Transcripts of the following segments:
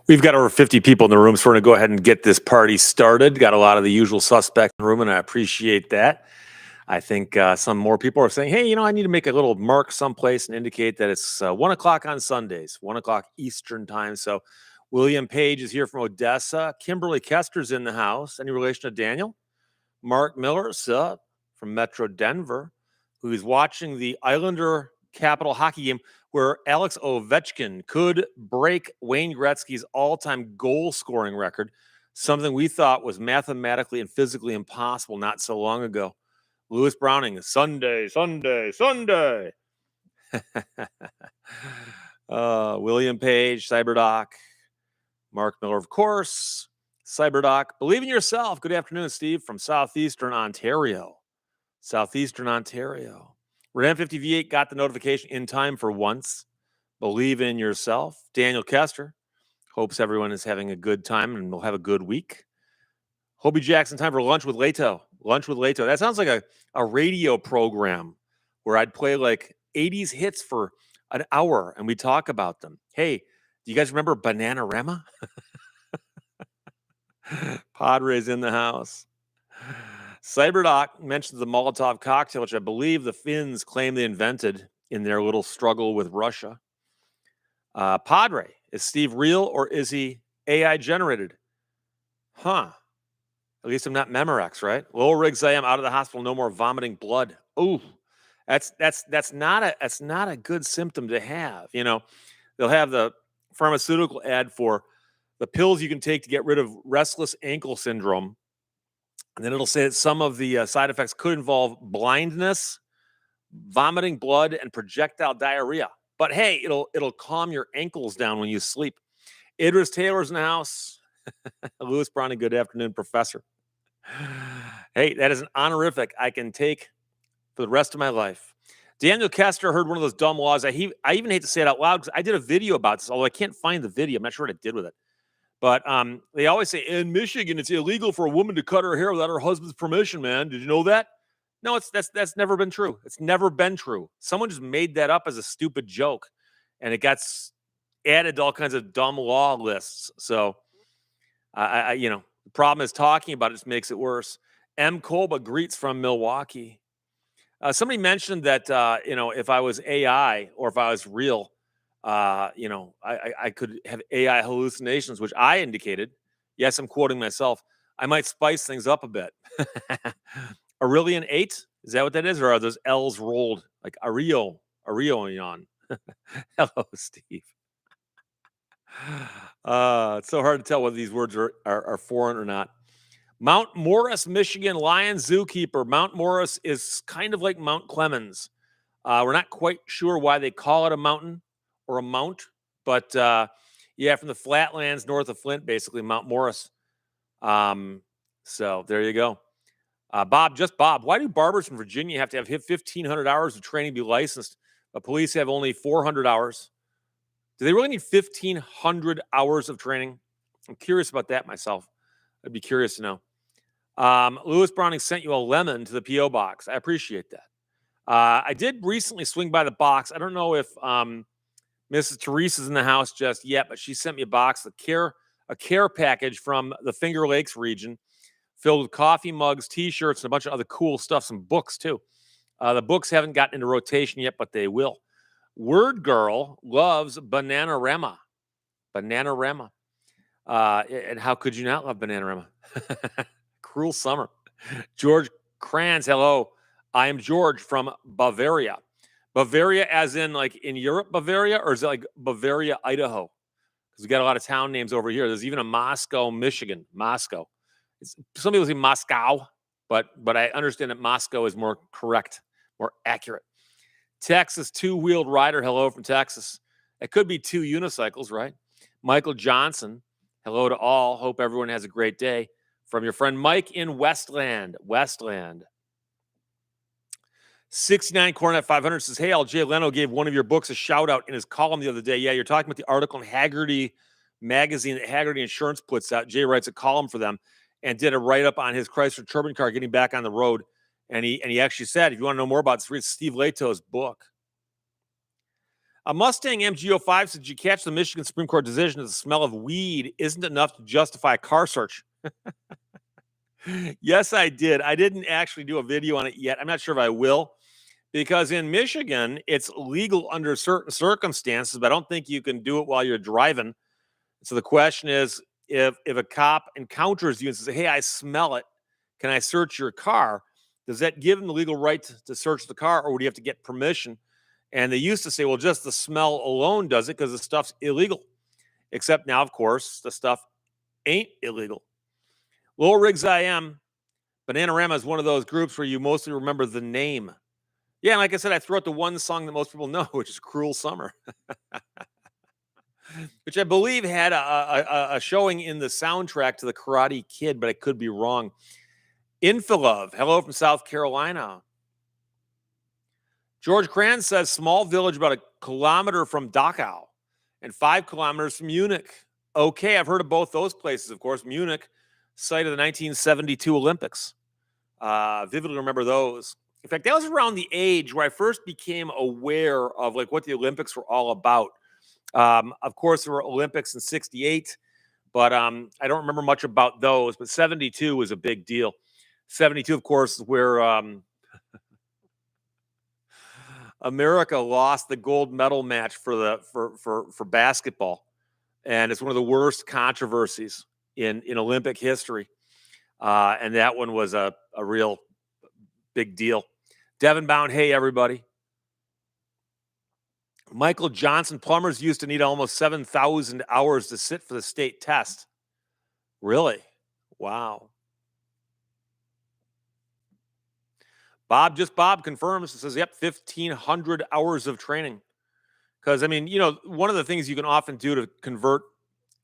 We've got over 50 people in the room, so we're going to go ahead and get this party started. Got a lot of the usual suspects in the room, and I appreciate that. I think some more people are saying, hey, I need to make a little mark someplace and indicate that it's 1 o'clock on Sundays, 1 o'clock Eastern time. So William Page is here from Odessa. Kimberly Kester's in the house. Any relation to Daniel? Mark Miller, from Metro Denver, who is watching the Islander Capital hockey game where Alex Ovechkin could break Wayne Gretzky's all-time goal-scoring record, something we thought was mathematically and physically impossible not so long ago. Lewis Browning, Sunday. William Page, Cyberdoc, Mark Miller, of course. Cyberdoc, believe in yourself. Good afternoon, Steve, from Southeastern Ontario. Ram 50 V8 got the notification in time for once. Believe in yourself. Daniel Kester hopes everyone is having a good time and will have a good week. Hobie Jackson, time for lunch with Lehto. That sounds like a radio program where I'd play like 80s hits for an hour and we talk about them. Hey, do you guys remember Bananarama? Padres in the house. Cyberdoc mentions the Molotov cocktail, which I believe the Finns claim they invented in their little struggle with Russia. Padre, is Steve real or is he AI generated? At least I'm not Memorex, right? Lower rigs, I am out of the hospital. No more vomiting blood. Ooh, that's not a good symptom to have. They'll have the pharmaceutical ad for the pills you can take to get rid of restless ankle syndrome. And then it'll say that some of the side effects could involve blindness, vomiting blood, and projectile diarrhea. But hey, it'll calm your ankles down when you sleep. Idris Taylor's in the house. Lewis Browning, good afternoon, Professor. Hey, that is an honorific I can take for the rest of my life. Daniel Kester heard one of those dumb laws. I even hate to say it out loud because I did a video about this, although I can't find the video. I'm not sure what I did with it. But they always say, in Michigan, it's illegal for a woman to cut her hair without her husband's permission, man. Did you know that? No, that's never been true. It's never been true. Someone just made that up as a stupid joke, and it got added to all kinds of dumb law lists. So, the problem is talking about it just makes it worse. M. Kolba greets from Milwaukee. Somebody mentioned that, if I was AI or if I was real, I could have AI hallucinations, which I indicated. Yes, I'm quoting myself. I might spice things up a bit. Aurelian 8, is that what that is? Or are those L's rolled? Like Aurelion. Hello, Steve. It's so hard to tell whether these words are foreign or not. Mount Morris, Michigan Lion Zookeeper. Mount Morris is kind of like Mount Clemens. We're not quite sure why they call it a mountain or a mount, but from the flatlands north of Flint, basically Mount Morris. So there you go. Bob, why do barbers in Virginia have to have 1,500 hours of training to be licensed, but police have only 400 hours? Do they really need 1,500 hours of training? I'm curious about that myself. I'd be curious to know. Lewis Browning sent you a lemon to the P.O. box. I appreciate that. I did recently swing by the box. I don't know if Mrs. Teresa's in the house just yet, but she sent me a box, a care package from the Finger Lakes region, filled with coffee mugs, T-shirts, and a bunch of other cool stuff, some books too. The books haven't gotten into rotation yet, but they will. Word Girl loves Bananarama. And how could you not love Bananarama? Cruel Summer. George Kranz, hello. I am George from Bavaria. Bavaria as in like in Europe, Bavaria, or is it like Bavaria, Idaho? Because we got a lot of town names over here. There's even a Moscow, Michigan. Moscow. Some people say Moscow, but I understand that Moscow is more correct, more accurate. Texas two-wheeled rider, hello from Texas. It could be two unicycles, right? Michael Johnson, hello to all. Hope everyone has a great day. From your friend Mike in Westland. 69 Cornet 500 says, hey, Jay Leno gave one of your books a shout out in his column the other day. Yeah, you're talking about the article in Haggerty magazine that Haggerty Insurance puts out. Jay writes a column for them and did a write-up on his Chrysler Turban car getting back on the road. And he actually said, if you want to know more about this, read Steve Lehto's book. A Mustang MG05 said, "Did you catch the Michigan Supreme Court decision that the smell of weed isn't enough to justify a car search?" Yes, I did. I didn't actually do a video on it yet. I'm not sure if I will, because in Michigan, it's legal under certain circumstances, but I don't think you can do it while you're driving. So the question is, if a cop encounters you and says, "Hey, I smell it. Can I search your car?" Does that give him the legal right to search the car, or would you have to get permission? And they used to say, well, just the smell alone does it because the stuff's illegal. Except now, of course, the stuff ain't illegal. Lowell Riggs I Am. Bananarama is one of those groups where you mostly remember the name. Yeah, and like I said, I threw out the one song that most people know, which is Cruel Summer, which I believe had a showing in the soundtrack to The Karate Kid, but I could be wrong. Infilove, hello from South Carolina. George Kranz says, small village about 1 kilometer from Dachau and 5 kilometers from Munich. Okay, I've heard of both those places, of course. Munich, site of the 1972 Olympics. Vividly remember those. In fact, that was around the age where I first became aware of like what the Olympics were all about. Of course, there were Olympics in '68, but I don't remember much about those. But '72 was a big deal. '72, of course, is where America lost the gold medal match for basketball, and it's one of the worst controversies in Olympic history. And that one was a real big deal. Devin Bound, hey everybody. Michael Johnson, plumbers used to need almost 7,000 hours to sit for the state test. Really? Wow. Bob confirms and says, yep, 1,500 hours of training. Because, I mean, you know, one of the things you can often do to convert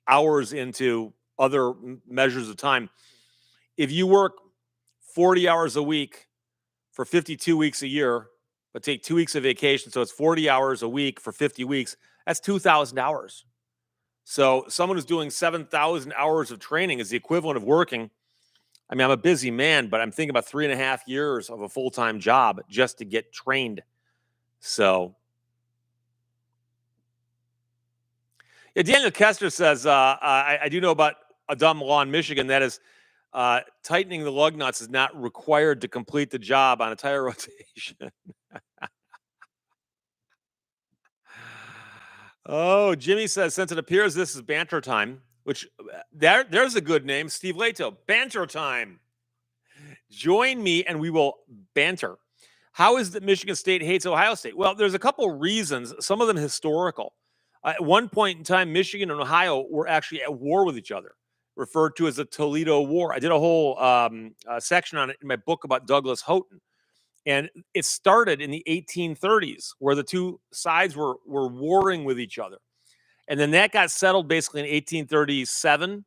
hours into other measures of time, if you work 40 hours a week for 52 weeks a year, but take 2 weeks of vacation, so it's 40 hours a week for 50 weeks, that's 2,000 hours. So someone who's doing 7,000 hours of training is the equivalent of working. I mean, I'm a busy man, but I'm thinking about 3.5 years of a full-time job just to get trained. So, yeah, Daniel Kester says, I do know about a dumb law in Michigan that is tightening the lug nuts is not required to complete the job on a tire rotation. Oh, Jimmy says, since it appears this is banter time, which there's a good name, Steve Lehto, banter time. Join me and we will banter. How is it that Michigan State hates Ohio State? Well, there's a couple reasons, some of them historical. At one point in time, Michigan and Ohio were actually at war with each other, referred to as the Toledo War. I did a whole section on it in my book about Douglas Houghton. And it started in the 1830s, where the two sides were warring with each other. And then that got settled basically in 1837.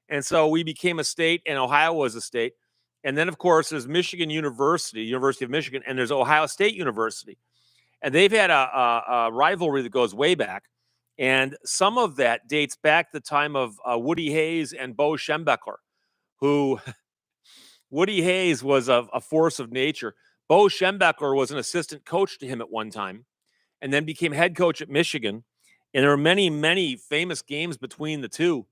And so we became a state, and Ohio was a state. And then, of course, there's Michigan University, University of Michigan, and there's Ohio State University. And they've had a rivalry that goes way back. And some of that dates back to the time of Woody Hayes and Bo Schembechler, who Woody Hayes was a force of nature. Bo Schembechler was an assistant coach to him at one time and then became head coach at Michigan. And there were many, many famous games between the two.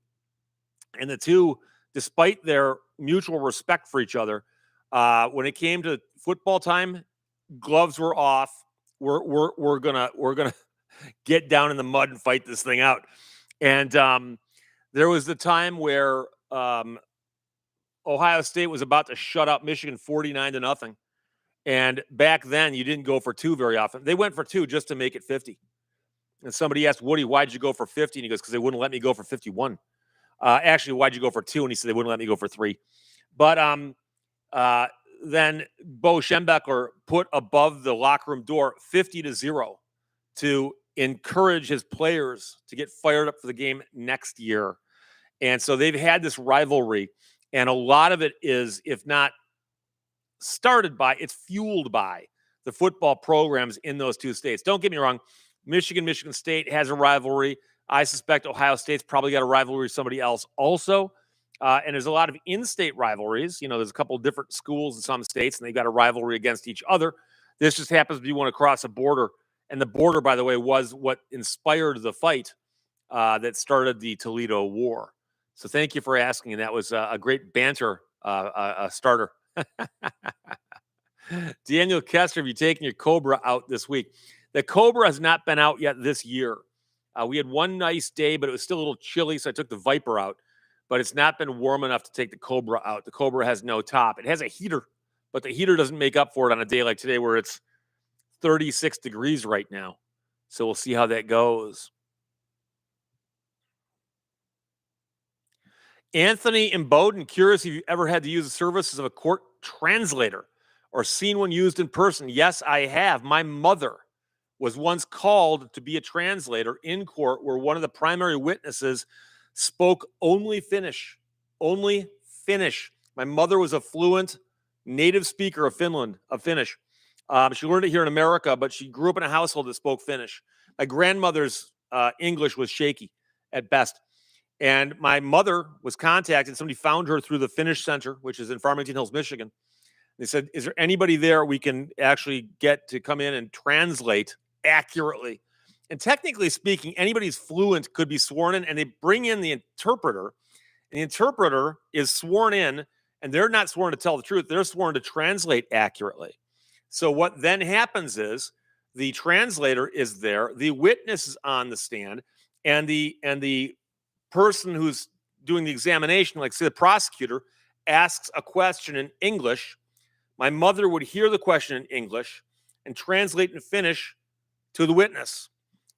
And the two, despite their mutual respect for each other, when it came to football time, gloves were off. We're gonna get down in the mud and fight this thing out. And there was the time where Ohio State was about to shut out Michigan 49-0. And back then, you didn't go for two very often. They went for two just to make it 50. And somebody asked Woody, why'd you go for 50? And he goes, because they wouldn't let me go for 51. Actually, why'd you go for two? And he said they wouldn't let me go for three. But then Bo Schembechler put above the locker room door 50-0 to encourage his players to get fired up for the game next year. And so they've had this rivalry. And a lot of it is, if not started by, it's fueled by the football programs in those two states. Don't get me wrong. Michigan State has a rivalry. I suspect Ohio State's probably got a rivalry with somebody else also. And there's a lot of in-state rivalries. You know, there's a couple of different schools in some states, and they've got a rivalry against each other. This just happens to be one across a border And the border, by the way, was what inspired the fight that started the Toledo War. So thank you for asking. And that was a great banter starter. Daniel Kester, have you taken your Cobra out this week? The Cobra has not been out yet this year. We had one nice day, but it was still a little chilly, so I took the Viper out. But it's not been warm enough to take the Cobra out. The Cobra has no top. It has a heater, but the heater doesn't make up for it on a day like today where it's 36 degrees right now. So we'll see how that goes. Anthony in Bowden, curious if you ever had to use the services of a court translator or seen one used in person. Yes, I have. My mother was once called to be a translator in court where one of the primary witnesses spoke only Finnish. Only Finnish. My mother was a fluent native speaker of Finnish. She learned it here in America, but she grew up in a household that spoke Finnish. My grandmother's English was shaky at best. And my mother was contacted. Somebody found her through the Finnish Center, which is in Farmington Hills, Michigan. They said, is there anybody there we can actually get to come in and translate accurately? And technically speaking, anybody's fluent could be sworn in, and they bring in the interpreter. And the interpreter is sworn in, and they're not sworn to tell the truth. They're sworn to translate accurately. So what then happens is the translator is there, the witness is on the stand, and the person who's doing the examination, like say the prosecutor, asks a question in English. My mother would hear the question in English and translate in Finnish to the witness.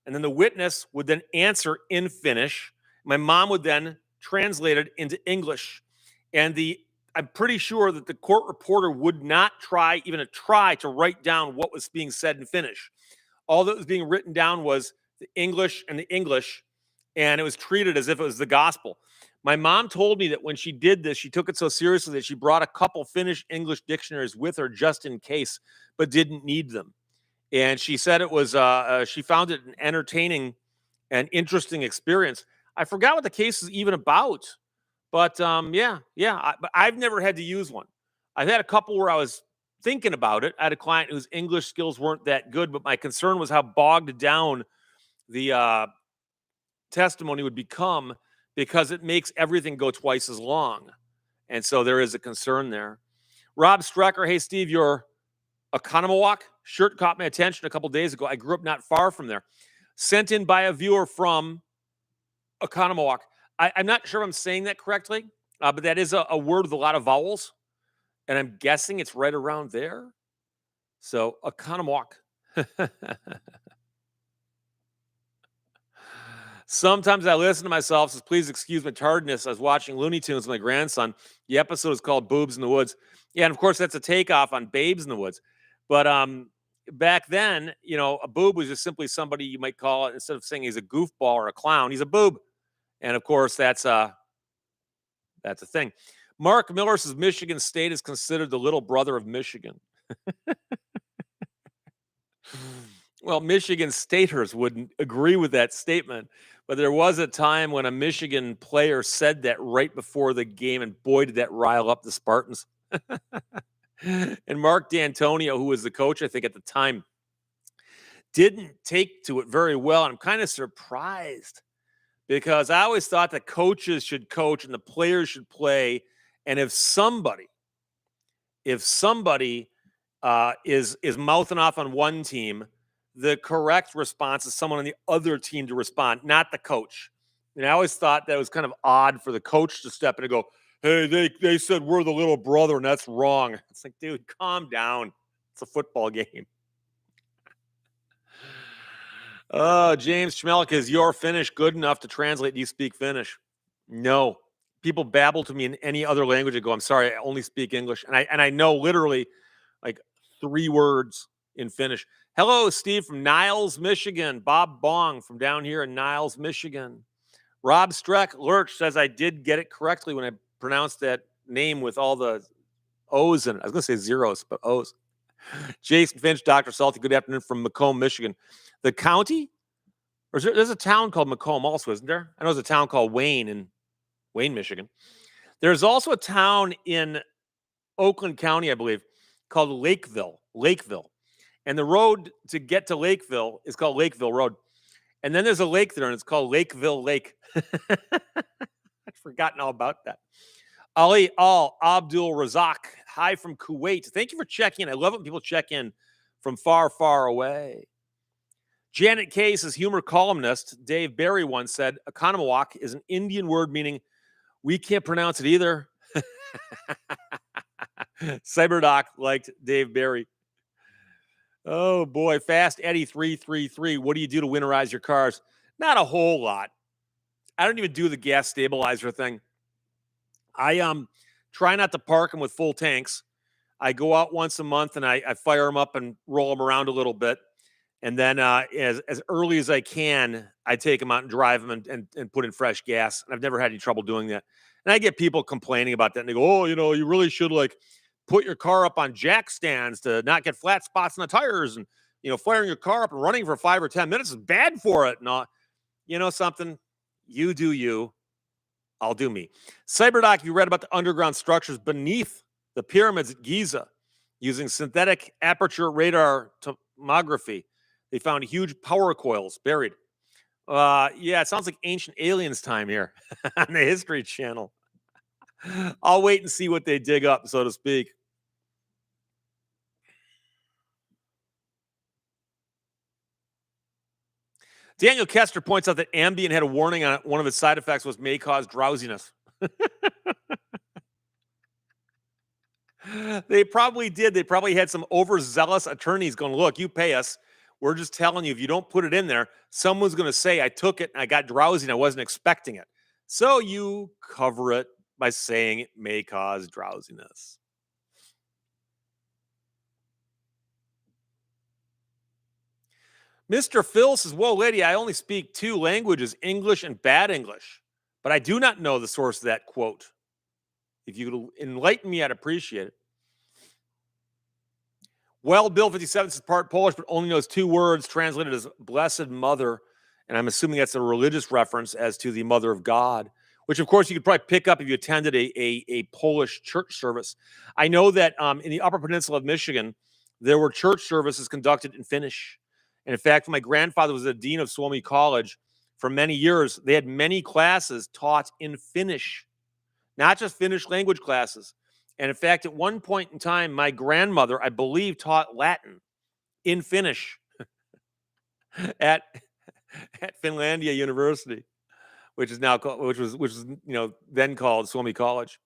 And then the witness would then answer in Finnish. My mom would then translate it into English. And I'm pretty sure that the court reporter would not try to write down what was being said in Finnish. All that was being written down was the English, and it was treated as if it was the gospel. My mom told me that when she did this, she took it so seriously that she brought a couple Finnish-English dictionaries with her just in case, but didn't need them. And she said it was, she found it an entertaining and interesting experience. I forgot what the case is even about, but but I've never had to use one. I've had a couple where I was thinking about it. I had a client whose English skills weren't that good, but my concern was how bogged down the testimony would become because it makes everything go twice as long. And so there is a concern there. Rob Strecker, hey, Steve, your Oconomowoc shirt caught my attention a couple days ago. I grew up not far from there. Sent in by a viewer from Oconomowoc. I'm not sure if I'm saying that correctly, but that is a word with a lot of vowels. And I'm guessing it's right around there. So Oconomowoc. Sometimes I listen to myself, says, please excuse my tardiness. I was watching Looney Tunes with my grandson. The episode is called Boobs in the Woods. Yeah, and of course, that's a takeoff on Babes in the Woods. But back then, a boob was just simply somebody you might call it, instead of saying he's a goofball or a clown, he's a boob. And of course, that's a thing. Mark Miller says Michigan State is considered the little brother of Michigan. Well, Michigan Staters wouldn't agree with that statement, but there was a time when a Michigan player said that right before the game, and boy, did that rile up the Spartans. And Mark D'Antonio, who was the coach, I think, at the time, didn't take to it very well. I'm kind of surprised because I always thought that coaches should coach and the players should play. And if somebody is mouthing off on one team, the correct response is someone on the other team to respond, not the coach. And I always thought that was kind of odd for the coach to step in and go, hey, they said we're the little brother, and that's wrong. It's like, dude, calm down. It's a football game. Oh, James Schmelk, is your Finnish good enough to translate? Do you speak Finnish? No. People babble to me in any other language and go, I'm sorry, I only speak English. And I know literally like 3 words in Finnish. Hello, Steve from Niles, Michigan. Bob Bong from down here in Niles, Michigan. Rob Streck Lurch says I did get it correctly when I pronounced that name with all the O's in it. I was going to say zeros, but O's. Jason Finch, Dr. Salty, good afternoon from Macomb, Michigan. The county? Or there's a town called Macomb also, isn't there? I know there's a town called Wayne in Wayne, Michigan. There's also a town in Oakland County, I believe, called Lakeville. And the road to get to Lakeville is called Lakeville Road. And then there's a lake there, and it's called Lakeville Lake. I'd forgotten all about that. Ali Al Abdul Razak, hi from Kuwait. Thank you for checking in. I love it when people check in from far, far away. Janet Case's humor columnist, Dave Barry, once said, Economawak is an Indian word meaning we can't pronounce it either. Cyberdoc liked Dave Barry. Oh, boy. Fast Eddie 333. What do you do to winterize your cars? Not a whole lot. I don't even do the gas stabilizer thing. I try not to park them with full tanks. I go out once a month and I fire them up and roll them around a little bit. And then as early as I can, I take them out and drive them and put in fresh gas. And I've never had any trouble doing that. And I get people complaining about that. And they go, oh, you really should put your car up on jack stands to not get flat spots in the tires. And, firing your car up and running for 5 or 10 minutes is bad for it. And you know something? You do you. I'll do me. Cyberdoc, you read about the underground structures beneath the pyramids at Giza using synthetic aperture radar tomography. They found huge power coils buried. Yeah, it sounds like ancient aliens time here on the History Channel. I'll wait and see what they dig up, so to speak. Daniel Kester points out that Ambien had a warning on it. One of its side effects may cause drowsiness. They probably did. They probably had some overzealous attorneys going, look, you pay us. We're just telling you, if you don't put it in there, someone's going to say, I took it and I got drowsy and I wasn't expecting it. So you cover it by saying it may cause drowsiness. Mr. Phil says, whoa, lady, I only speak 2 languages, English and bad English, but I do not know the source of that quote. If you could enlighten me, I'd appreciate it. Well, Bill 57 is part Polish, but only knows 2 words translated as Blessed Mother. And I'm assuming that's a religious reference as to the Mother of God, which, of course, you could probably pick up if you attended a Polish church service. I know that in the Upper Peninsula of Michigan, there were church services conducted in Finnish. And in fact, my grandfather was the dean of Suomi College for many years. They had many classes taught in Finnish, not just Finnish language classes. And in fact, at one point in time, my grandmother, I believe, taught Latin in Finnish at Finlandia University, which is now called, which was then called Suomi College.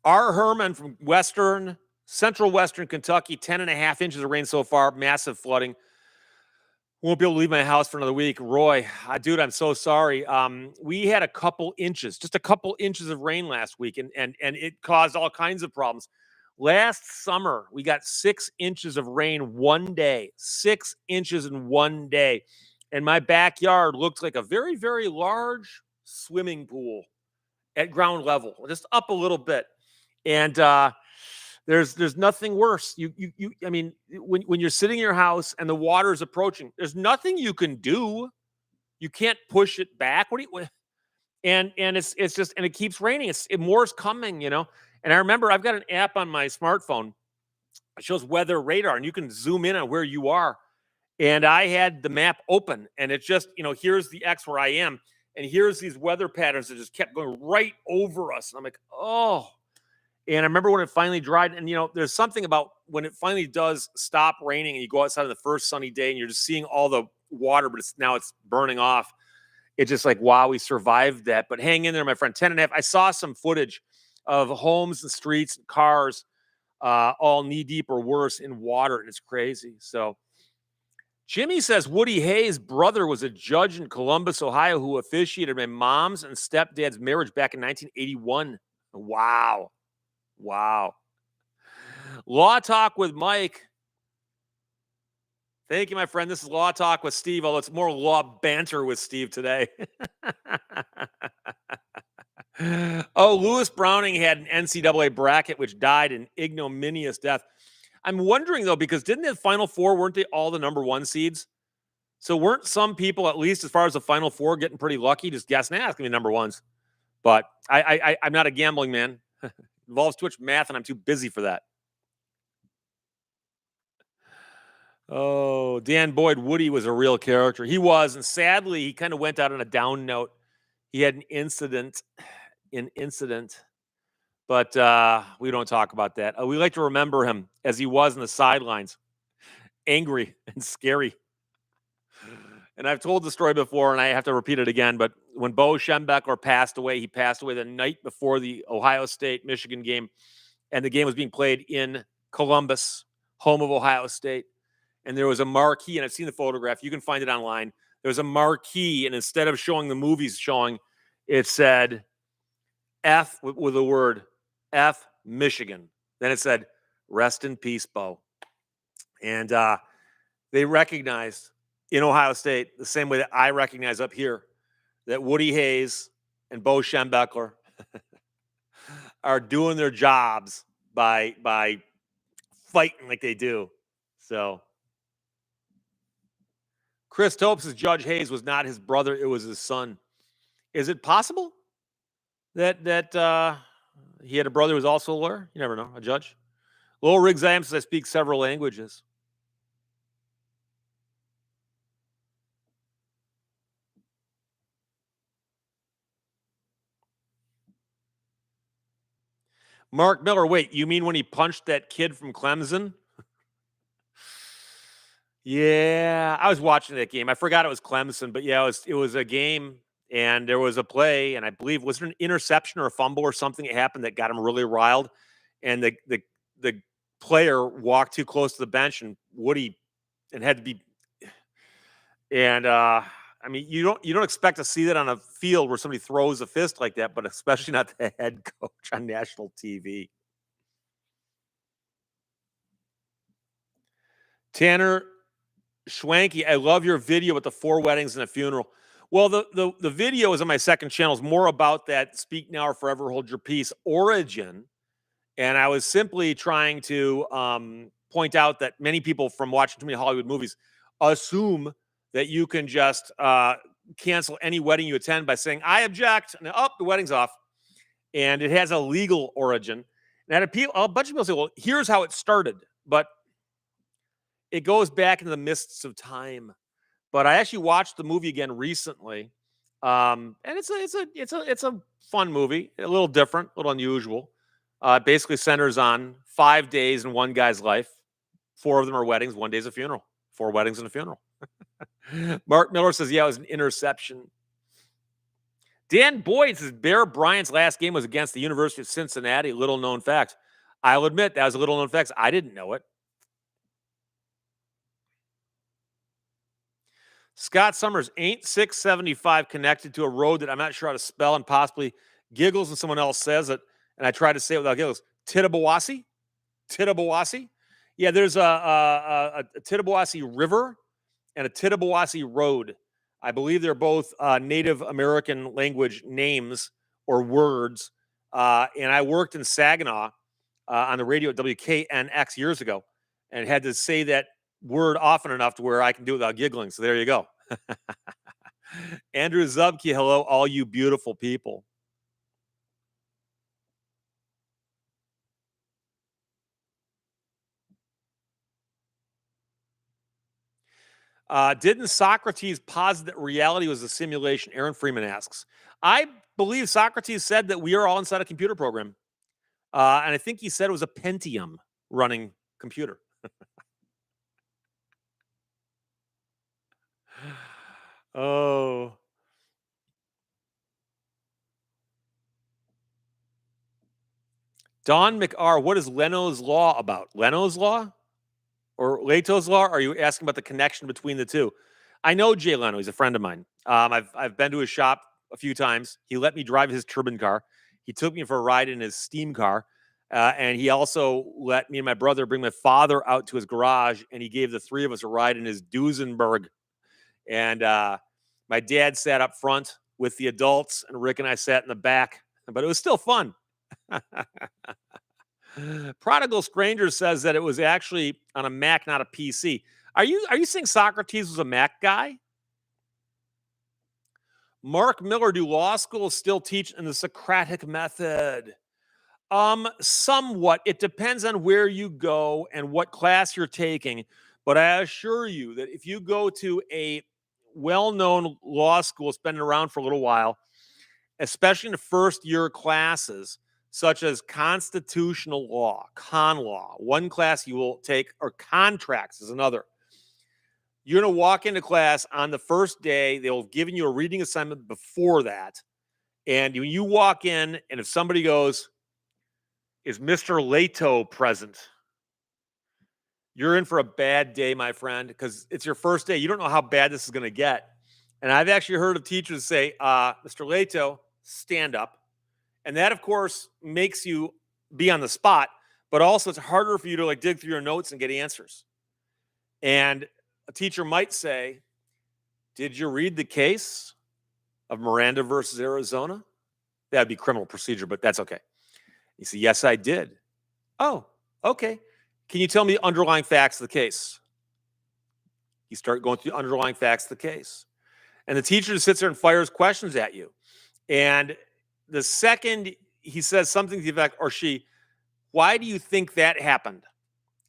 R. Herman from central western Kentucky, 10.5 inches of rain so far, massive flooding. Won't be able to leave my house for another week. Roy, dude, I'm so sorry. We had just a couple inches of rain last week, and it caused all kinds of problems. Last summer, we got 6 inches of rain one day, 6 inches in one day. And my backyard looked like a very, very large swimming pool at ground level, just up a little bit. And there's nothing worse. I mean, when you're sitting in your house and the water is approaching, there's nothing you can do. You can't push it back. And it's just, and it keeps raining. More's coming, And I remember I've got an app on my smartphone. It shows weather radar, and you can zoom in on where you are. And I had the map open, and it's just, here's the X where I am, and here's these weather patterns that just kept going right over us. And I'm like, oh. And I remember when it finally dried, and there's something about when it finally does stop raining and you go outside on the first sunny day and you're just seeing all the water, but it's burning off. It's just like, wow, we survived that. But hang in there, my friend. 10.5. I saw some footage of homes and streets and cars all knee deep or worse in water, and it's crazy. So Jimmy says Woody Hayes' brother was a judge in Columbus, Ohio, who officiated my mom's and stepdad's marriage back in 1981. Wow. Law Talk with Mike. Thank you, my friend. This is Law Talk with Steve, although it's more law banter with Steve today. Oh, Lewis Browning had an NCAA bracket which died an ignominious death. I'm wondering, though, because didn't the Final Four, weren't they all the number 1 seeds? So weren't some people, at least as far as the Final Four, getting pretty lucky, just guessing, it's going to be number 1s? But I'm not a gambling man. Involves too much math, and I'm too busy for that. Oh, Dan Boyd, Woody was a real character. He was, and sadly, he kind of went out on a down note. He had an incident, but we don't talk about that. We like to remember him as he was in the sidelines, angry and scary. And I've told the story before, and I have to repeat it again. But when Bo Schembechler passed away, he passed away the night before the Ohio State Michigan game, and the game was being played in Columbus, home of Ohio State. And there was a marquee, and I've seen the photograph. You can find it online. There was a marquee, and instead of showing the movies showing, it said F with the word F Michigan. Then it said, "Rest in peace, Bo." And they recognized in Ohio State the same way that I recognize up here that Woody Hayes and Bo Schembechler are doing their jobs by fighting like they do. So Chris Topes says Judge Hayes was not his brother, it was his son. Is it possible that he had a brother who was also a lawyer? You never know, a judge. Lowell Riggs I says I speak several languages. Mark Miller, wait, you mean when he punched that kid from Clemson? Yeah, I was watching that game. I forgot it was Clemson, but yeah, it was a game, and there was a play, and I believe was it an interception or a fumble or something that happened that got him really riled, and the player walked too close to the bench, and Woody and had to be, and I mean you don't expect to see that on a field where somebody throws a fist like that, but especially not the head coach on national TV. Tanner Schwanky, I love your video with the 4 weddings and a funeral. Well, the video is on my second channel. Is more about that "Speak Now or Forever Hold Your Peace" origin, and I was simply trying to point out that many people from watching too many Hollywood movies assume that you can just cancel any wedding you attend by saying "I object," and the wedding's off, and it has a legal origin. And a bunch of people say, "Well, here's how it started," but it goes back into the mists of time. But I actually watched the movie again recently, and it's a fun movie, a little different, a little unusual. It basically centers on 5 days in one guy's life. 4 of them are weddings, 1 day's a funeral. 4 weddings and a funeral. Mark Miller says, "Yeah, it was an interception." Dan Boyd says Bear Bryant's last game was against the University of Cincinnati. Little known fact. I'll admit that was a little known fact. I didn't know it. Scott Summers, ain't 675 connected to a road that I'm not sure how to spell and possibly giggles and someone else says it, and I try to say it without giggles. Tittabawassee? Tittabawassee? Yeah, there's a Tittabawassee River and a Tittabawassee Road. I believe they're both Native American language names or words. And I worked in Saginaw on the radio at WKNX years ago and had to say that word often enough to where I can do it without giggling. So there you go. Andrew Zubke, hello, all you beautiful people. Didn't Socrates posit that reality was a simulation? Aaron Freeman asks. I believe Socrates said that we are all inside a computer program. And I think he said it was a Pentium running computer. Oh. Don McR, what is Lehto's law about? Lehto's law or Lehto's law? Are you asking about the connection between the two? I know Jay Lehto. He's a friend of mine. I've been to his shop a few times. He let me drive his turbine car. He took me for a ride in his steam car. And he also let me and my brother bring my father out to his garage, and he gave the 3 of us a ride in his Duesenberg. And my dad sat up front with the adults, and Rick and I sat in the back. But it was still fun. Prodigal Stranger says that it was actually on a Mac, not a PC. Are you saying Socrates was a Mac guy? Mark Miller, do law schools still teach in the Socratic method? Somewhat. It depends on where you go and what class you're taking. But I assure you that if you go to a well-known law school, it's been around for a little while, especially in the first year classes, such as constitutional law, con law, one class you will take, or contracts is another. You're going to walk into class on the first day. They'll have given you a reading assignment before that. And when you walk in, and if somebody goes, is Mr. Lehto present? You're in for a bad day, my friend, because it's your first day. You don't know how bad this is going to get. And I've actually heard of teachers say, Mr. Lehto, stand up. And that, of course, makes you be on the spot, but also it's harder for you to like dig through your notes and get answers. And a teacher might say, did you read the case of Miranda versus Arizona? That'd be criminal procedure, but that's okay. You say, yes, I did. Oh, okay. Can you tell me the underlying facts of the case? You start going through the underlying facts of the case. And the teacher just sits there and fires questions at you. And the second he says something to the effect, or she, why do you think that happened?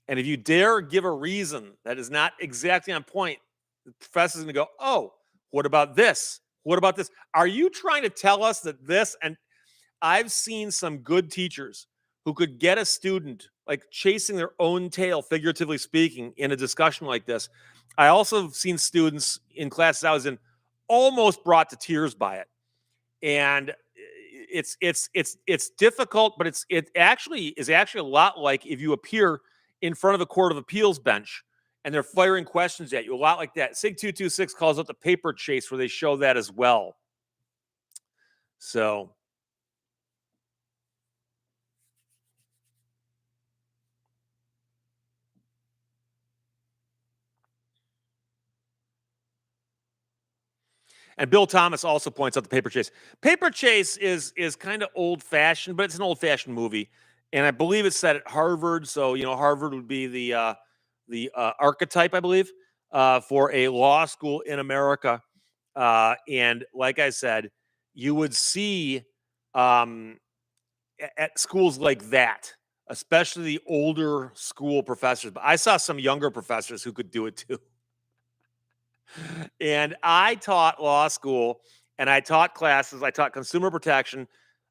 And if you dare give a reason that is not exactly on point, the professor's going to go, oh, what about this? What about this? Are you trying to tell us that this? And I've seen some good teachers who could get a student like chasing their own tail, figuratively speaking, in a discussion like this. I also have seen students in classes I was in almost brought to tears by it. And it's difficult, but it actually is a lot like if you appear in front of a court of appeals bench and they're firing questions at you, a lot like that. SIG 226 calls it the paper chase, where they show that as well. So and Bill Thomas also points out the paper chase. Paper chase is kind of old fashioned, but it's an old fashioned movie, and I believe it's set at Harvard. So Harvard would be the archetype, I believe, for a law school in America. And like I said, you would see at schools like that, especially the older school professors. But I saw some younger professors who could do it too. And I taught law school, and I taught classes. I taught consumer protection,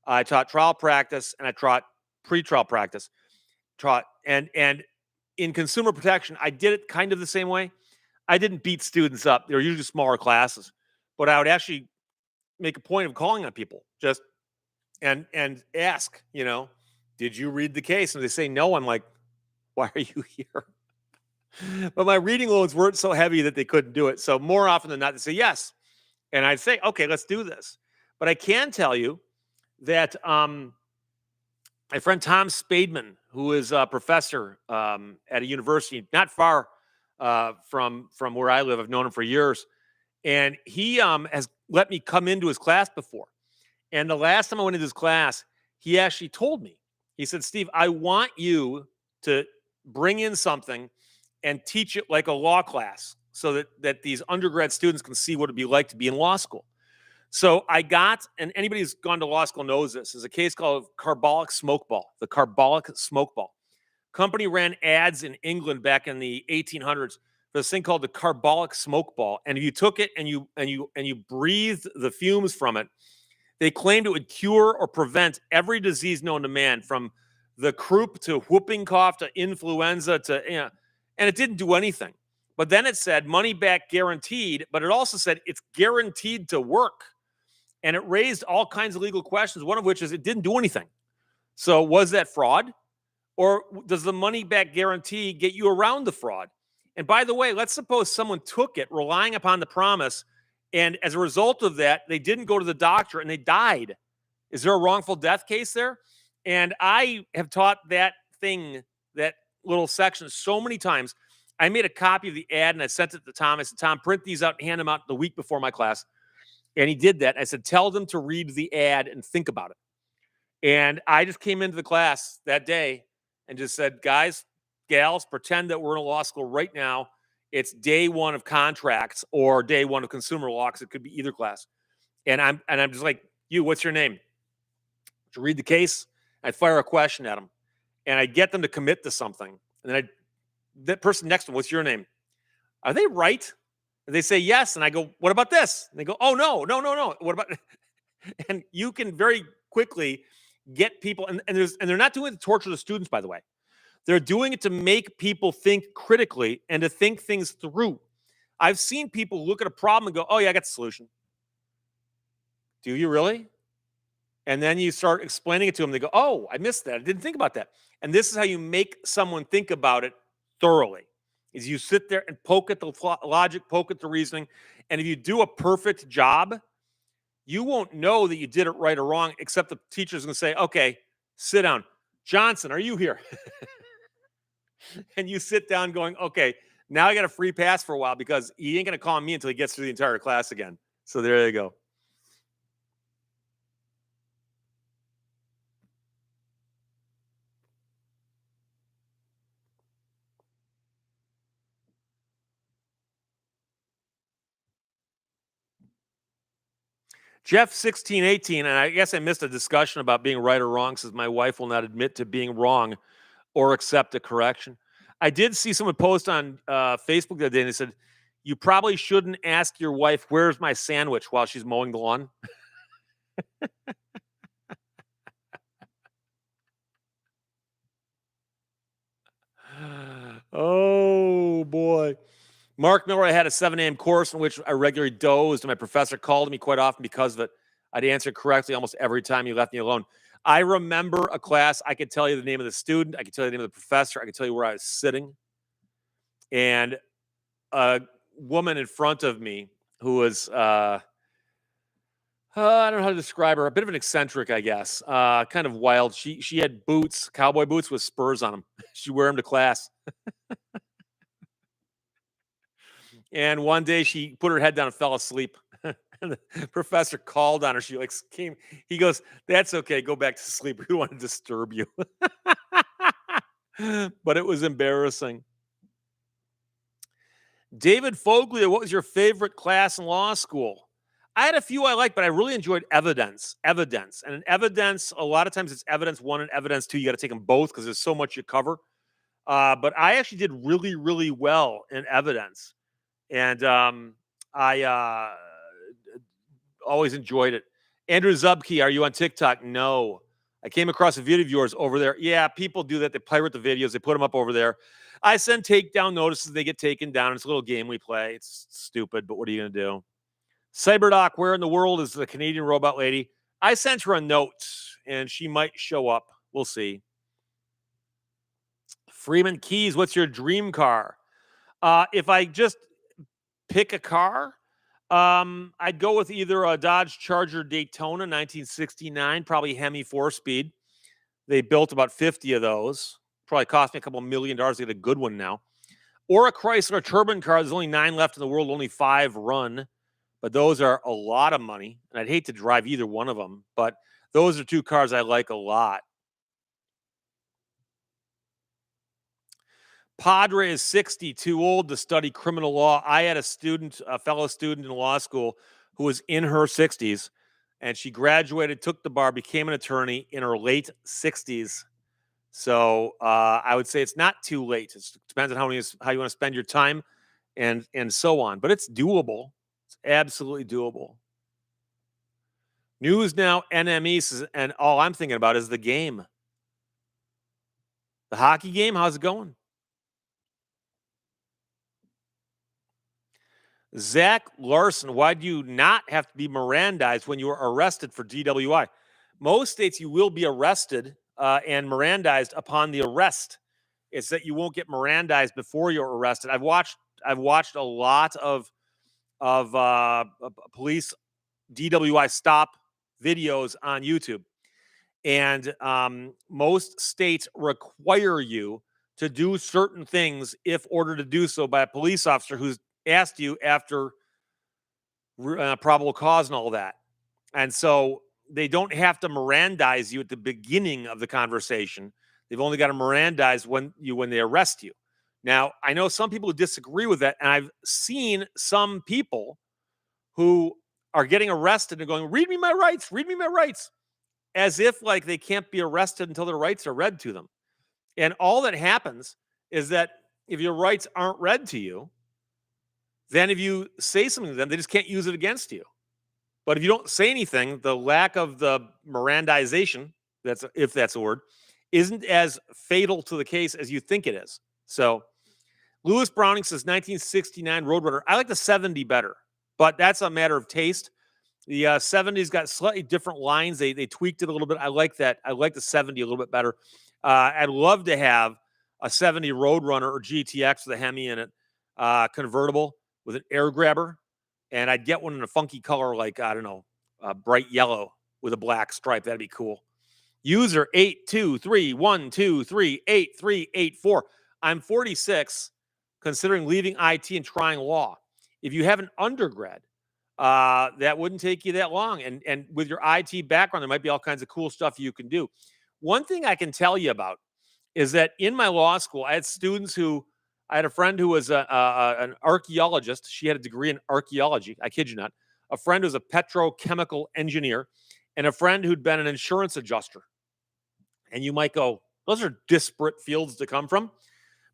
I taught trial practice, and I taught pretrial practice. And in consumer protection, I did it kind of the same way. I didn't beat students up. They were usually smaller classes, but I would actually make a point of calling on people just and ask, did you read the case? And they say no. I'm like, why are you here? But my reading loads weren't so heavy that they couldn't do it. So more often than not, they say yes. And I'd say, okay, let's do this. But I can tell you that my friend Tom Spademan, who is a professor at a university not far from where I live, I've known him for years, and he has let me come into his class before. And the last time I went into his class, he actually told me, he said, Steve, I want you to bring in something and teach it like a law class so that these undergrad students can see what it'd be like to be in law school. So I got, and anybody who's gone to law school knows this, is a case called Carbolic Smokeball, the Carbolic Smokeball. Company ran ads in England back in the 1800s for this thing called the Carbolic Smokeball. And if you took it and you breathed the fumes from it, they claimed it would cure or prevent every disease known to man, from the croup to whooping cough to influenza to, and it didn't do anything. But then it said money back guaranteed, but it also said it's guaranteed to work. And it raised all kinds of legal questions, one of which is it didn't do anything. So was that fraud? Or does the money back guarantee get you around the fraud? And by the way, let's suppose someone took it relying upon the promise, and as a result of that, they didn't go to the doctor and they died. Is there a wrongful death case there? And I have taught that thing, that little section, so many times. I made a copy of the ad and I sent it to Tom. I said, Tom, print these out and hand them out the week before my class. And he did that. I said, tell them to read the ad and think about it. And I just came into the class that day and just said, guys, gals, pretend that we're in a law school right now. It's day one of contracts or day one of consumer law, because it could be either class. And I'm just like, you, what's your name? To read the case, I'd fire a question at them, and I get them to commit to something. And then that person next to them, what's your name? Are they right? And they say yes, and I go, what about this? And they go, oh no, no, no, no. What about? And you can very quickly get people, and they're not doing it to torture the students, by the way. They're doing it to make people think critically and to think things through. I've seen people look at a problem and go, oh yeah, I got the solution. Do you really? And then you start explaining it to them. They go, oh, I missed that. I didn't think about that. And this is how you make someone think about it thoroughly, is you sit there and poke at the logic, poke at the reasoning. And if you do a perfect job, you won't know that you did it right or wrong, except the teacher's going to say, okay, sit down. Johnson, are you here? And you sit down going, okay, now I got a free pass for a while because he ain't going to call me until he gets through the entire class again. So there you go. Jeff 1618, and I guess I missed a discussion about being right or wrong, says my wife will not admit to being wrong or accept a correction. I did see someone post on Facebook the other day, and they said, you probably shouldn't ask your wife, where's my sandwich, while she's mowing the lawn. Oh, boy. Mark Miller, I had a 7 a.m. course in which I regularly dozed, and my professor called me quite often because of it. I'd answer correctly almost every time he left me alone. I remember a class. I could tell you the name of the student. I could tell you the name of the professor. I could tell you where I was sitting. And a woman in front of me who was, I don't know how to describe her, a bit of an eccentric, I guess, kind of wild. She had boots, cowboy boots with spurs on them. She'd wear them to class. And one day she put her head down and fell asleep. And the professor called on her. She like came. He goes, "That's okay. Go back to sleep. We don't want to disturb you." But it was embarrassing. David Foglia, what was your favorite class in law school? I had a few I liked, but I really enjoyed evidence. Evidence. And in evidence, a lot of times it's evidence one and evidence two. You got to take them both because there's so much you cover. But I actually did really, really well in evidence. And I always enjoyed it. Andrew Zubke, are you on TikTok? No. I came across a video of yours over there. Yeah, people do that. They pirate the videos. They put them up over there. I send takedown notices. They get taken down. It's a little game we play. It's stupid, but what are you going to do? Cyberdoc, where in the world is the Canadian robot lady? I sent her a note, and she might show up. We'll see. Freeman Keys, what's your dream car? If I just pick a car, I'd go with either a Dodge Charger Daytona 1969, probably Hemi 4-speed. They built about 50 of those. Probably cost me a couple $1 million to get a good one now. Or a Chrysler Turbine car. There's only 9 left in the world, only 5 run. But those are a lot of money. And I'd hate to drive either one of them. But those are 2 cars I like a lot. Padre is 60, too old to study criminal law. I had a fellow student in law school who was in her 60s, and she graduated, took the bar, became an attorney in her late 60s. So I would say it's not too late. It depends on how you want to spend your time and so on. But it's doable. It's absolutely doable. News Now NME says, and all I'm thinking about is the game. The hockey game, how's it going? Zach Larson, why do you not have to be Mirandized when you are arrested for DWI? Most states you will be arrested and Mirandized upon the arrest. It's that you won't get Mirandized before you're arrested. I've watched a lot of police DWI stop videos on YouTube, and most states require you to do certain things if ordered to do so by a police officer who's asked you after probable cause and all that. And so they don't have to Mirandize you at the beginning of the conversation. They've only got to Mirandize when they arrest you. Now, I know some people who disagree with that, and I've seen some people who are getting arrested and going, read me my rights, as if like they can't be arrested until their rights are read to them. And all that happens is that if your rights aren't read to you, then if you say something to them, they just can't use it against you. But if you don't say anything, the lack of the Mirandization, if that's a word, isn't as fatal to the case as you think it is. So Lewis Browning says 1969 Roadrunner. I like the 70 better, but that's a matter of taste. The 70's got slightly different lines. They tweaked it a little bit. I like that. I like the 70 a little bit better. I'd love to have a 70 Roadrunner or GTX with a Hemi in it, convertible with an air grabber, and I'd get one in a funky color like, I don't know, bright yellow with a black stripe. That'd be cool. User 82312383884. I'm 46, considering leaving IT and trying law. If you have an undergrad, that wouldn't take you that long. And with your IT background, there might be all kinds of cool stuff you can do. One thing I can tell you about is that in my law school, I had students I had a friend who was an archaeologist. She had a degree in archaeology. I kid you not. A friend who was a petrochemical engineer, and a friend who'd been an insurance adjuster. And you might go, those are disparate fields to come from.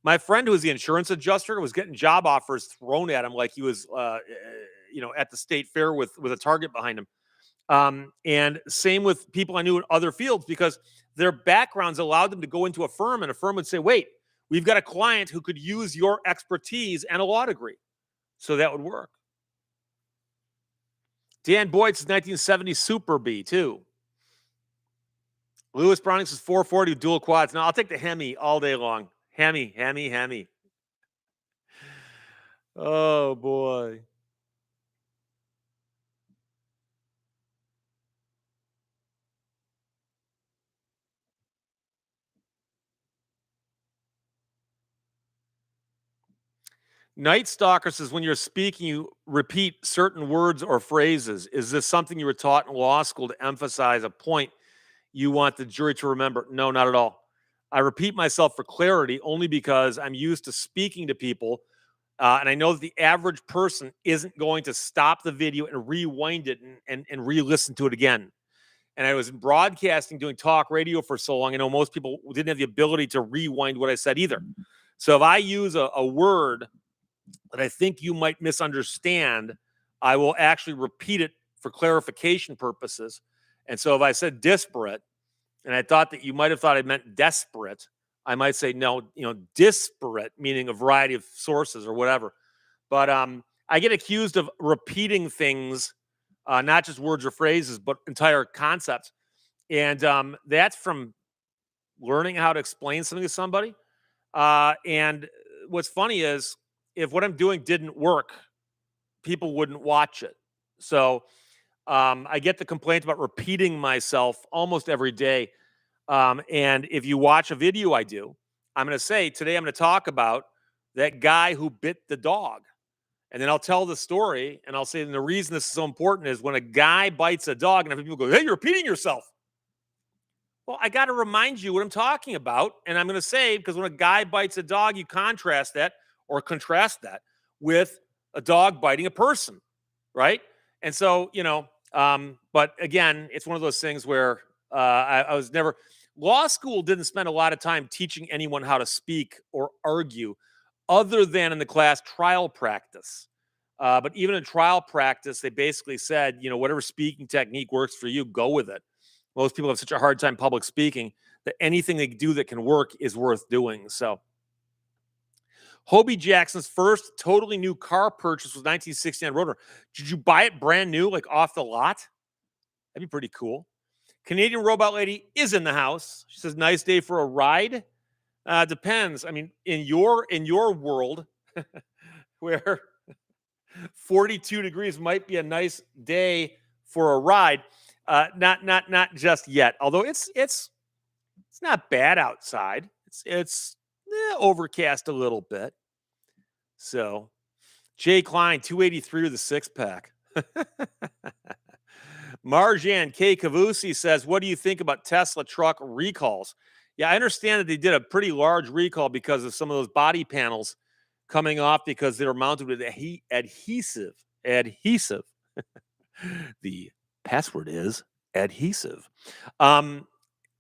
My friend who was the insurance adjuster was getting job offers thrown at him like he was, at the state fair with a target behind him. And same with people I knew in other fields, because their backgrounds allowed them to go into a firm, and a firm would say, wait, we've got a client who could use your expertise and a law degree. So that would work. Dan Boyd says 1970 Super B, too. Lewis Browning says 440 with dual quads. Now, I'll take the Hemi all day long. Hemi. Oh, boy. Night Stalker says, when you're speaking, you repeat certain words or phrases. Is this something you were taught in law school to emphasize a point you want the jury to remember? No, not at all. I repeat myself for clarity only because I'm used to speaking to people, and I know that the average person isn't going to stop the video and rewind it and re-listen to it again. And I was in broadcasting, doing talk radio for so long. I know most people didn't have the ability to rewind what I said either. So if I use a word that I think you might misunderstand, I will actually repeat it for clarification purposes. And so if I said disparate, and I thought that you might have thought I meant desperate, I might say, no, disparate, meaning a variety of sources or whatever. But I get accused of repeating things, not just words or phrases, but entire concepts. And that's from learning how to explain something to somebody. And what's funny is, if what I'm doing didn't work, people wouldn't watch it. So I get the complaint about repeating myself almost every day. And if you watch a video I do, I'm going to say, today I'm going to talk about that guy who bit the dog. And then I'll tell the story, and I'll say, and the reason this is so important is when a guy bites a dog, and people go, hey, you're repeating yourself. Well, I got to remind you what I'm talking about. And I'm going to say, because when a guy bites a dog, you contrast that with a dog biting a person, right? And so, but again, it's one of those things where I was never, law school didn't spend a lot of time teaching anyone how to speak or argue other than in the class trial practice. But even in trial practice, they basically said, whatever speaking technique works for you, go with it. Most people have such a hard time public speaking that anything they do that can work is worth doing. So Hobie Jackson's first totally new car purchase was 1969 Roadrunner. Did you buy it brand new, like off the lot? That'd be pretty cool. Canadian Robot Lady is in the house. She says, nice day for a ride. Depends. I mean, in your world, where 42 degrees might be a nice day for a ride. Not just yet. Although it's not bad outside. It's overcast a little bit. So, Jay Klein, 283 with a six-pack. Marjan K. Cavusi says, what do you think about Tesla truck recalls? Yeah, I understand that they did a pretty large recall because of some of those body panels coming off because they were mounted with adhesive. The password is adhesive. Um,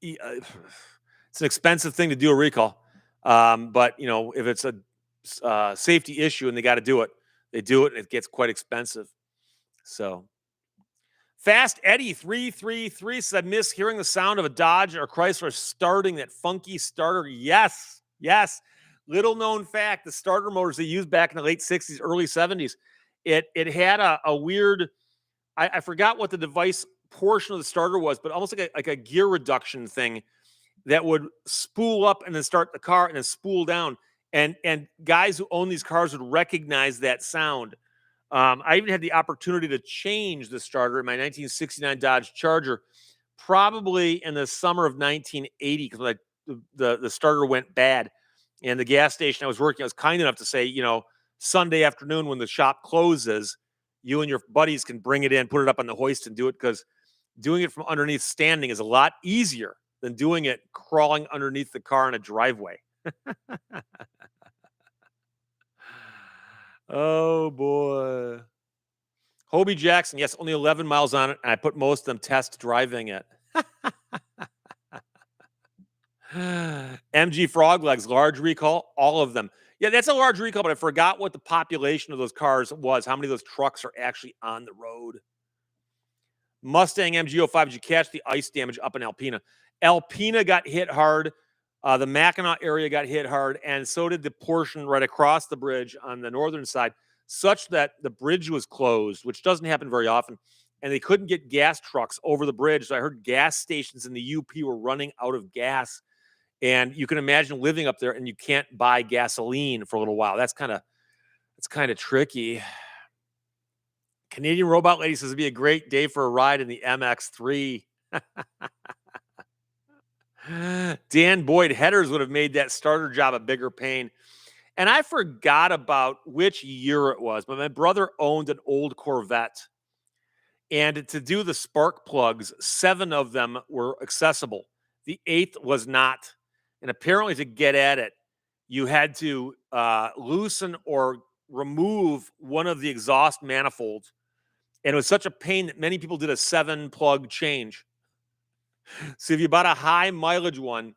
it's an expensive thing to do a recall. But if it's a safety issue and they got to do it, they do it, and it gets quite expensive. So, Fast Eddie 333 said, "I miss hearing the sound of a Dodge or Chrysler starting, that funky starter." Yes, yes. Little known fact: the starter motors they used back in the late '60s, early '70s, it had a weird. I forgot what the device portion of the starter was, but almost like a gear reduction thing that would spool up and then start the car and then spool down. And guys who own these cars would recognize that sound. I even had the opportunity to change the starter in my 1969 Dodge Charger, probably in the summer of 1980, because the starter went bad. And the gas station I was working, I was kind enough to say, Sunday afternoon when the shop closes, you and your buddies can bring it in, put it up on the hoist, and do it, because doing it from underneath standing is a lot easier than doing it crawling underneath the car in a driveway. Oh boy. Hobie Jackson, yes, only 11 miles on it, and I put most of them test driving it. MG Froglegs, large recall, all of them. Yeah, that's a large recall, but I forgot what the population of those cars was, how many of those trucks are actually on the road. Mustang MG05, did you catch the ice damage up in Alpena? Alpena got hit hard. The Mackinac area got hit hard, and so did the portion right across the bridge on the northern side, such that the bridge was closed, which doesn't happen very often, and they couldn't get gas trucks over the bridge. So I heard gas stations in the UP were running out of gas, and you can imagine living up there and you can't buy gasoline for a little while. That's kind of tricky. Canadian Robot Lady says it'd be a great day for a ride in the MX3. Dan Boyd, headers would have made that starter job a bigger pain. And I forgot about which year it was, but my brother owned an old Corvette. And to do the spark plugs, 7 of them were accessible. The 8th was not. And apparently, to get at it, you had to loosen or remove one of the exhaust manifolds. And it was such a pain that many people did a 7-plug change. So if you bought a high mileage one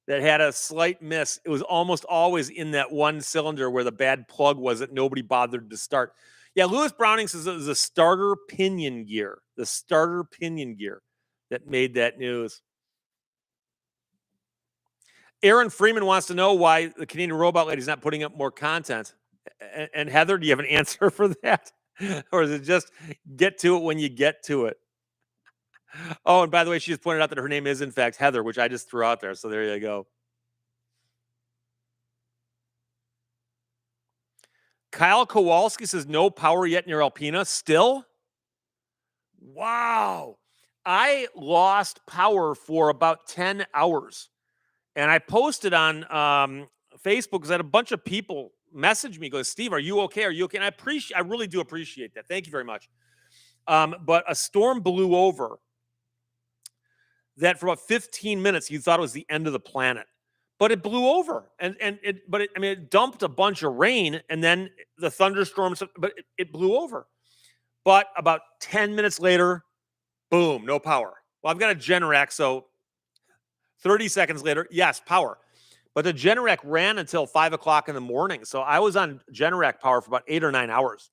that had a slight miss, it was almost always in that one cylinder where the bad plug was that nobody bothered to start. Yeah, Lewis Browning says it was the starter pinion gear that made that news. Aaron Freeman wants to know why the Canadian Robot Lady's not putting up more content. And Heather, do you have an answer for that? Or is it just get to it when you get to it? Oh, and by the way, she just pointed out that her name is, in fact, Heather, which I just threw out there. So there you go. Kyle Kowalski says no power yet near Alpena. Still? Wow. I lost power for about 10 hours. And I posted on Facebook because I had a bunch of people message me, go, Steve, are you okay? Are you okay? And I really do appreciate that. Thank you very much. But a storm blew over that for about 15 minutes, you thought it was the end of the planet. But it blew over, it dumped a bunch of rain, and then the thunderstorms, but it blew over. But about 10 minutes later, boom, no power. Well, I've got a Generac, so 30 seconds later, yes, power. But the Generac ran until 5 o'clock in the morning, so I was on Generac power for about 8 or 9 hours.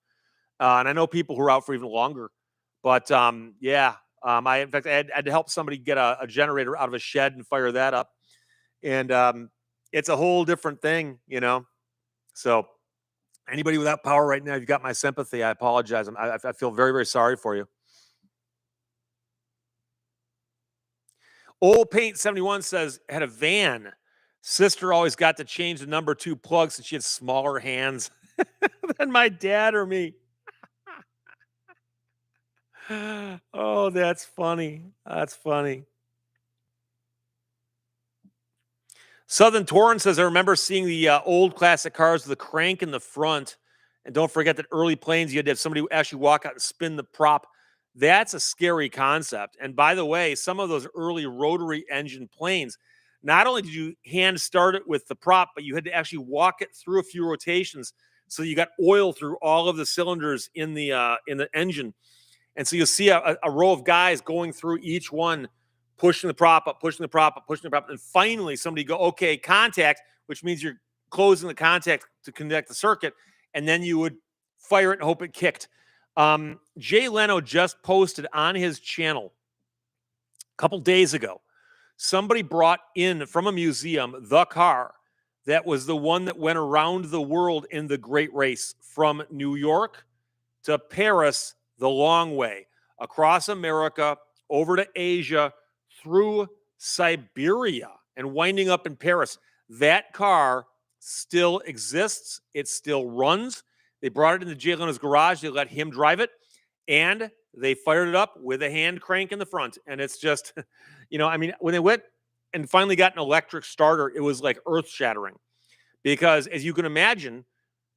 And I know people who are out for even longer. But yeah, I had to help somebody get a generator out of a shed and fire that up. And it's a whole different thing, So anybody without power right now, you've got my sympathy. I apologize. I feel very, very sorry for you. Old Paint 71 says, had a van. Sister always got to change the number 2 plugs since she had smaller hands than my dad or me. Oh, that's funny. That's funny. Southern Torrent says, I remember seeing the old classic cars with the crank in the front. And don't forget that early planes, you had to have somebody actually walk out and spin the prop. That's a scary concept. And by the way, some of those early rotary engine planes, not only did you hand start it with the prop, but you had to actually walk it through a few rotations. So you got oil through all of the cylinders in the engine. And so you'll see a row of guys going through each one, pushing the prop up, pushing the prop up, pushing the prop up. And finally somebody go, okay, contact, which means you're closing the contact to connect the circuit. And then you would fire it and hope it kicked. Jay Leno just posted on his channel a couple days ago. Somebody brought in from a museum the car that was the one that went around the world in the Great Race from New York to Paris the long way, across America, over to Asia, through Siberia, and winding up in Paris. That car still exists. It still runs. They brought it into Jay Leno's garage. They let him drive it, and they fired it up with a hand crank in the front. And it's just, I mean, when they went and finally got an electric starter, it was like earth-shattering. Because as you can imagine,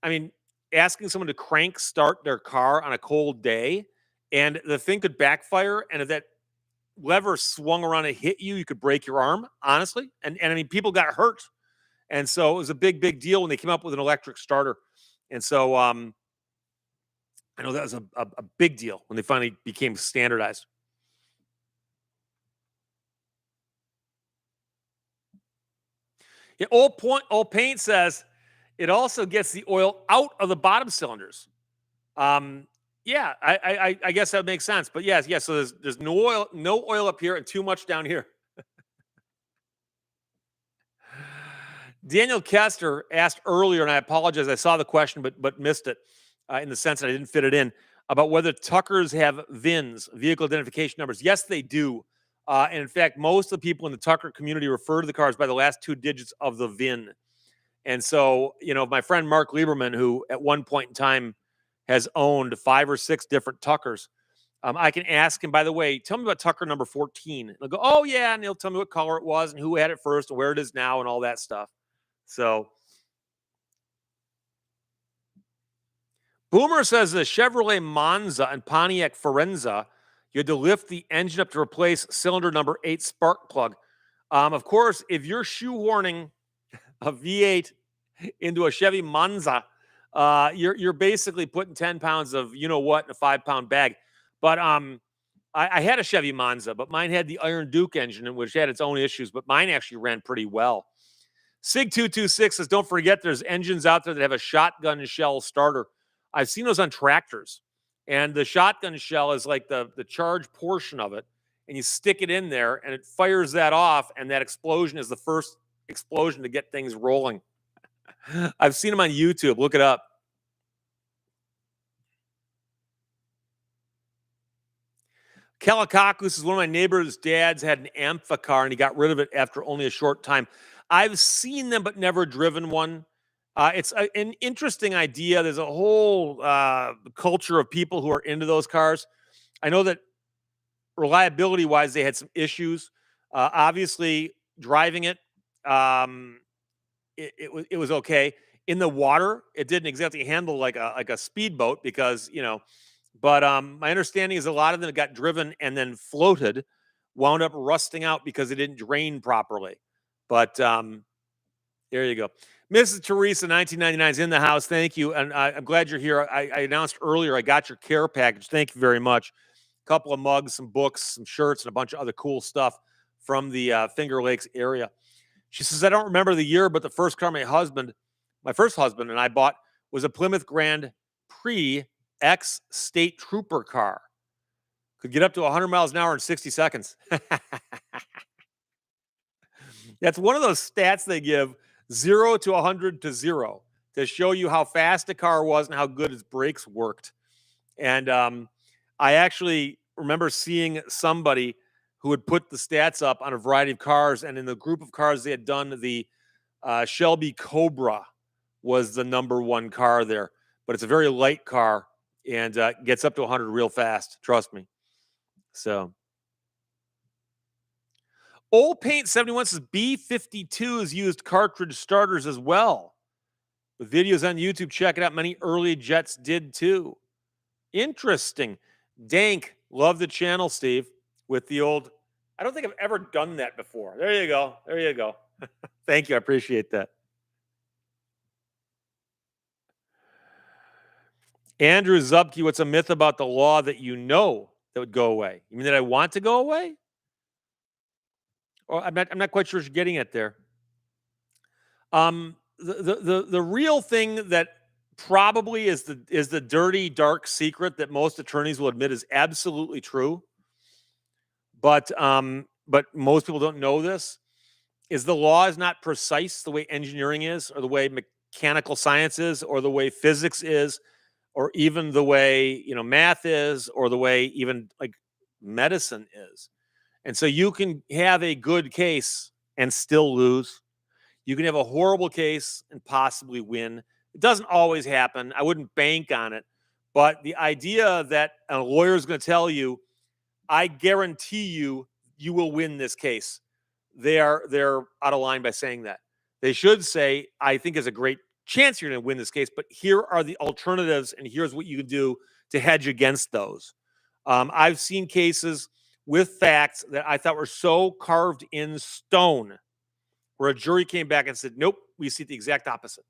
I mean, asking someone to crank start their car on a cold day, and the thing could backfire, and if that lever swung around and hit you, you could break your arm, honestly. And I mean, people got hurt. And so it was a big, big deal when they came up with an electric starter. And so I know that was a big deal when they finally became standardized. Yeah, Old Paint says it also gets the oil out of the bottom cylinders. Yeah, I guess that makes sense. But yes. So there's no oil up here and too much down here. Daniel Kester asked earlier, and I apologize, I saw the question but missed it in the sense that I didn't fit it in, about whether Tuckers have VINs, vehicle identification numbers. Yes, they do. And in fact, most of the people in the Tucker community refer to the cars by the last two digits of the VIN. And so, my friend Mark Lieberman, who at one point in time has owned 5 or 6 different Tuckers, I can ask him, by the way, tell me about Tucker number 14. And I'll go, oh, yeah. And he'll tell me what color it was and who had it first and where it is now and all that stuff. So Boomer says the Chevrolet Monza and Pontiac Firenze, you had to lift the engine up to replace cylinder number 8 spark plug. Of course, if you're shoehorning a V8 into a Chevy Monza, you're basically putting 10 pounds of what in a 5-pound bag. But I had a Chevy Monza, but mine had the Iron Duke engine, which had its own issues, but mine actually ran pretty well. Sig226 says, don't forget there's engines out there that have a shotgun shell starter. I've seen those on tractors. And the shotgun shell is like the charge portion of it. And you stick it in there and it fires that off. And that explosion is the first explosion to get things rolling. I've seen them on YouTube. Look it up. Kalakakus is one of my neighbor's dads had an Ampha car and he got rid of it after only a short time. I've seen them, but never driven one. It's an interesting idea. There's a whole culture of people who are into those cars. I know that reliability-wise, they had some issues. Obviously, driving it, it was okay. In the water, it didn't exactly handle like a speedboat because But my understanding is a lot of them got driven and then floated, wound up rusting out because it didn't drain properly. But there you go. Mrs. Teresa, 1999 is in the house. Thank you. And I'm glad you're here. I announced earlier I got your care package. Thank you very much. A couple of mugs, some books, some shirts, and a bunch of other cool stuff from the Finger Lakes area. She says, I don't remember the year, but the first car my first husband and I bought was a Plymouth Grand Prix X State Trooper car. Could get up to 100 miles an hour in 60 seconds. That's one of those stats they give 0 to 100 to 0 to show you how fast the car was and how good its brakes worked. And I actually remember seeing somebody who had put the stats up on a variety of cars. And in the group of cars they had done, the Shelby Cobra was the number one car there. But it's a very light car and gets up to 100 real fast. Trust me. So Old Paint 71 says B52s used cartridge starters as well. With videos on YouTube, check it out. Many early jets did too. Interesting. Dank, love the channel, Steve, with the old. I don't think I've ever done that before. There you go. There you go. Thank you. I appreciate that. Andrew Zupke, what's a myth about the law that you know that would go away? You mean that I want to go away? Or I'm not quite sure what you're getting at there. The real thing that probably is the dirty, dark secret that most attorneys will admit is absolutely true, but most people don't know this, is the law is not precise the way engineering is, or the way mechanical science is, or the way physics is, or even the way math is, or the way even like medicine is. And so you can have a good case and still lose. You can have a horrible case and possibly win. It doesn't always happen. I wouldn't bank on it. But the idea that a lawyer is going to tell you, I guarantee you will win this case, they're out of line by saying that. They should say, I think there's a great chance you're going to win this case, but here are the alternatives, and here's what you can do to hedge against those. I've seen cases with facts that I thought were so carved in stone where a jury came back and said, nope, we see the exact opposite.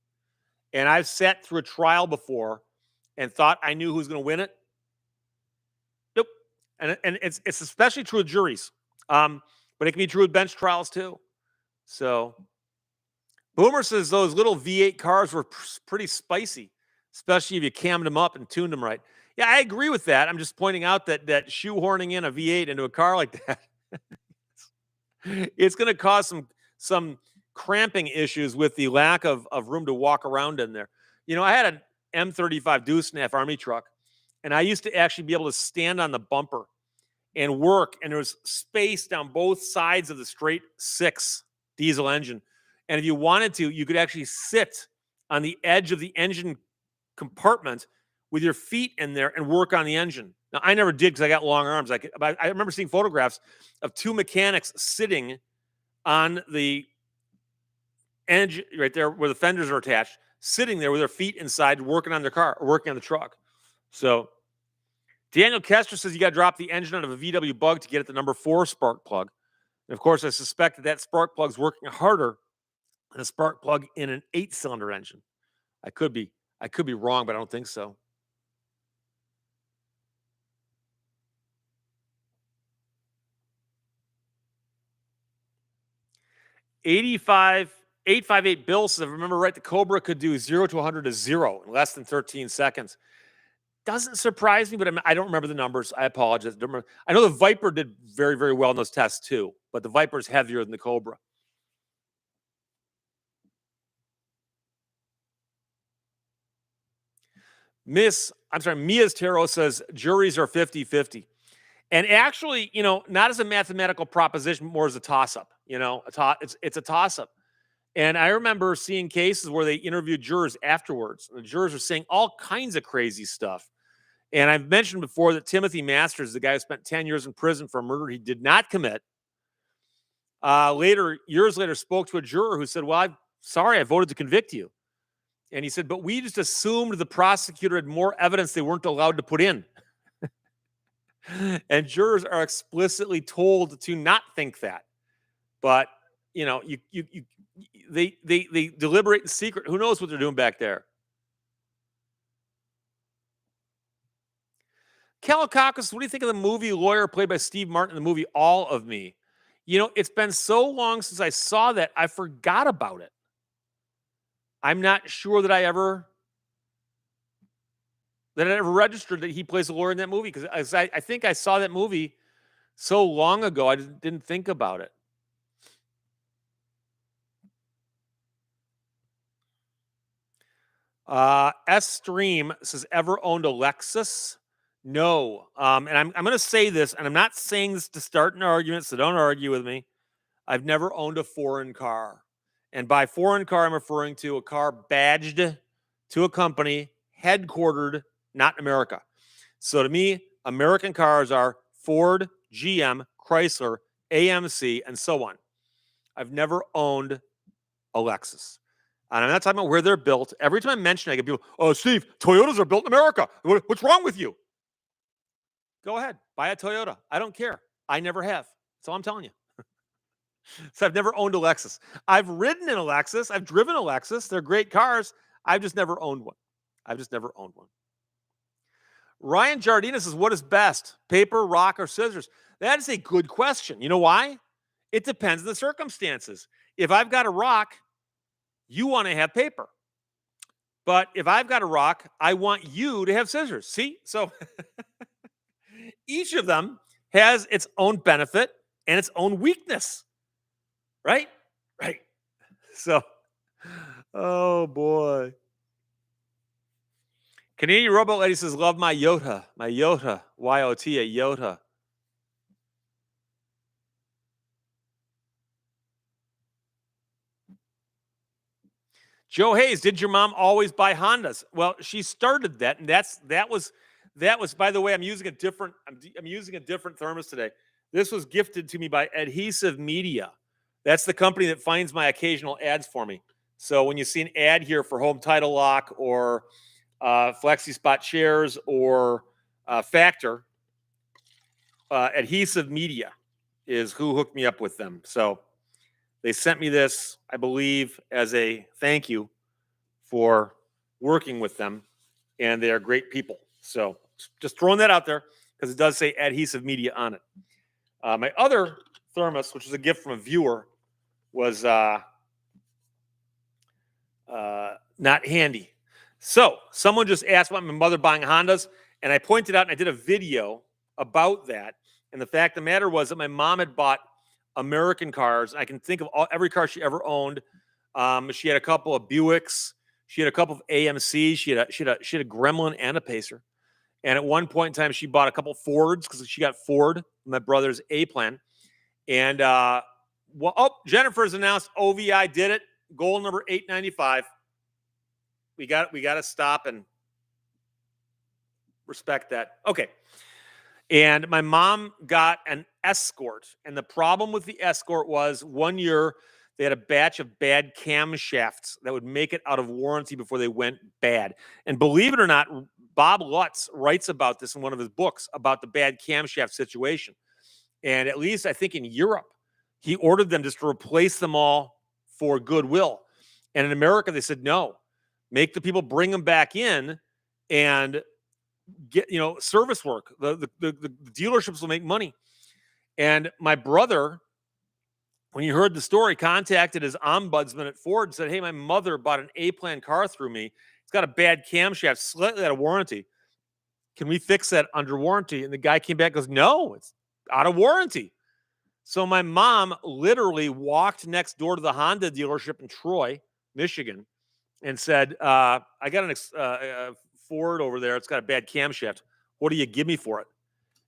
And I've sat through a trial before and thought I knew who was going to win it. Nope. And it's especially true with juries. But it can be true with bench trials too. So Boomer says those little V8 cars were pretty spicy, especially if you cammed them up and tuned them right. Yeah, I agree with that. I'm just pointing out that shoehorning in a V8 into a car like that, it's going to cause some cramping issues with the lack of room to walk around in there. I had an M35 Deuce-Snaff Army truck, and I used to actually be able to stand on the bumper and work, and there was space down both sides of the straight six diesel engine. And if you wanted to, you could actually sit on the edge of the engine compartment with your feet in there and work on the engine. Now, I never did because I got long arms. I remember seeing photographs of two mechanics sitting on the engine right there where the fenders are attached, sitting there with their feet inside, working on their car or working on the truck. So Daniel Kester says you got to drop the engine out of a VW Bug to get at the number 4 spark plug. And of course, I suspect that spark plug's working harder than a spark plug in an 8-cylinder engine. I could be wrong, but I don't think so. 858 Bill says, if I remember right, the Cobra could do 0 to 100 to 0 in less than 13 seconds. Doesn't surprise me, but I don't remember the numbers. I apologize. I know the Viper did very, very well in those tests too, but the Viper is heavier than the Cobra. Mia's Tarot says juries are 50-50. And actually, not as a mathematical proposition, more as a toss-up. It's a toss-up. And I remember seeing cases where they interviewed jurors afterwards. And the jurors were saying all kinds of crazy stuff. And I've mentioned before that Timothy Masters, the guy who spent 10 years in prison for a murder he did not commit, years later, spoke to a juror who said, well, I'm sorry, I voted to convict you. And he said, but we just assumed the prosecutor had more evidence they weren't allowed to put in. And jurors are explicitly told to not think that. But, they deliberate in secret. Who knows what they're doing back there? Calicacus, what do you think of the movie Lawyer played by Steve Martin in the movie All of Me? It's been so long since I saw that, I forgot about it. I'm not sure that I ever registered that he plays a lawyer in that movie, because I think I saw that movie so long ago, I didn't think about it. S-Stream says, ever owned a Lexus? No. And I'm going to say this, and I'm not saying this to start an argument, so don't argue with me. I've never owned a foreign car. And by foreign car, I'm referring to a car badged to a company headquartered not in America. So to me, American cars are Ford, GM, Chrysler, AMC, and so on. I've never owned a Lexus. And I'm not talking about where they're built. Every time I mention it, I get people, oh, Steve, Toyotas are built in America. What's wrong with you? Go ahead, buy a Toyota. I don't care. I never have. That's all I'm telling you. So I've never owned a Lexus. I've ridden in a Lexus. I've driven a Lexus. They're great cars. I've just never owned one. Ryan Jardina says, what is best, paper, rock, or scissors? That is a good question. You know why? It depends on the circumstances. If I've got a rock, you want to have paper. But if I've got a rock, I want you to have scissors. See? So each of them has its own benefit and its own weakness. Right? Right. So, oh boy. Canadian Robot Lady says, love my Yota. My Yota. Y-O-T, a Yota. Joe Hayes, did your mom always buy Hondas? Well, she started that, and that was by the way, I'm using a different thermos today. This was gifted to me by Adhesive Media. That's the company that finds my occasional ads for me. So when you see an ad here for Home Title Lock or Flexi Spot Chairs or Factor, Adhesive Media is who hooked me up with them. So they sent me this, I believe, as a thank you for working with them, and they are great people. So just throwing that out there because it does say Adhesive Media on it. My other thermos, which was a gift from a viewer, was not handy. So someone just asked about my mother buying Hondas, and I pointed out and I did a video about that. And the fact of the matter was that my mom had bought American cars. I can think of every car she ever owned. She had a couple of Buicks. She had a couple of AMCs. She had a Gremlin and a Pacer. And at one point in time, she bought a couple Fords because she got Ford, my brother's A plan. And Jennifer's announced OVI did it. Goal number 895. We got to stop and respect that. Okay. And my mom got an Escort. And the problem with the Escort was 1 year they had a batch of bad camshafts that would make it out of warranty before they went bad. And believe it or not, Bob Lutz writes about this in one of his books about the bad camshaft situation. And at least I think in Europe, he ordered them just to replace them all for goodwill. And in America, they said, no, make the people bring them back in and get, service work. The dealerships will make money. And my brother, when he heard the story, contacted his ombudsman at Ford and said, hey, my mother bought an A-plan car through me. It's got a bad camshaft, slightly out of warranty. Can we fix that under warranty? And the guy came back and goes, no, it's out of warranty. So my mom literally walked next door to the Honda dealership in Troy, Michigan, and said, I got a Ford over there. It's got a bad camshaft. What do you give me for it?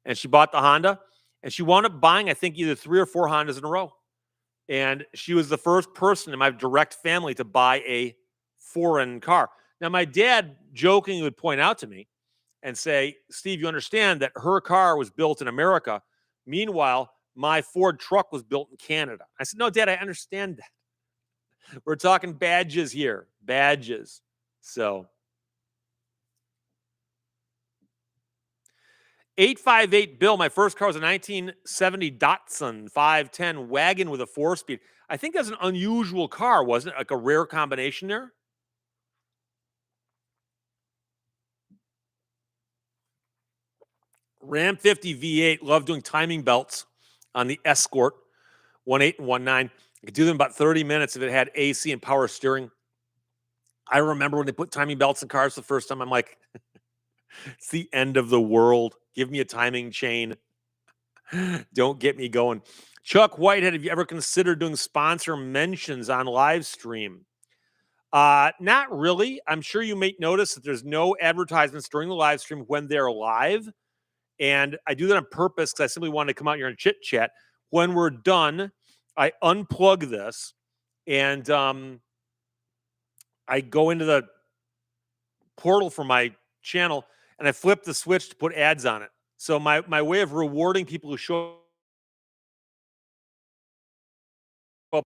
And she bought the Honda, and she wound up buying, I think, either 3 or 4 Hondas in a row. And she was the first person in my direct family to buy a foreign car. Now, my dad jokingly would point out to me and say, Steve, you understand that her car was built in America. Meanwhile, my Ford truck was built in Canada. I said, no, Dad, I understand that. We're talking badges here. Badges. So 858 Bill, my first car was a 1970 Datsun 510 wagon with a 4-speed. I think that's an unusual car, wasn't it? Like a rare combination there. Ram 50 V8, love doing timing belts on the Escort 1.8 and 1.9. I could do them in about 30 minutes if it had AC and power steering. I remember when they put timing belts in cars the first time, I'm like, it's the end of the world. Give me a timing chain. Don't get me going. Chuck Whitehead, have you ever considered doing sponsor mentions on Livestream? Not really. I'm sure you may notice that there's no advertisements during the live stream when they're live. And I do that on purpose because I simply want to come out here and chit chat. When we're done, I unplug this and I go into the portal for my channel and I flip the switch to put ads on it. So my way of rewarding people who show up.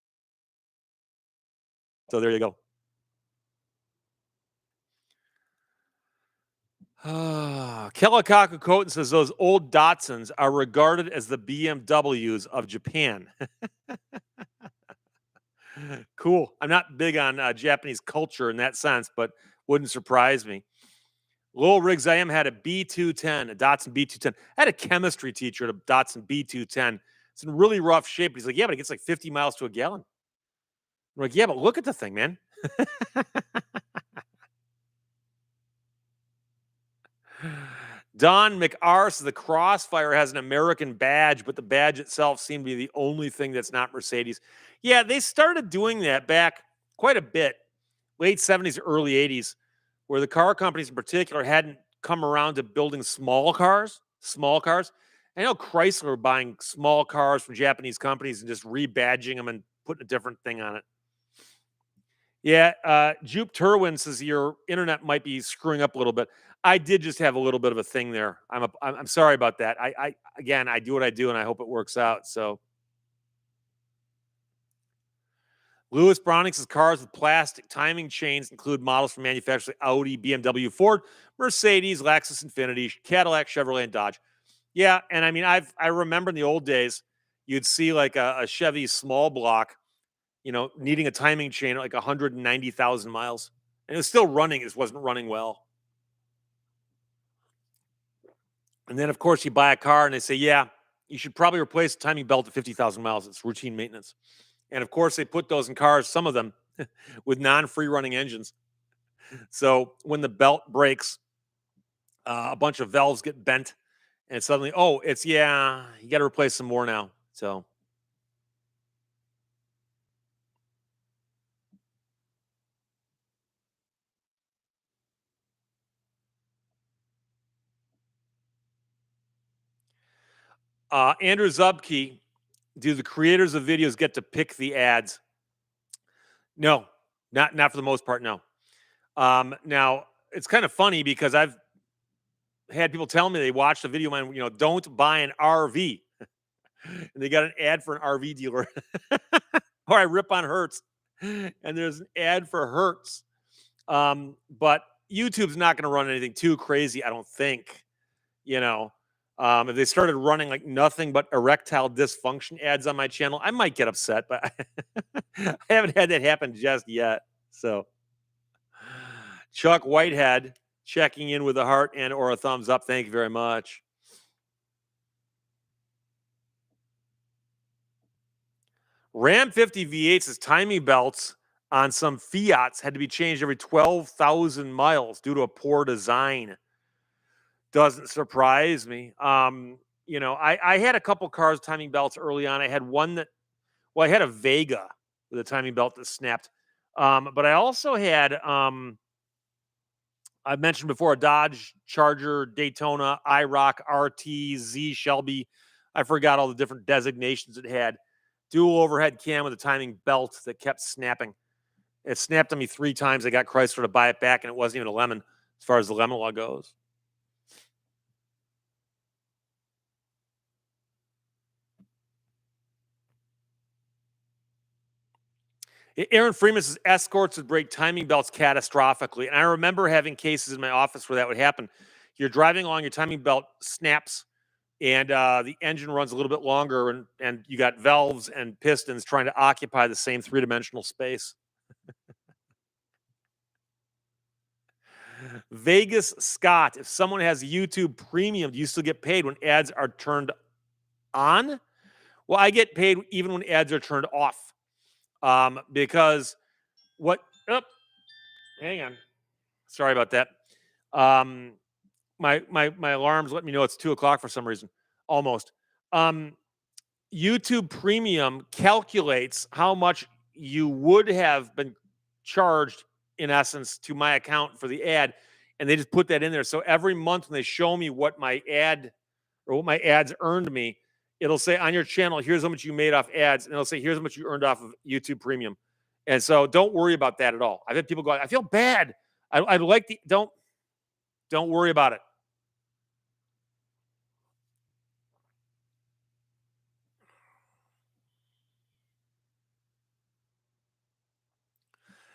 So there you go. Kelakaku Koten says those old Datsuns are regarded as the BMWs of Japan. Cool. I'm not big on Japanese culture in that sense, but wouldn't surprise me. Lowell Riggs I am had a B210, a Datsun B210. I had a chemistry teacher at a Datsun B210. It's in really rough shape. He's like, yeah, but it gets like 50 miles to a gallon. I'm like, yeah, but look at the thing, man. Don McR says the Crossfire has an American badge, but the badge itself seemed to be the only thing that's not Mercedes. Yeah, they started doing that back quite a bit, late 70s, early 80s, where the car companies in particular hadn't come around to building small cars. Small cars. I know Chrysler were buying small cars from Japanese companies and just rebadging them and putting a different thing on it. Yeah, Jupe Turwin says your internet might be screwing up a little bit. I did just have a little bit of a thing there. I'm sorry about that. I again, I do what I do, and I hope it works out. So, Lewis Browning says cars with plastic timing chains include models from manufacturers like Audi, BMW, Ford, Mercedes, Lexus, Infiniti, Cadillac, Chevrolet, and Dodge. Yeah, and I mean, I remember in the old days, you'd see like a Chevy small block, needing a timing chain at like 190,000 miles. And it was still running, it just wasn't running well. And then, of course, you buy a car and they say, yeah, you should probably replace the timing belt at 50,000 miles. It's routine maintenance. And of course, they put those in cars, some of them with non free running engines. So when the belt breaks, a bunch of valves get bent and suddenly, oh, you got to replace some more now. So Andrew Zubke, do the creators of videos get to pick the ads? No, not for the most part. No. Now it's kind of funny because I've had people tell me they watched a video of mine, don't buy an RV, and they got an ad for an RV dealer, or I rip on Hertz, and there's an ad for Hertz. But YouTube's not going to run anything too crazy, I don't think. If they started running like nothing but erectile dysfunction ads on my channel, I might get upset, but I haven't had that happen just yet. So, Chuck Whitehead checking in with a heart and or a thumbs up. Thank you very much. Ram 50 V8's timing belts on some Fiats had to be changed every 12,000 miles due to a poor design. Doesn't surprise me. I had a couple cars timing belts early on. I had one I had a Vega with a timing belt that snapped. But I also had, I mentioned before, a Dodge Charger, Daytona, IROC, RT, Z, Shelby. I forgot all the different designations it had. Dual overhead cam with a timing belt that kept snapping. It snapped on me 3 times. I got Chrysler to buy it back, and it wasn't even a lemon as far as the lemon law goes. Aaron Freeman says escorts would break timing belts catastrophically. And I remember having cases in my office where that would happen. You're driving along, your timing belt snaps, and the engine runs a little bit longer, and you got valves and pistons trying to occupy the same 3-dimensional space. Vegas Scott, if someone has YouTube Premium, do you still get paid when ads are turned on? Well, I get paid even when ads are turned off. Because what? Oh, hang on. Sorry about that. My alarms let me know it's 2:00 for some reason. Almost. YouTube Premium calculates how much you would have been charged, in essence, to my account for the ad, and they just put that in there. So every month when they show me what my ad or what my ads earned me, it'll say on your channel, here's how much you made off ads, and it'll say here's how much you earned off of YouTube Premium. And so don't worry about that at all. I've had people go, I feel bad. I like the don't worry about it.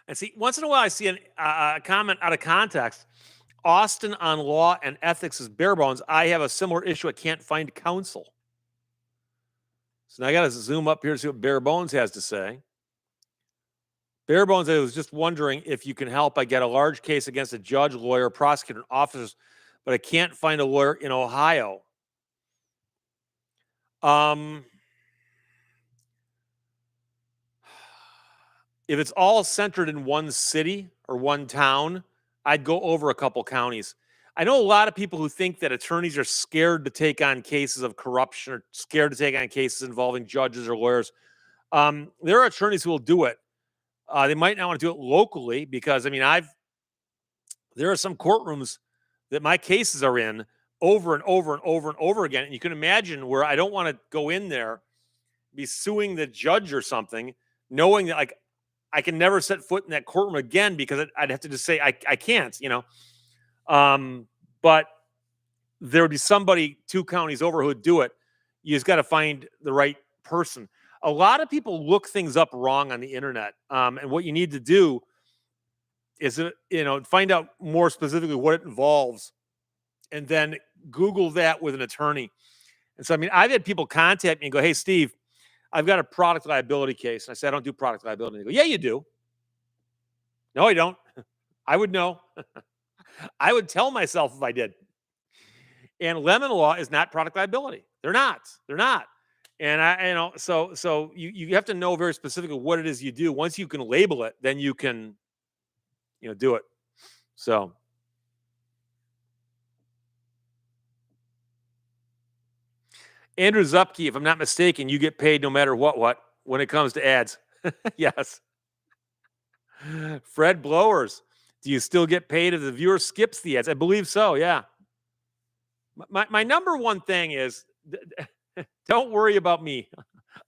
And see, once in a while, I see a comment out of context. Austin on law and ethics is bare bones. I have a similar issue. I can't find counsel. So now I got to zoom up here to see what bare bones has to say. Barebones, I was just wondering if you can help. I get a large case against a judge, lawyer, prosecutor, and officers, but I can't find a lawyer in Ohio. If it's all centered in one city or one town, I'd go over a couple counties. I know a lot of people who think that attorneys are scared to take on cases of corruption or scared to take on cases involving judges or lawyers. There are attorneys who will do it. They might not want to do it locally because, I mean, there are some courtrooms that my cases are in over and over and over and over again. And you can imagine where I don't want to go in there, be suing the judge or something, knowing that like I can never set foot in that courtroom again because I'd have to just say I can't, you know. But there would be somebody 2 counties over who would do it. You just got to find the right person. A lot of people look things up wrong on the internet, and what you need to do is find out more specifically what it involves, and then Google that with an attorney. And so, I mean, I've had people contact me and go, "Hey, Steve, I've got a product liability case." And I said, "I don't do product liability." And they go, "Yeah, you do." "No, I don't." I would know. I would tell myself if I did. And lemon law is not product liability. They're not. They're not. And so you have to know very specifically what it is you do. Once you can label it, then you can, do it. So Andrew Zupke, if I'm not mistaken, you get paid no matter what when it comes to ads. Yes. Fred Blowers, do you still get paid if the viewer skips the ads? I believe so. Yeah. My number one thing is don't worry about me.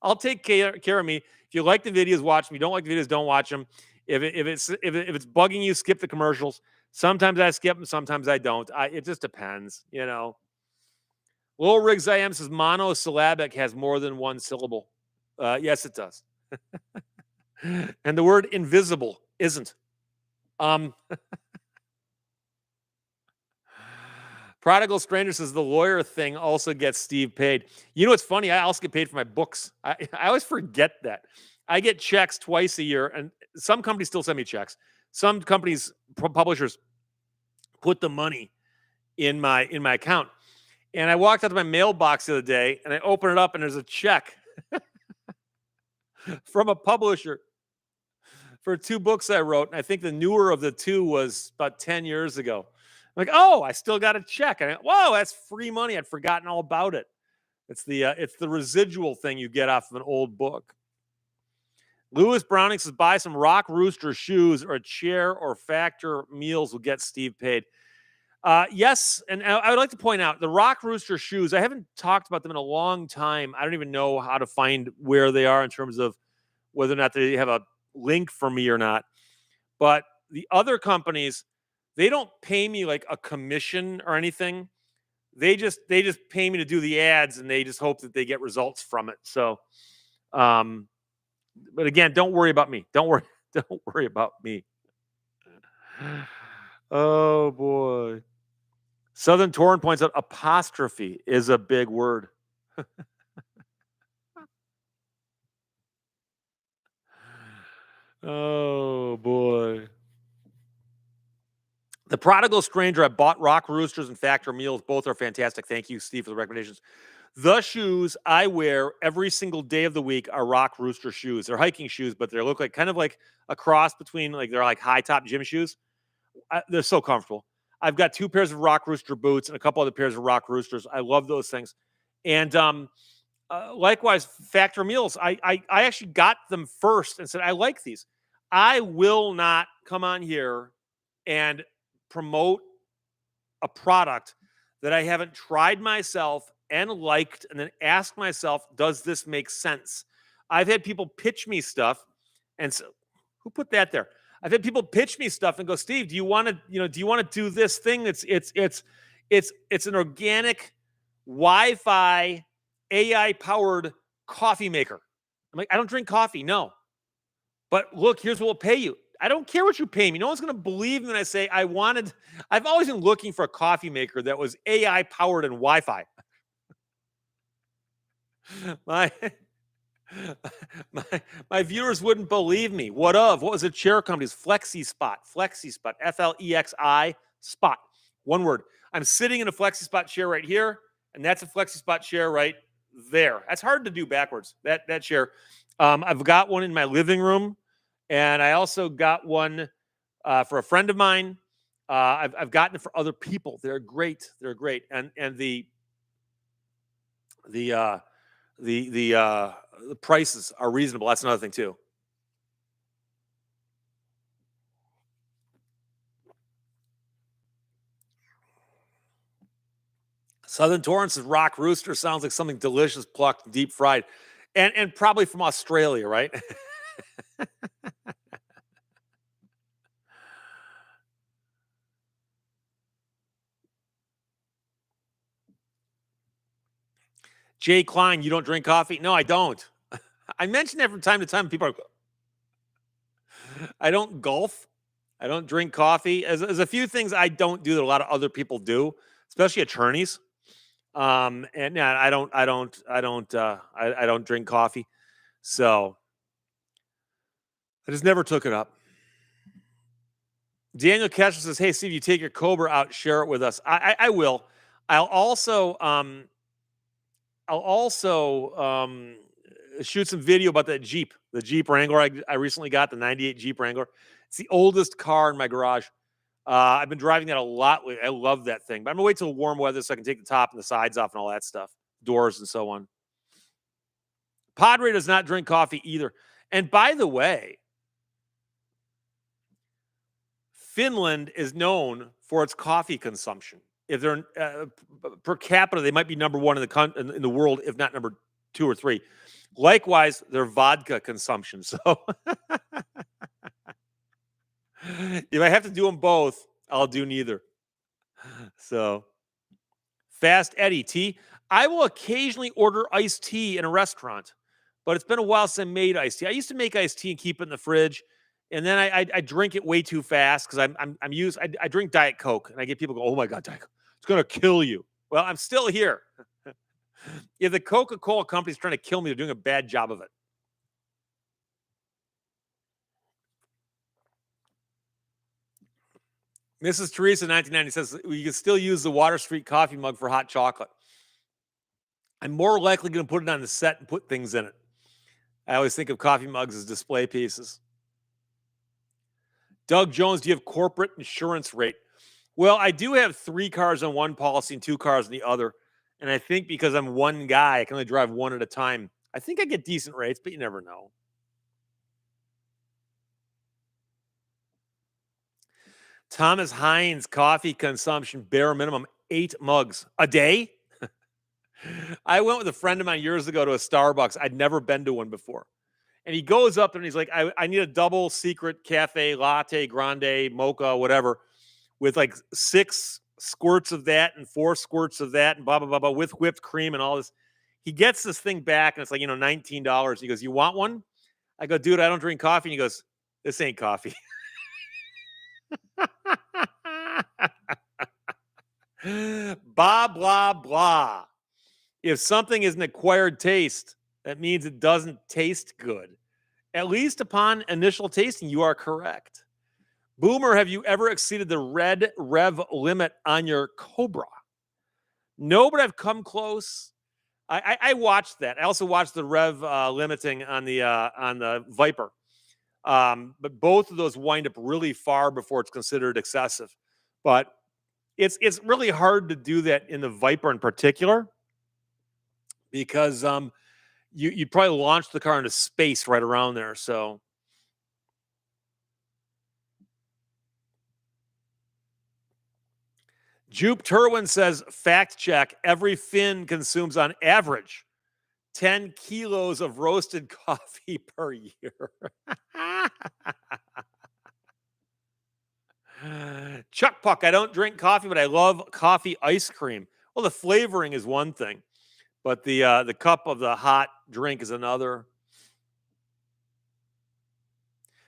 I'll take care of me. If you like the videos, watch me. Don't like the videos, don't watch them. If it's bugging you, skip the commercials. Sometimes I skip them, sometimes I don't. It just depends, Lil Riggs I am says monosyllabic has more than one syllable. Yes, it does. And the word invisible isn't. Prodigal Stranger says the lawyer thing also gets Steve paid. You know what's funny? I also get paid for my books. I always forget that. I get checks twice a year, and some companies still send me checks. Some companies, publishers, put the money in my account. And I walked out to my mailbox the other day, and I open it up, and there's a check from a publisher for 2 books I wrote. And I think the newer of the 2 was about 10 years ago. I'm like, oh, I still got a check. And whoa, that's free money. I'd forgotten all about it. It's the residual thing you get off of an old book. Lewis Browning says, buy some Rock Rooster shoes or a chair or Factor meals will get Steve paid. Yes, and I would like to point out the Rock Rooster shoes, I haven't talked about them in a long time. I don't even know how to find where they are in terms of whether or not they have a link for me or not. But the other companies, they don't pay me like a commission or anything. They just pay me to do the ads, and they just hope that they get results from it. So, but again, don't worry about me. Don't worry about me. Oh boy. Southern Torrent points out apostrophe is a big word. Oh boy. The Prodigal Stranger, I bought Rock Roosters and Factor Meals. Both are fantastic. Thank you, Steve, for the recommendations. The shoes I wear every single day of the week are Rock Rooster shoes. They're hiking shoes, but they look like kind of like a cross between they're like high top gym shoes. They're so comfortable. I've got 2 pairs of Rock Rooster boots and a couple other pairs of Rock Roosters. I love those things. And likewise, Factor Meals. I actually got them first and said, I like these. I will not come on here and promote a product that I haven't tried myself and liked and then ask myself, does this make sense? I've had people pitch me stuff, and so who put that there? I've had people pitch me stuff and go, Steve, do you want to do this thing? It's an organic Wi-Fi AI powered coffee maker. I'm like, I don't drink coffee. No. But look, here's what we'll pay you. I don't care what you pay me. No one's going to believe me when I say I've always been looking for a coffee maker that was AI powered and Wi-Fi. my viewers wouldn't believe me. What of? What was the chair company's Flexi Spot? Flexi Spot. Flexi Spot. One word. I'm sitting in a Flexi Spot chair right here, and that's a Flexi Spot chair right there. That's hard to do backwards. That chair. I've got one in my living room, and I also got one for a friend of mine. I've gotten it for other people. They're great. They're great. And the uh, the prices are reasonable. That's another thing too. Southern Torrance's Rock Rooster sounds like something delicious, plucked, and deep fried, and probably from Australia, right? Jay Klein, you don't drink coffee? No, I don't. I mention that from time to time. People are, I don't golf. I don't drink coffee. There's a few things I don't do that a lot of other people do, especially attorneys. And yeah, I don't drink coffee. So I just never took it up. Daniel Kessler says, "Hey Steve, you take your Cobra out, share it with us. I will. I'll also shoot some video about that Jeep, the Jeep Wrangler I recently got, the '98 Jeep Wrangler. It's the oldest car in my garage. I've been driving that a lot. I love that thing, but I'm gonna wait till warm weather so I can take the top and the sides off and all that stuff, doors and so on. Padre does not drink coffee either. And by the way, Finland is known for its coffee consumption. If they're per capita, they might be number one in the world, if not number two or three. Likewise, their vodka consumption. So if I have to do them both, I'll do neither. So Fast Eddie tea. I will occasionally order iced tea in a restaurant, but it's been a while since I made iced tea. I used to make iced tea and keep it in the fridge, and then I drink it way too fast because I'm used. I drink Diet Coke, and I get people go, "Oh my god, Diet Coke, it's gonna kill you." Well, I'm still here. If the Coca-Cola company's trying to kill me, they're doing a bad job of it. Mrs. Teresa, 1990 says you can still use the Water Street coffee mug for hot chocolate. I'm more likely going to put it on the set and put things in it. I always think of coffee mugs as display pieces. Doug Jones, do you have corporate insurance rate? Well, I do have 3 cars on one policy and 2 cars on the other. And I think because I'm one guy, I can only drive one at a time. I think I get decent rates, but you never know. Thomas Hines, coffee consumption, bare minimum 8 mugs a day. I went with a friend of mine years ago to a Starbucks. I'd never been to one before. And he goes up there and he's like, I need a double secret cafe, latte, grande, mocha, whatever, with like 6 squirts of that and 4 squirts of that and blah, blah, blah, blah, with whipped cream and all this. He gets this thing back and it's like, $19. He goes, you want one? I go, dude, I don't drink coffee. And he goes, this ain't coffee. Blah, blah, blah. If something is an acquired taste, that means it doesn't taste good. At least upon initial tasting, you are correct. Boomer, have you ever exceeded the red rev limit on your Cobra? No, but I've come close. I watched that. I also watched the rev limiting on the Viper. But both of those wind up really far before it's considered excessive. But it's really hard to do that in the Viper in particular because you'd probably launch the car into space right around there. So Jupe Turwin says, fact check, every Finn consumes on average 10 kilos of roasted coffee per year. Chuck Puck, I don't drink coffee, but I love coffee ice cream. Well, the flavoring is one thing, but the cup of the hot drink is another.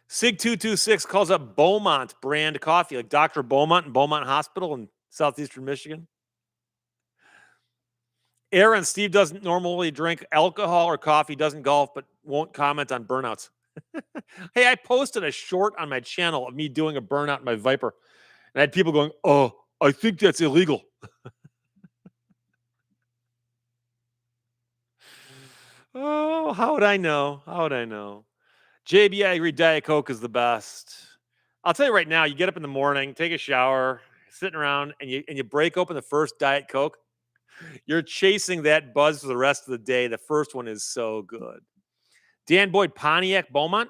Sig226 calls up Beaumont brand coffee, like Dr. Beaumont and Beaumont Hospital in southeastern Michigan. Aaron, Steve doesn't normally drink alcohol or coffee, doesn't golf, but won't comment on burnouts. Hey, I posted a short on my channel of me doing a burnout in my Viper. And I had people going, oh, I think that's illegal. Oh, how would I know? How would I know? JB, I agree. Diet Coke is the best. I'll tell you right now, you get up in the morning, take a shower, sitting around, and you break open the first Diet Coke. You're chasing that buzz for the rest of the day. The first one is so good. Dan Boyd, Pontiac, Beaumont.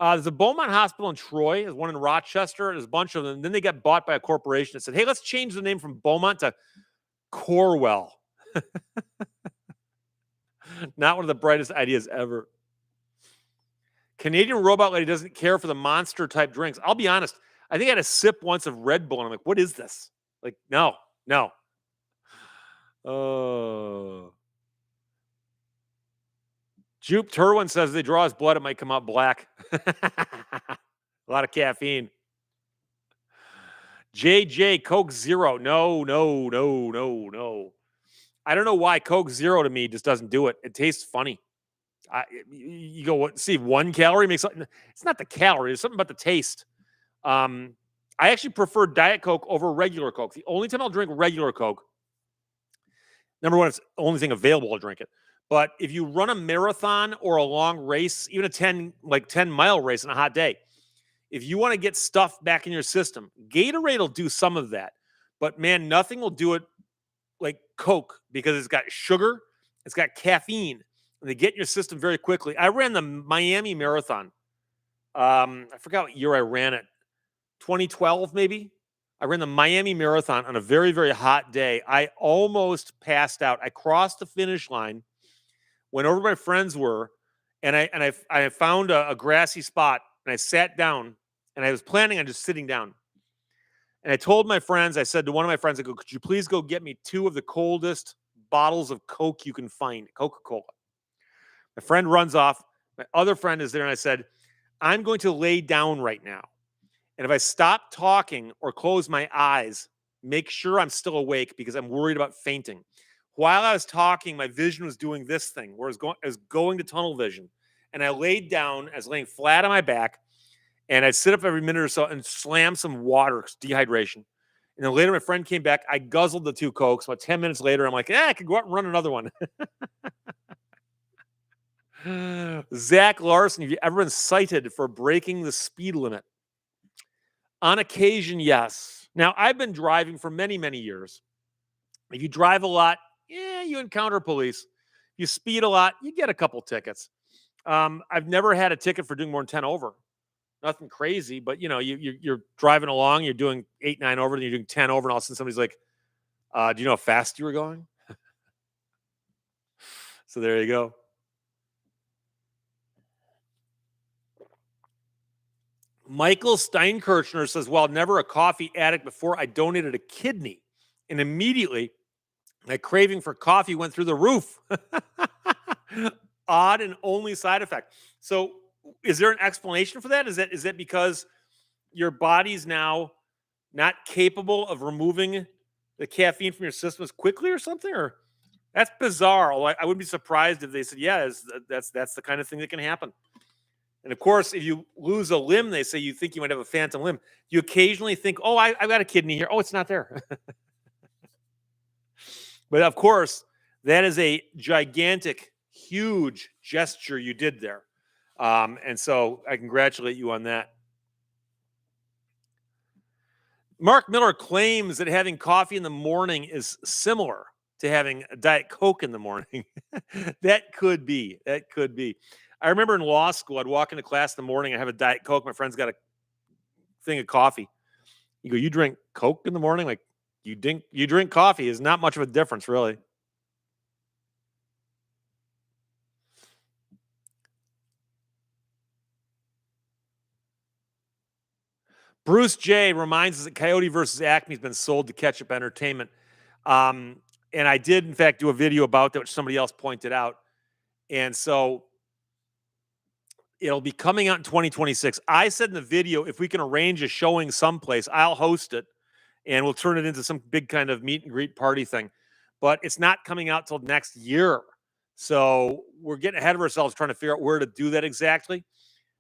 There's a Beaumont Hospital in Troy. There's one in Rochester. There's a bunch of them. Then they got bought by a corporation that said, hey, let's change the name from Beaumont to Corwell. Not one of the brightest ideas ever. Canadian Robot Lady doesn't care for the monster type drinks. I'll be honest. I think I had a sip once of Red Bull, and I'm like, what is this? Like, no. Oh. Jupe Turwin says they draw his blood, it might come out black. A lot of caffeine. JJ, Coke Zero. No. I don't know why Coke Zero to me just doesn't do it. It tastes funny. You go, see, 1 calorie makes something. It's not the calorie. It's something about the taste. I actually prefer Diet Coke over regular Coke. The only time I'll drink regular Coke, number one, it's the only thing available to drink it. But if you run a marathon or a long race, even a 10-mile race on a hot day, if you want to get stuff back in your system, Gatorade will do some of that. But man, nothing will do it like Coke because it's got sugar, it's got caffeine, and they get in your system very quickly. I ran the Miami Marathon. I forgot what year I ran it. 2012, maybe. I ran the Miami Marathon on a very, very hot day. I almost passed out. I crossed the finish line, went over where my friends were, and I found a grassy spot, and I sat down, and I was planning on just sitting down. And I told my friends, I said to one of my friends, I go, could you please go get me 2 of the coldest bottles of Coke you can find, Coca-Cola. My friend runs off. My other friend is there, and I said, I'm going to lay down right now. And if I stop talking or close my eyes, make sure I'm still awake because I'm worried about fainting. While I was talking, my vision was doing this thing where I was going to tunnel vision. And I laid down, I was laying flat on my back, and I'd sit up every minute or so and slam some water, dehydration. And then later my friend came back. I guzzled the 2 Cokes. About 10 minutes later, I'm like, I could go out and run another one. Zach Larson, have you ever been cited for breaking the speed limit? On occasion, yes. Now, I've been driving for many, many years. If you drive a lot, you encounter police. You speed a lot, you get a couple tickets. I've never had a ticket for doing more than 10 over. Nothing crazy, but you're driving along, you're doing 8, 9 over, then you're doing 10 over, and all of a sudden somebody's like, do you know how fast you were going? So there you go. Michael Steinkirchner says, while never a coffee addict before, I donated a kidney. And immediately, my craving for coffee went through the roof. Odd and only side effect. So is there an explanation for that? Is that because your body's now not capable of removing the caffeine from your system as quickly or something? Or that's bizarre. I wouldn't be surprised if they said, yeah, that's the kind of thing that can happen. And of course, if you lose a limb, they say you think you might have a phantom limb. You occasionally think, oh, I've got a kidney here. Oh, it's not there. But of course, that is a gigantic, huge gesture you did there. And so I congratulate you on that. Mark Miller claims that having coffee in the morning is similar to having a Diet Coke in the morning. That could be. I remember in law school, I'd walk into class in the morning and have a Diet Coke. My friend's got a thing of coffee. You go, you drink Coke in the morning? Like, you drink coffee. Is not much of a difference, really. Bruce J. reminds us that Coyote versus Acme has been sold to Ketchup Entertainment. And I did, in fact, do a video about that, which somebody else pointed out. And so it'll be coming out in 2026. I said in the video, if we can arrange a showing someplace, I'll host it, and we'll turn it into some big kind of meet and greet party thing. but it's not coming out till next year. So we're getting ahead of ourselves trying to figure out where to do that exactly.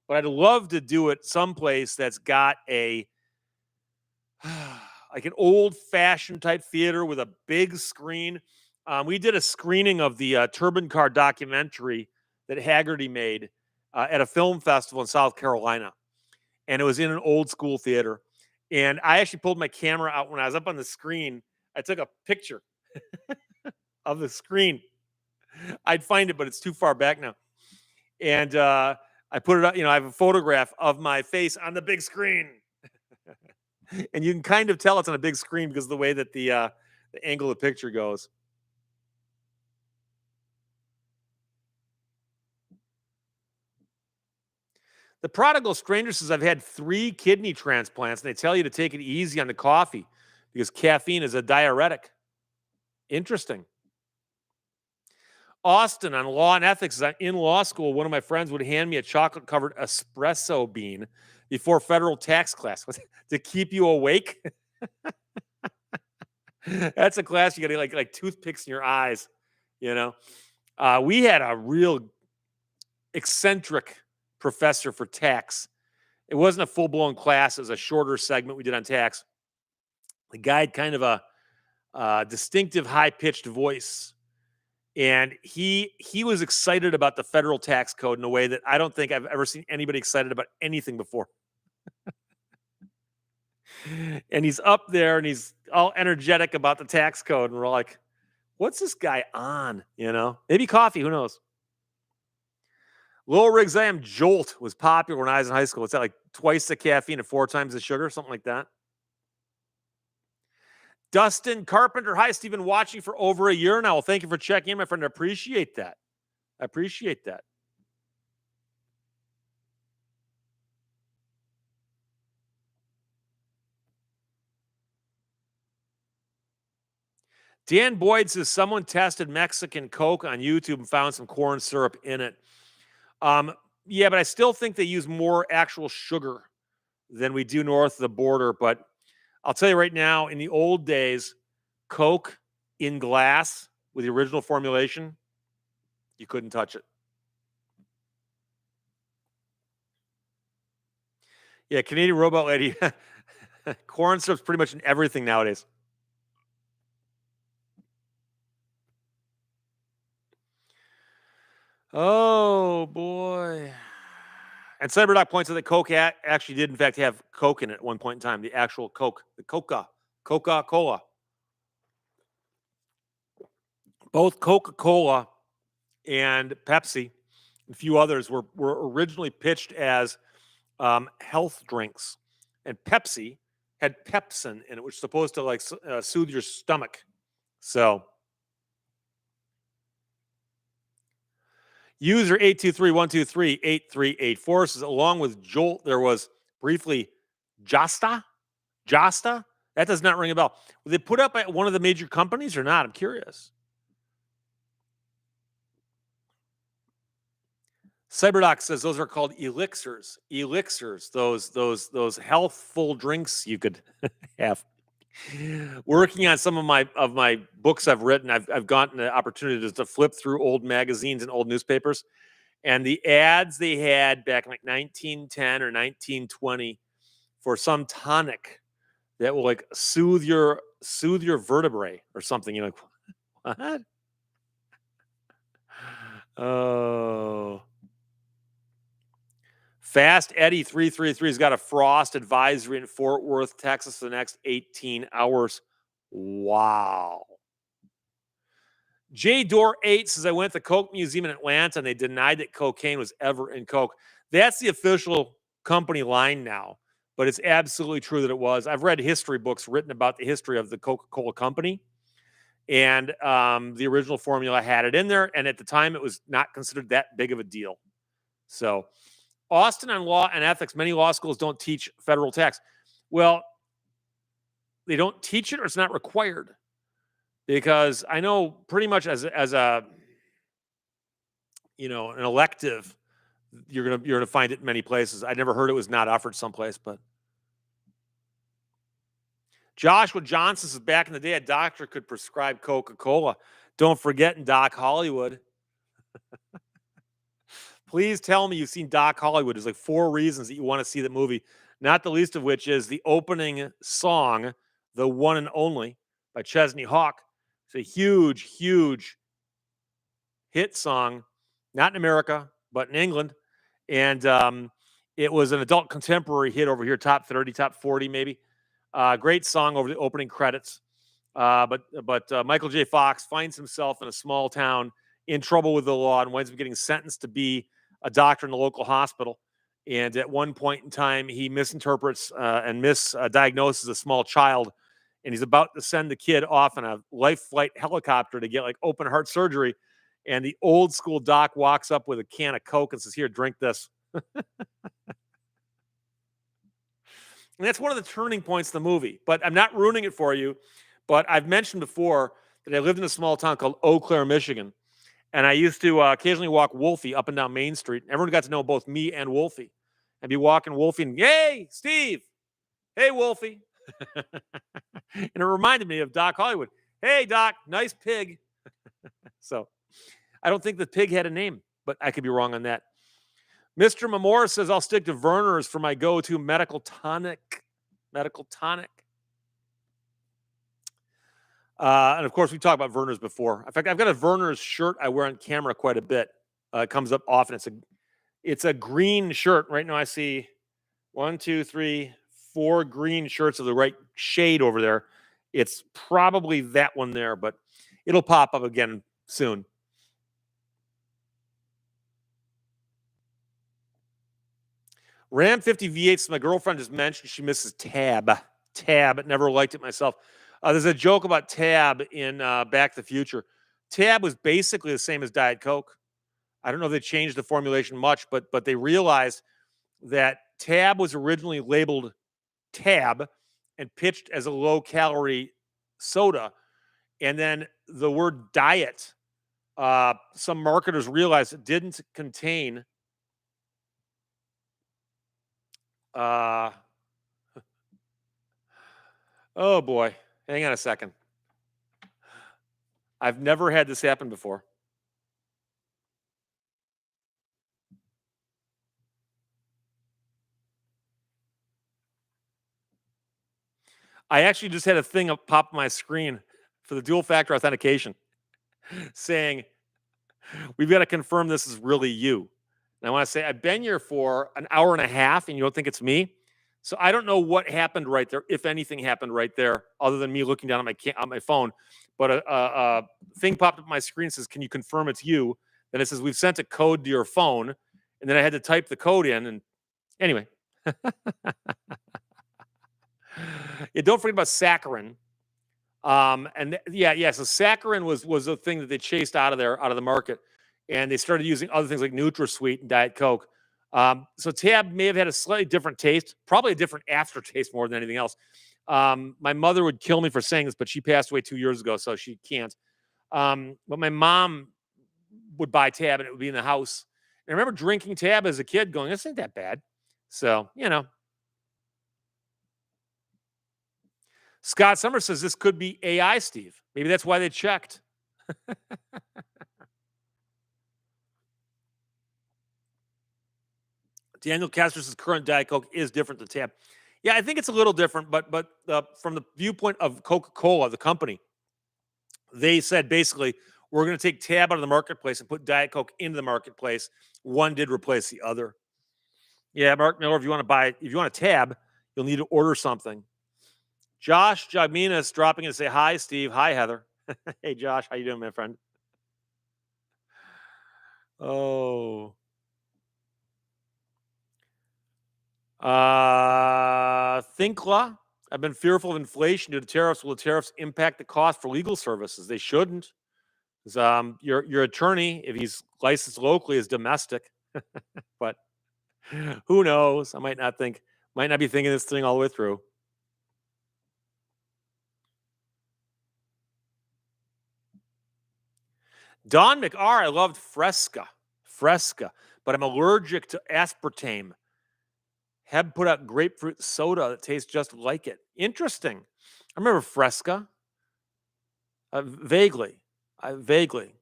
But I'd love to do it someplace that's got a like an old-fashioned type theater with a big screen. We did a screening of the Turban Car documentary that Haggerty made at a film festival in South Carolina, and it was in an old school theater. And I actually pulled my camera out when I was up on the screen. I took a picture of the screen. I'd find it, but it's too far back now. And I put it up. I have a photograph of my face on the big screen. And you can kind of tell it's on a big screen because of the way that the angle of the picture goes. The prodigal stranger says, I've had 3 kidney transplants, and they tell you to take it easy on the coffee because caffeine is a diuretic. Interesting. Austin on law and ethics. In law school, one of my friends would hand me a chocolate-covered espresso bean before federal tax class to keep you awake. That's a class you got to like toothpicks in your eyes, We had a real eccentric professor for tax. It wasn't a full-blown class. It was a shorter segment we did on tax. The guy had kind of a distinctive high-pitched voice. And he was excited about the federal tax code in a way that I don't think I've ever seen anybody excited about anything before. And he's up there and he's all energetic about the tax code. And we're like, what's this guy on? Maybe coffee, who knows? Low Rigs I Am Jolt was popular when I was in high school. It's like twice the caffeine and 4 times the sugar, something like that. Dustin Carpenter. Hi, Stephen. Watching for over a year now. Well, thank you for checking in, my friend. I appreciate that. Dan Boyd says someone tested Mexican Coke on YouTube and found some corn syrup in it. Yeah, but I still think they use more actual sugar than we do north of the border. But I'll tell you right now, in the old days, Coke in glass with the original formulation, you couldn't touch it. Yeah, Canadian Robot Lady. Corn syrup's pretty much in everything nowadays. Oh, boy. And Cyberdoc points out that Coke actually did, in fact, have Coke in it at one point in time. The actual Coke. The Coca-Cola. Both Coca-Cola and Pepsi and a few others were originally pitched as health drinks. And Pepsi had pepsin in it, which is supposed to soothe your stomach. So user 823-123-8384 says, along with Jolt, there was briefly Jasta. That does not ring a bell. Were they put up at one of the major companies or not? I'm curious. Cyberdoc says those are called elixirs. Those healthful drinks you could have. Working on some of my books I've written, I've gotten the opportunity to flip through old magazines and old newspapers, and the ads they had back in like 1910 or 1920 for some tonic that will like soothe your vertebrae or something. You're like, what? Oh. Fast Eddie 333's got a frost advisory in Fort Worth, Texas, for the next 18 hours. Wow. J Door 8 says, I went to the Coke Museum in Atlanta and they denied that cocaine was ever in Coke. That's the official company line now, but it's absolutely true that it was. I've read history books written about the history of the Coca-Cola company, and the original formula had it in there, and at the time it was not considered that big of a deal. So Austin on law and ethics, many law schools don't teach federal tax. Well, they don't teach it or it's not required. Because I know pretty much as a an elective, you're gonna find it in many places. I never heard it was not offered someplace, but Joshua Johnson says back in the day, a doctor could prescribe Coca-Cola. Don't forget in Doc Hollywood. Please tell me you've seen Doc Hollywood. There's like 4 reasons that you want to see the movie, not the least of which is the opening song, The One and Only by Chesney Hawk. It's a huge, huge hit song, not in America, but in England. And it was an adult contemporary hit over here, top 30, top 40 maybe. Great song over the opening credits. But Michael J. Fox finds himself in a small town in trouble with the law and winds up getting sentenced to be a doctor in the local hospital. And at one point in time, he misinterprets and misdiagnoses a small child. And he's about to send the kid off in a life flight helicopter to get like open heart surgery. And the old school doc walks up with a can of Coke and says, "Here, drink this." And that's one of the turning points of the movie. But I'm not ruining it for you. But I've mentioned before that I lived in a small town called Eau Claire, Michigan. And I used to occasionally walk Wolfie up and down Main Street. Everyone got to know both me and Wolfie. I'd be walking Wolfie and, "Hey, Steve. Hey, Wolfie." And it reminded me of Doc Hollywood. "Hey, Doc, nice pig." So I don't think the pig had a name, but I could be wrong on that. Mr. Memora says, "I'll stick to Werner's for my go-to medical tonic." Medical tonic. And of course, we talked about Werner's before. In fact, I've got a Werner's shirt I wear on camera quite a bit. It comes up often. It's a green shirt. Right now I see 1, 2, 3, 4 green shirts of the right shade over there. It's probably that one there, but it'll pop up again soon. Ram 50 V8s, my girlfriend just mentioned she misses Tab. Tab, never liked it myself. There's a joke about Tab in Back to the Future. Tab was basically the same as Diet Coke. I don't know if they changed the formulation much, but they realized that Tab was originally labeled Tab and pitched as a low-calorie soda. And then the word diet, some marketers realized it didn't contain oh boy. Hang on a second. I've never had this happen before. I actually just had a thing up pop my screen for the dual factor authentication saying, "We've got to confirm this is really you." And I want to say, I've been here for an hour and a half and you don't think it's me. So I don't know what happened right there, if anything happened right there, other than me looking down on my phone. But a thing popped up on my screen says, "Can you confirm it's you?" Then it says, "We've sent a code to your phone." And then I had to type the code in. And anyway, yeah, don't forget about saccharin. So saccharin was a thing that they chased out of the market, and they started using other things like NutraSweet and Diet Coke. So Tab may have had a slightly different taste, probably a different aftertaste more than anything else. My mother would kill me for saying this, but she passed away 2 years ago, so she can't. But my mom would buy Tab, and it would be in the house. And I remember drinking Tab as a kid, going, "This ain't that bad." So Scott Summers says this could be AI, Steve. Maybe that's why they checked. Daniel Castro says current Diet Coke is different than Tab. Yeah, I think it's a little different, but from the viewpoint of Coca-Cola, the company, they said basically we're going to take Tab out of the marketplace and put Diet Coke into the marketplace. One did replace the other. Yeah, Mark Miller, if you want a Tab, you'll need to order something. Josh Jagminas dropping in to say hi, Steve. Hi, Heather. Hey, Josh, how you doing, my friend? Oh. Thinkla, I've been fearful of inflation due to tariffs. Will the tariffs impact the cost for legal services? They shouldn't. Your attorney, if he's licensed locally, is domestic. But who knows? I might not be thinking this thing all the way through. Don McR, I loved Fresca, but I'm allergic to aspartame. Heb put out grapefruit soda that tastes just like it. Interesting. I remember Fresca. Vaguely. Vaguely.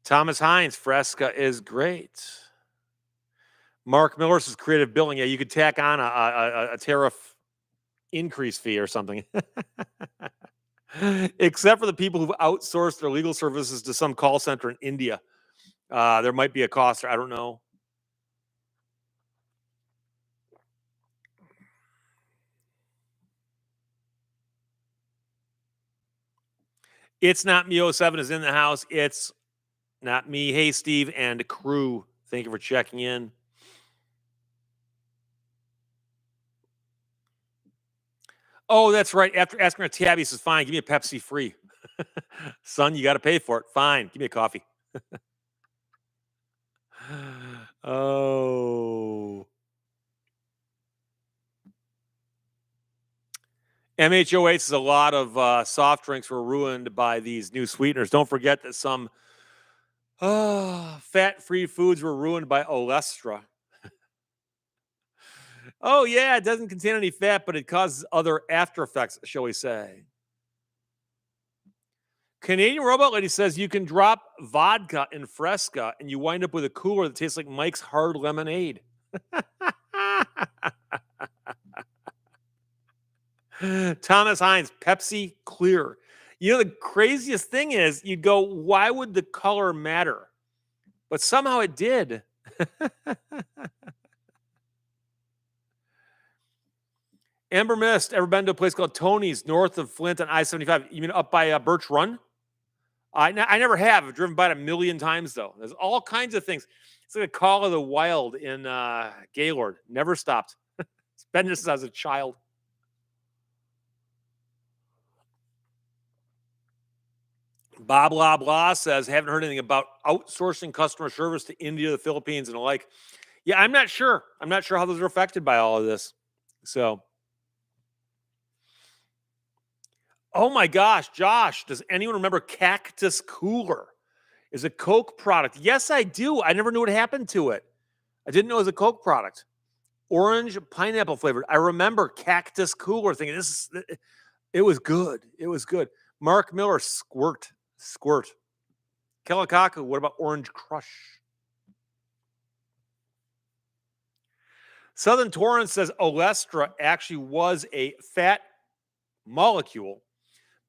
Thomas Hines, Fresca is great. Mark Miller says creative billing. Yeah, you could tack on a tariff increase fee or something. Except for the people who've outsourced their legal services to some call center in India. There might be a cost. I don't know. It's not me. 07 is in the house. It's not me. Hey, Steve and crew. Thank you for checking in. Oh, that's right. After asking her tab, he says, fine, give me a Pepsi free. Son, you got to pay for it. Fine, give me a coffee. Oh. MHOH says a lot of soft drinks were ruined by these new sweeteners. Don't forget that some fat-free foods were ruined by Olestra. Oh, yeah, it doesn't contain any fat, but it causes other after effects, shall we say. Canadian Robot Lady says you can drop vodka in Fresca and you wind up with a cooler that tastes like Mike's Hard Lemonade. Thomas Hines, Pepsi Clear. You know, the craziest thing is you'd go, why would the color matter? But somehow it did. Amber Mist, ever been to a place called Tony's north of Flint on I-75? You mean up by Birch Run? I never have. I've driven by it a million times, though. There's all kinds of things. It's like a Call of the Wild in Gaylord. Never stopped. It's been just as a child. Bob Blah Blah says, haven't heard anything about outsourcing customer service to India, the Philippines, and the like. Yeah, I'm not sure. I'm not sure how those are affected by all of this. So, oh my gosh, Josh, does anyone remember Cactus Cooler? Is a Coke product? Yes, I do. I never knew what happened to it. I didn't know it was a Coke product. Orange pineapple flavored. I remember Cactus Cooler thinking this is it was good. It was good. Mark Miller, Squirt. Kelikaku, what about Orange Crush? Southern Torrance says Olestra actually was a fat molecule,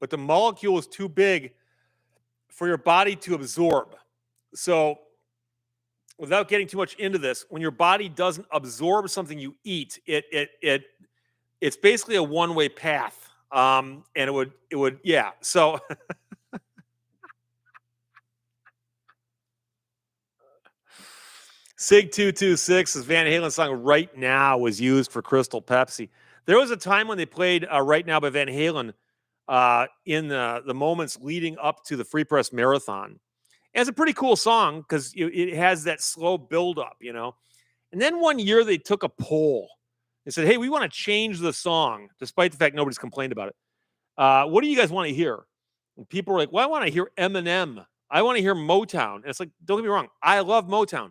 but the molecule is too big for your body to absorb. So, without getting too much into this, when your body doesn't absorb something you eat, it's basically a one-way path. And it would yeah. So Sig226's Van Halen song "Right Now" was used for Crystal Pepsi. There was a time when they played "Right Now" by Van Halen in the moments leading up to the Free Press Marathon. And it's a pretty cool song because it has that slow build-up, you know. And then one year they took a poll. They said, "Hey, we want to change the song," despite the fact nobody's complained about it. What do you guys want to hear? And people were like, "Well, I want to hear Eminem. I want to hear Motown." And it's like, don't get me wrong, I love Motown.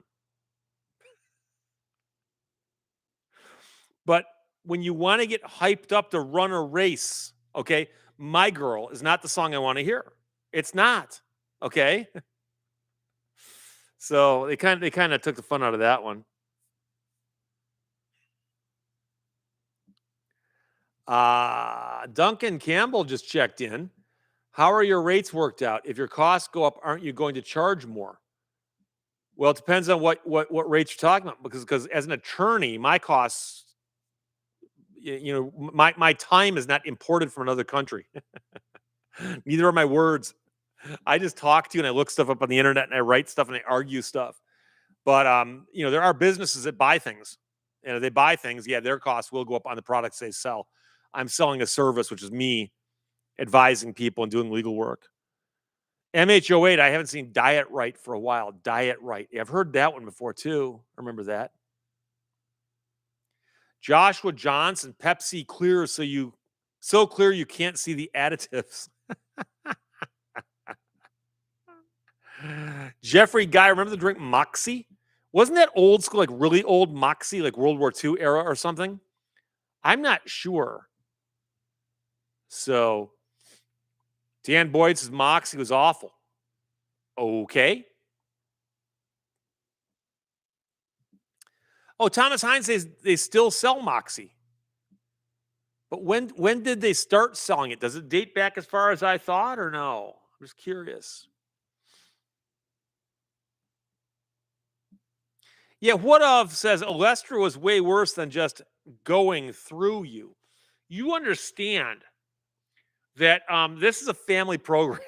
But when you want to get hyped up to run a race, okay, My Girl is not the song I want to hear. It's not. Okay. So they kind of took the fun out of that one. Duncan Campbell just checked in. How are your rates worked out? If your costs go up, aren't you going to charge more? Well, it depends on what rates you're talking about because as an attorney, my costs, my time is not imported from another country. Neither are my words. I just talk to you and I look stuff up on the internet and I write stuff and I argue stuff. But there are businesses that buy things. And if they buy things, yeah, their costs will go up on the products they sell. I'm selling a service, which is me advising people and doing legal work. MH08, I haven't seen Diet Right for a while. Diet Right. Yeah, I've heard that one before too. Remember that? Joshua Johnson, Pepsi Clear, so clear you can't see the additives. Jeffrey Guy, remember the drink Moxie? Wasn't that old school, like really old Moxie, like World War II era or something? I'm not sure. So Dan Boyd says Moxie was awful. Okay. Oh, Thomas Hines says they still sell Moxie. But when did they start selling it? Does it date back as far as I thought or no? I'm just curious. Yeah, what of says Olestra was way worse than just going through you. You understand that this is a family program.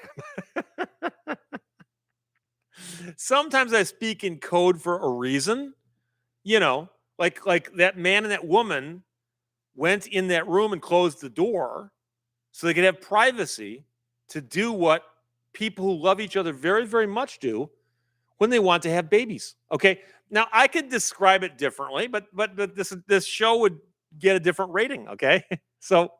Sometimes I speak in code for a reason, you know, like that man and that woman went in that room and closed the door so they could have privacy to do what people who love each other very, very much do when they want to have babies. Okay. Now I could describe it differently, but this show would get a different rating. Okay. So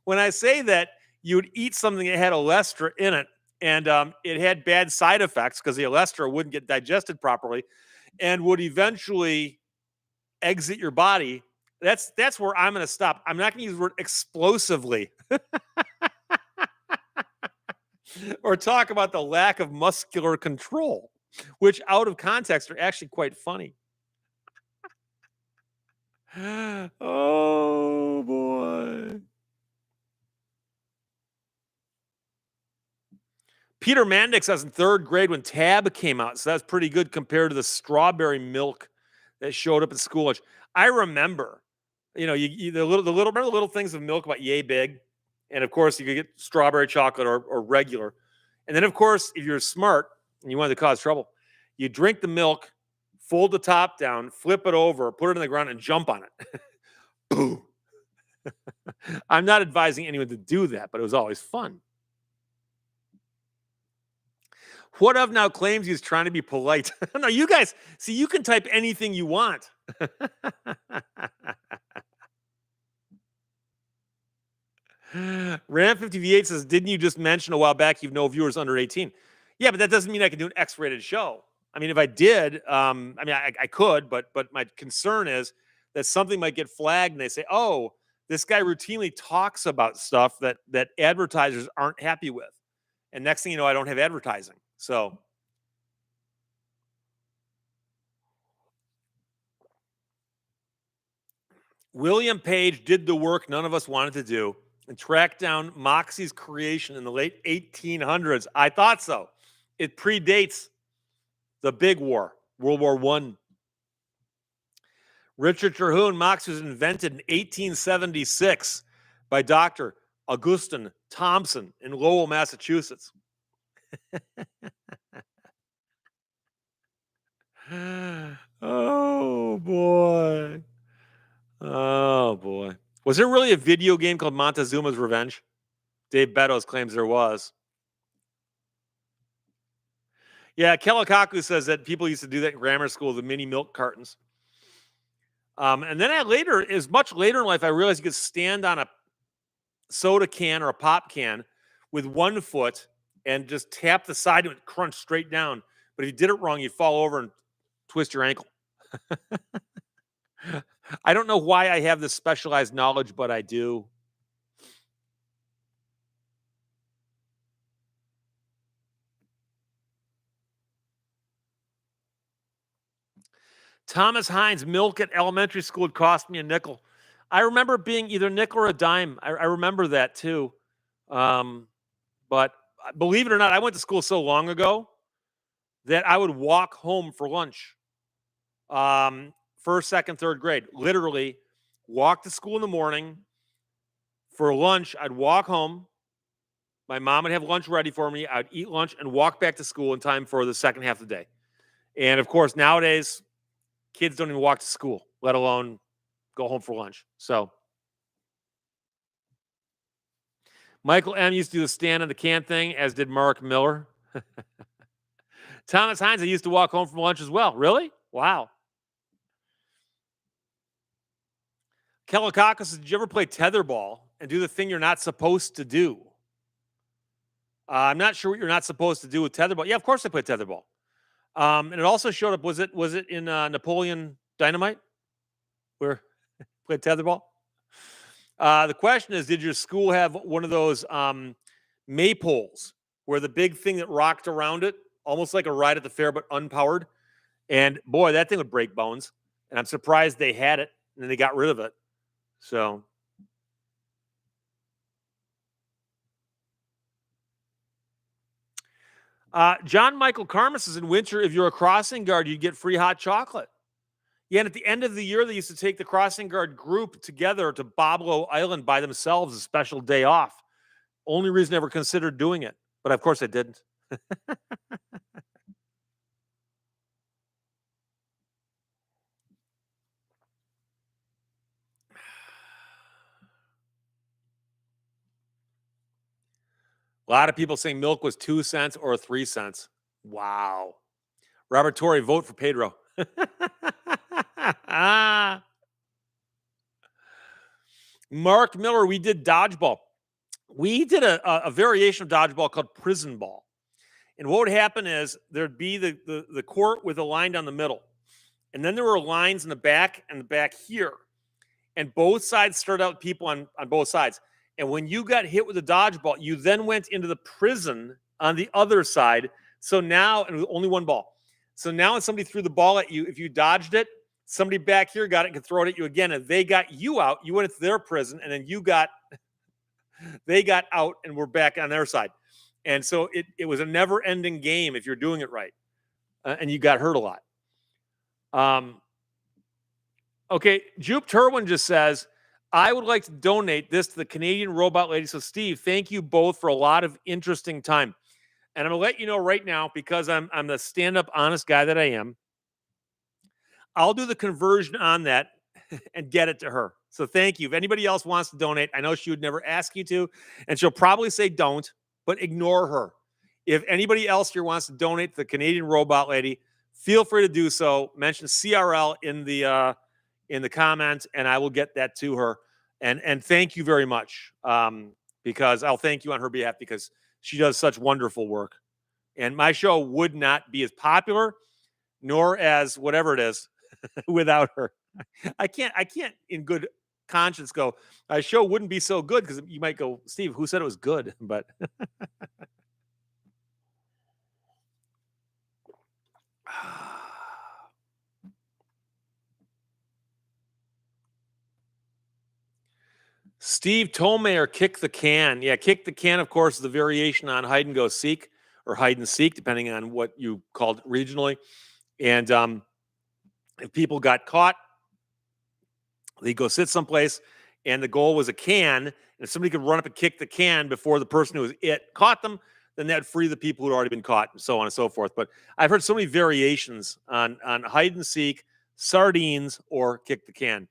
when I say that you would eat something that had olestra in it and it had bad side effects because the olestra wouldn't get digested properly and would eventually exit your body, that's where I'm going to stop. I'm not going to use the word explosively or talk about the lack of muscular control, which out of context are actually quite funny. Oh boy. Peter Mandix was in third grade when Tab came out, so that's pretty good compared to the strawberry milk that showed up at school lunch. I remember, you know, the little remember the little things of milk about yay big, and of course you could get strawberry chocolate or regular, and then of course if you're smart and you wanted to cause trouble, you drink the milk, fold the top down, flip it over, put it in the ground, and jump on it. Boom. I'm not advising anyone to do that, but it was always fun. What of now claims he's trying to be polite. No, you guys, see, you can type anything you want. Ram50V8 says, didn't you just mention a while back you've no viewers under 18? Yeah, but that doesn't mean I can do an X-rated show. I mean, if I did, I could, but my concern is that something might get flagged and they say, oh, this guy routinely talks about stuff that advertisers aren't happy with. And next thing you know, I don't have advertising. So William Page did the work none of us wanted to do and tracked down Moxie's creation in the late 1800s. I thought so. It predates the big war, World War I. Richard Terhune, Moxie was invented in 1876 by Dr. Augustine Thompson in Lowell, Massachusetts. Oh, boy. Oh, boy. Was there really a video game called Montezuma's Revenge? Dave Beddoes claims there was. Yeah, Kelikaku says that people used to do that in grammar school, the mini milk cartons. And then much later in life, I realized you could stand on a soda can or a pop can with one foot and just tap the side and it crunch straight down. But if you did it wrong, you'd fall over and twist your ankle. I don't know why I have this specialized knowledge, but I do. Thomas Hines, milk at elementary school would cost me a nickel. I remember being either nickel or a dime. I remember that too. But believe it or not, I went to school so long ago that I would walk home for lunch. First, second, third grade. Literally walk to school in the morning. For lunch, I'd walk home. My mom would have lunch ready for me. I'd eat lunch and walk back to school in time for the second half of the day. And of course, nowadays, kids don't even walk to school, let alone go home for lunch. So Michael M. used to do the stand on the can thing, as did Mark Miller. Thomas Hines, I used to walk home from lunch as well. Really? Wow. Kellikakis, did you ever play tetherball and do the thing you're not supposed to do? I'm not sure what you're not supposed to do with tetherball. Yeah, of course I played tetherball. And it also showed up. Was it in Napoleon Dynamite where played tetherball? The question is, did your school have one of those maypoles where the big thing that rocked around it, almost like a ride at the fair, but unpowered? And boy, that thing would break bones. And I'm surprised they had it and then they got rid of it. So John Michael Carmen says in winter, if you're a crossing guard, you'd get free hot chocolate. Yeah, and at the end of the year, they used to take the crossing guard group together to Boblo Island by themselves, a special day off. Only reason I ever considered doing it. But of course I didn't. A lot of people saying milk was 2 cents or 3 cents. Wow. Robert Torrey, vote for Pedro. Mark Miller, we did dodgeball. We did a variation of dodgeball called prison ball. And what would happen is there'd be the court with a line down the middle. And then there were lines in the back and the back here. And both sides started out with people on both sides. And when you got hit with a dodgeball, you then went into the prison on the other side. So now, and only one ball. So now when somebody threw the ball at you, if you dodged it, somebody back here got it and could throw it at you again. And they got you out. You went into their prison, and then they got out and were back on their side. And so it was a never-ending game if you're doing it right. And you got hurt a lot. Okay, Jupe Turwin just says, I would like to donate this to the Canadian Robot Lady. So, Steve, thank you both for a lot of interesting time. And I'm going to let you know right now, because I'm the stand-up honest guy that I am, I'll do the conversion on that and get it to her. So thank you. If anybody else wants to donate, I know she would never ask you to, and she'll probably say don't, but ignore her. If anybody else here wants to donate to the Canadian Robot Lady, feel free to do so. Mention CRL in the comments, and I will get that to her. And thank you very much, because I'll thank you on her behalf, because she does such wonderful work. And my show would not be as popular, nor as whatever it is, without her. I can't in good conscience go, my show wouldn't be so good, because you might go, Steve, who said it was good? But Steve Tomayer, kick the can. Yeah, kick the can, of course, is the variation on hide and go seek, or hide and seek, depending on what you called it regionally. And if people got caught, they go sit someplace, and the goal was a can. And if somebody could run up and kick the can before the person who was caught them, then that'd free the people who'd already been caught, and so on and so forth. But I've heard so many variations on hide and seek, sardines, or kick the can.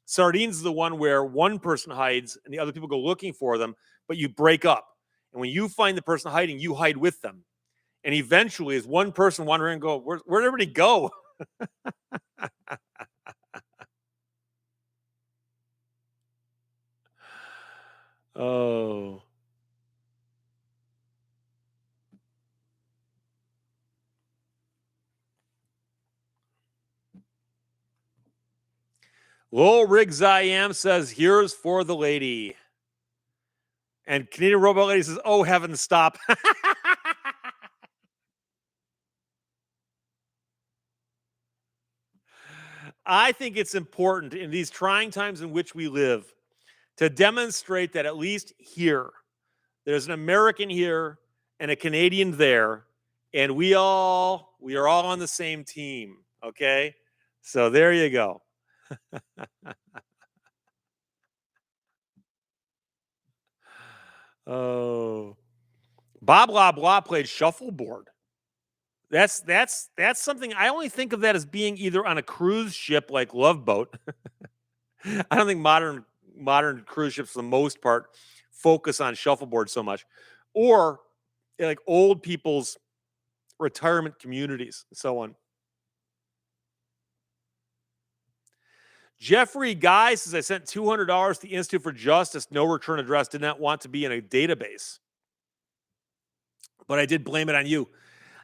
Sardines is the one where one person hides and the other people go looking for them, but you break up. And when you find the person hiding, you hide with them. And eventually, as one person wandering and go, where'd everybody go? Oh. Lowell Riggs I am says, here's for the lady. And Canadian Robot Lady says, oh, heavens, stop. I think it's important in these trying times in which we live to demonstrate that at least here, there's an American here and a Canadian there, and we are all on the same team. Okay, so there you go. Oh, Bob Blah Blah played shuffleboard. That's something I only think of that as being either on a cruise ship like Love Boat. I don't think modern cruise ships, for the most part, focus on shuffleboard so much, or like old people's retirement communities and so on. Jeffrey Guy says, I sent $200 to the Institute for Justice, no return address, did not want to be in a database. but I did blame it on you.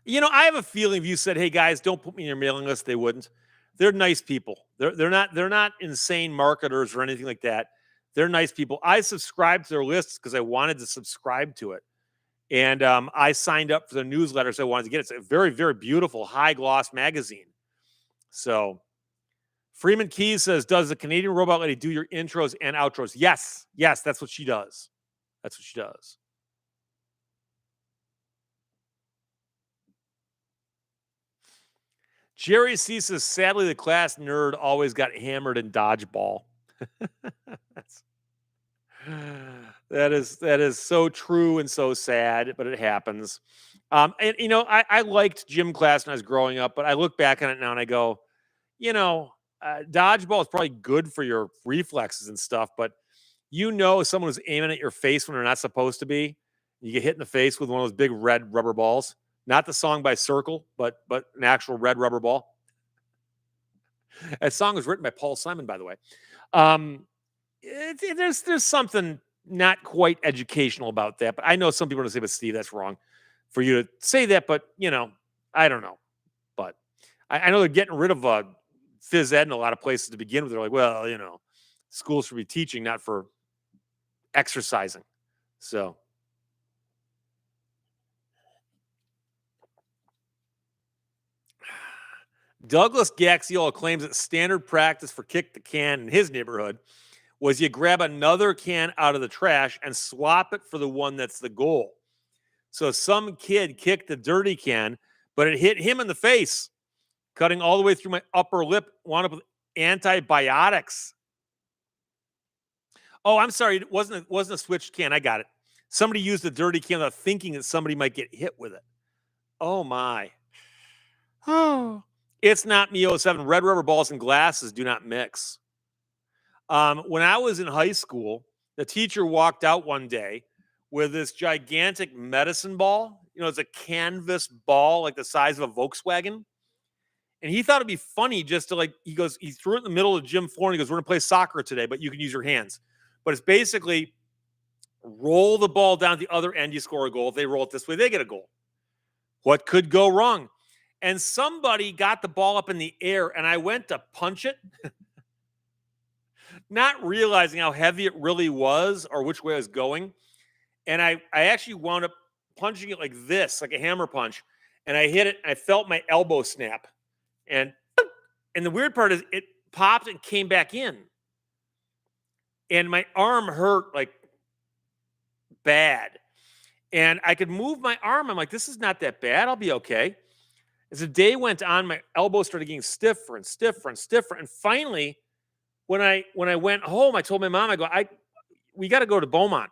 I have a feeling if you said, "Hey guys, don't put me in your mailing list," they wouldn't. They're nice people. They're not insane marketers or anything like that. They're nice people. I subscribed to their lists because I wanted to subscribe to it, and I signed up for the newsletter, so I wanted to get it. It's a very, very beautiful, high gloss magazine. So Freeman Keys says, "Does the Canadian robot lady do your intros and outros?" Yes, yes, that's what she does. That's what she does. Jerry C says, "Sadly, the class nerd always got hammered in dodgeball." That's, that is so true and so sad, but it happens. And I liked gym class when I was growing up, but I look back on it now and I go, dodgeball is probably good for your reflexes and stuff, but someone who's aiming at your face when they're not supposed to be. You get hit in the face with one of those big red rubber balls. Not the song by Circle, but an actual red rubber ball. That song was written by Paul Simon, by the way. There's something not quite educational about that, but I know some people are going to say, "But Steve, that's wrong for you to say that." But I don't know. But I know they're getting rid of phys ed in a lot of places to begin with. They're like, well, schools should be teaching, not for exercising. So Douglas Gaxiola claims that standard practice for kick the can in his neighborhood was you grab another can out of the trash and swap it for the one that's the goal. So some kid kicked the dirty can, but it hit him in the face, cutting all the way through my upper lip, wound up with antibiotics. Oh, I'm sorry. It wasn't a switched can. I got it. Somebody used the dirty can without thinking that somebody might get hit with it. Oh, my. Oh. It's not me 07. Red rubber balls and glasses do not mix. When I was in high school, the teacher walked out one day with this gigantic medicine ball. It's a canvas ball like the size of a Volkswagen. And he thought it'd be funny just to he threw it in the middle of the gym floor and he goes, "We're going to play soccer today, but you can use your hands." But it's basically roll the ball down the other end, you score a goal. If they roll it this way, they get a goal. What could go wrong? And somebody got the ball up in the air and I went to punch it, not realizing how heavy it really was or which way I was going. And I actually wound up punching it like this, like a hammer punch. And I hit it and I felt my elbow snap. And the weird part is it popped and came back in. And my arm hurt like bad. And I could move my arm. I'm like, this is not that bad. I'll be okay. As the day went on, my elbow started getting stiffer and stiffer and stiffer. And finally, when I went home, I told my mom, I go, we got to go to Beaumont.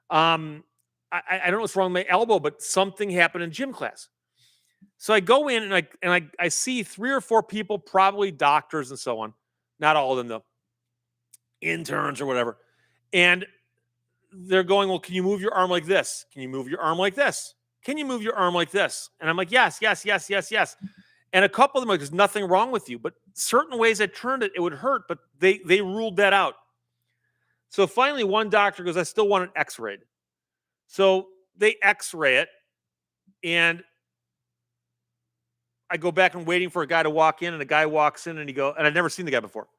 I don't know what's wrong with my elbow, but something happened in gym class. So I go in and I see 3 or 4 people, probably doctors and so on. Not all of them, though. Interns or whatever. And they're going, "Well, can you move your arm like this? Can you move your arm like this? Can you move your arm like this?" And I'm like, "Yes, yes, yes, yes, yes." And a couple of them are like, "There's nothing wrong with you." But certain ways I turned it, it would hurt. But they ruled that out. So finally, one doctor goes, "I still want an x-ray." So they x-ray it. And I go back and waiting for a guy to walk in. And the guy walks in and and I'd never seen the guy before.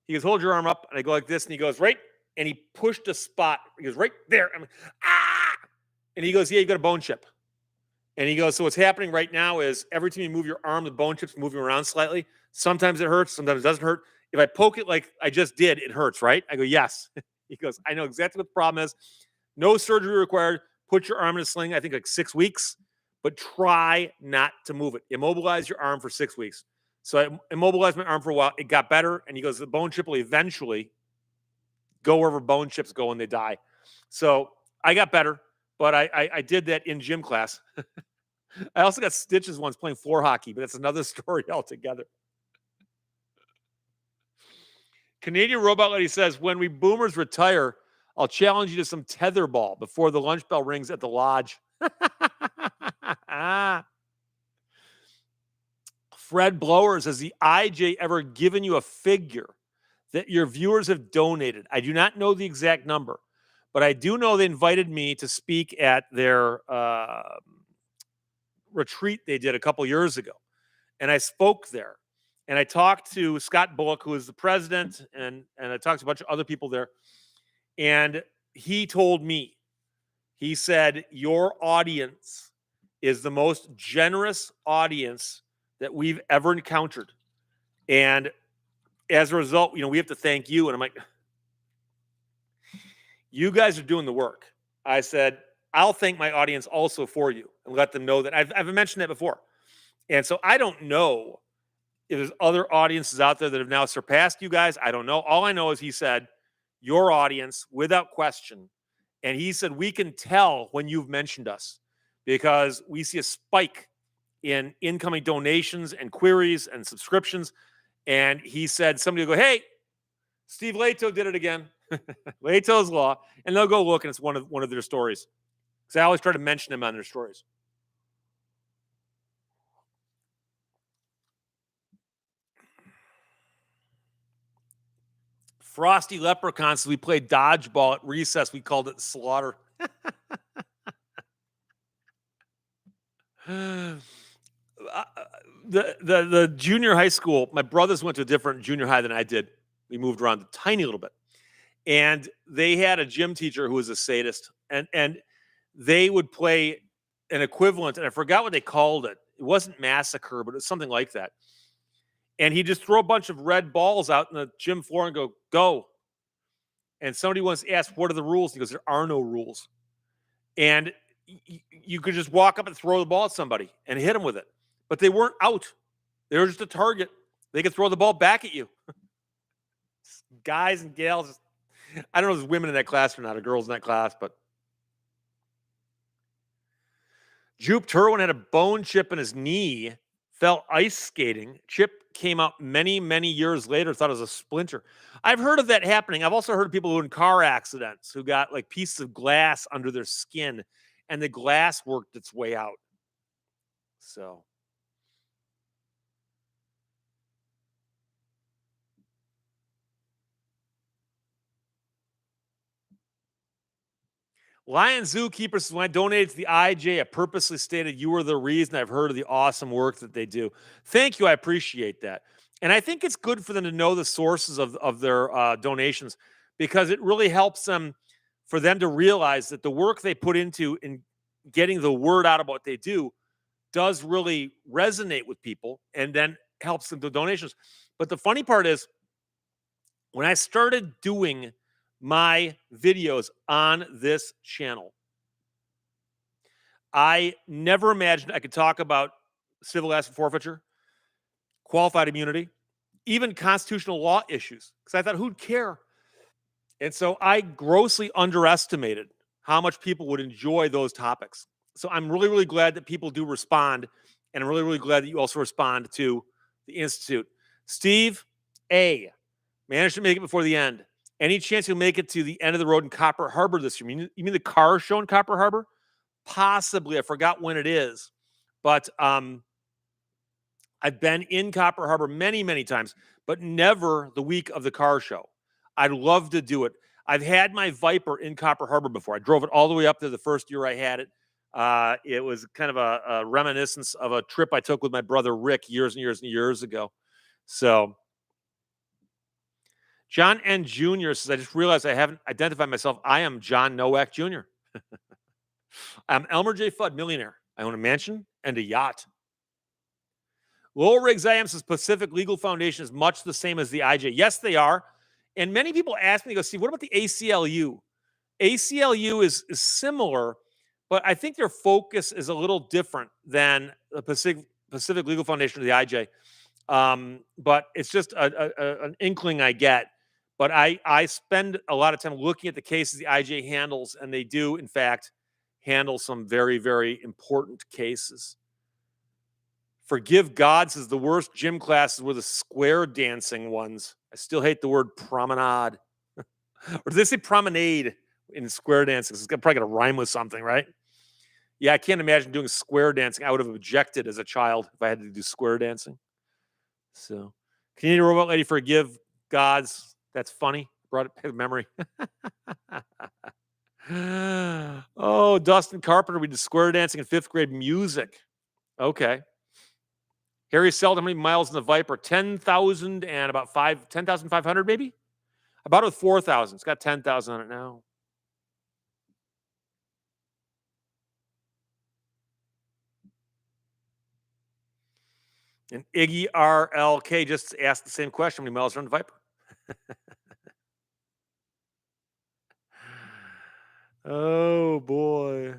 He goes, "Hold your arm up." And I go like this. And he goes, "Right." And he pushed a spot. He goes, "Right there." I'm like, "Ah!" And he goes, "Yeah, you got a bone chip." And he goes, "So what's happening right now is every time you move your arm, the bone chip's moving around slightly. Sometimes it hurts, sometimes it doesn't hurt. If I poke it like I just did, it hurts, right?" I go, "Yes." He goes, "I know exactly what the problem is. No surgery required. Put your arm in a sling, I think like 6 weeks, but try not to move it. Immobilize your arm for 6 weeks." So I immobilized my arm for a while. It got better. And he goes, "The bone chip will eventually go wherever bone chips go when they die." So I got better, but I did that in gym class. I also got stitches once playing floor hockey, but that's another story altogether. Canadian Robot Lady says, "When we boomers retire, I'll challenge you to some tetherball before the lunch bell rings at the lodge." Fred Blowers, "Has the IJ ever given you a figure that your viewers have donated? I do not know the exact number, but I do know they invited me to speak at their retreat they did a couple years ago, and I spoke there. And I talked to Scott Bullock, who is the president, and I talked to a bunch of other people there. And he told me, he said, your audience is the most generous audience that we've ever encountered. And as a result, we have to thank you. And I'm like, you guys are doing the work. I said, I'll thank my audience also for you and let them know that I've mentioned that before. And so I don't know if there's other audiences out there that have now surpassed you guys. I don't know. All I know is he said, your audience, without question. And he said, we can tell when you've mentioned us because we see a spike in incoming donations and queries and subscriptions. And he said, somebody will go, hey, Steve Lehto did it again. Lehto's Law. And they'll go look, and it's one of their stories. Because I always try to mention them on their stories. Frosty Leprechauns. We played dodgeball at recess. We called it slaughter. The junior high school, my brothers went to a different junior high than I did. We moved around a tiny little bit. And they had a gym teacher who was a sadist. And they would play an equivalent, and I forgot what they called it. It wasn't massacre, but it was something like that. And he'd just throw a bunch of red balls out in the gym floor and go. And somebody once asked, what are the rules? He goes, there are no rules. And you could just walk up and throw the ball at somebody and hit them with it. But they weren't out. They were just a target. They could throw the ball back at you. Guys and gals. I don't know if there's women in that class or not, or girls in that class, but Jupe Turwin had a bone chip in his knee, fell ice skating. Chip came out many, many years later, thought it was a splinter. I've heard of that happening. I've also heard of people who in car accidents who got like pieces of glass under their skin and the glass worked its way out. So. Lion Zookeeper says, when I donated to the IJ, I purposely stated you were the reason. I've heard of the awesome work that they do. Thank you. I appreciate that. And I think it's good for them to know the sources of their donations because it really helps them for them to realize that the work they put into in getting the word out about what they do does really resonate with people and then helps them do donations. But the funny part is when I started doing my videos on this channel, I never imagined I could talk about civil asset forfeiture, qualified immunity, even constitutional law issues, because I thought, who'd care? And so I grossly underestimated how much people would enjoy those topics. So I'm really, really glad that people do respond. And I'm really, really glad that you also respond to the Institute. Steve A. managed to make it before the end. Any chance you'll make it to the end of the road in Copper Harbor this year? You mean the car show in Copper Harbor? Possibly. I forgot when it is. But I've been in Copper Harbor many, many times, but never the week of the car show. I'd love to do it. I've had my Viper in Copper Harbor before. I drove it all the way up there the first year I had it. It was kind of a reminiscence of a trip I took with my brother Rick years and years and years ago. So John N. Jr. says, I just realized I haven't identified myself. I am John Nowak Jr. I'm Elmer J. Fudd, millionaire. I own a mansion and a yacht. Lowell Riggs IM says Pacific Legal Foundation is much the same as the IJ. Yes, they are. And many people ask me, they go, Steve, what about the ACLU? ACLU is similar, but I think their focus is a little different than the Pacific Legal Foundation or the IJ. But it's just an inkling I get. But I spend a lot of time looking at the cases the IJ handles, and they do, in fact, handle some very, very important cases. Forgive God says the worst gym classes were the square dancing ones. I still hate the word promenade. Or did they say promenade in square dancing? It's probably going to rhyme with something, right? Yeah, I can't imagine doing square dancing. I would have objected as a child if I had to do square dancing. So, Canadian Robot Lady, forgive God's. That's funny. Brought it back to memory. Oh, Dustin Carpenter, we did square dancing in 5th grade music. Okay. Harry Seldon, how many miles in the Viper? 10,000 and about 10,500 maybe? About with 4,000. It's got 10,000 on it now. And Iggy RLK just asked the same question. How many miles are on the Viper? Oh, boy.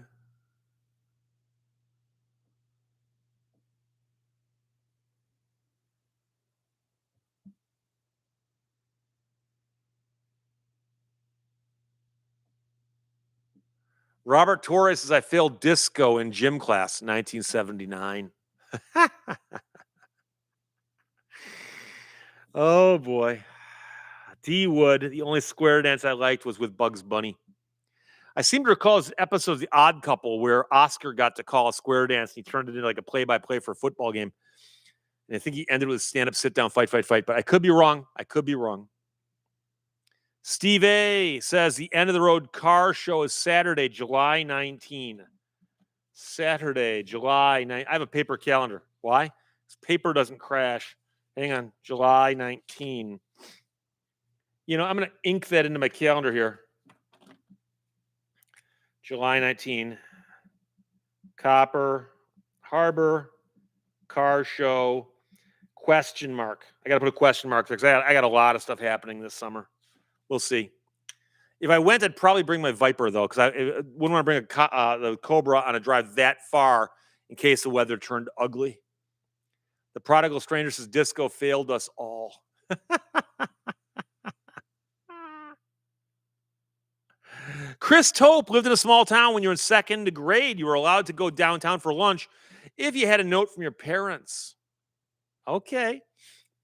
Robert Torres says, I failed disco in gym class, 1979. Oh, boy. D Wood, the only square dance I liked was with Bugs Bunny. I seem to recall this episode of The Odd Couple where Oscar got to call a square dance and he turned it into like a play-by-play for a football game. And I think he ended with stand-up, sit-down, fight, fight, fight. But I could be wrong. I could be wrong. Steve A says the end of the road car show is Saturday, July 19. Saturday, July 9. I have a paper calendar. Why? This paper doesn't crash. Hang on, July 19. You know, I'm going to ink that into my calendar here. July 19. Copper Harbor car show question mark. I got to put a question mark there because I got a lot of stuff happening this summer. We'll see. If I went, I'd probably bring my Viper though, because I wouldn't want to bring the Cobra on a drive that far in case the weather turned ugly. The prodigal stranger says disco failed us all. Chris Tope lived in a small town. When you were in 2nd grade, you were allowed to go downtown for lunch if you had a note from your parents. Okay.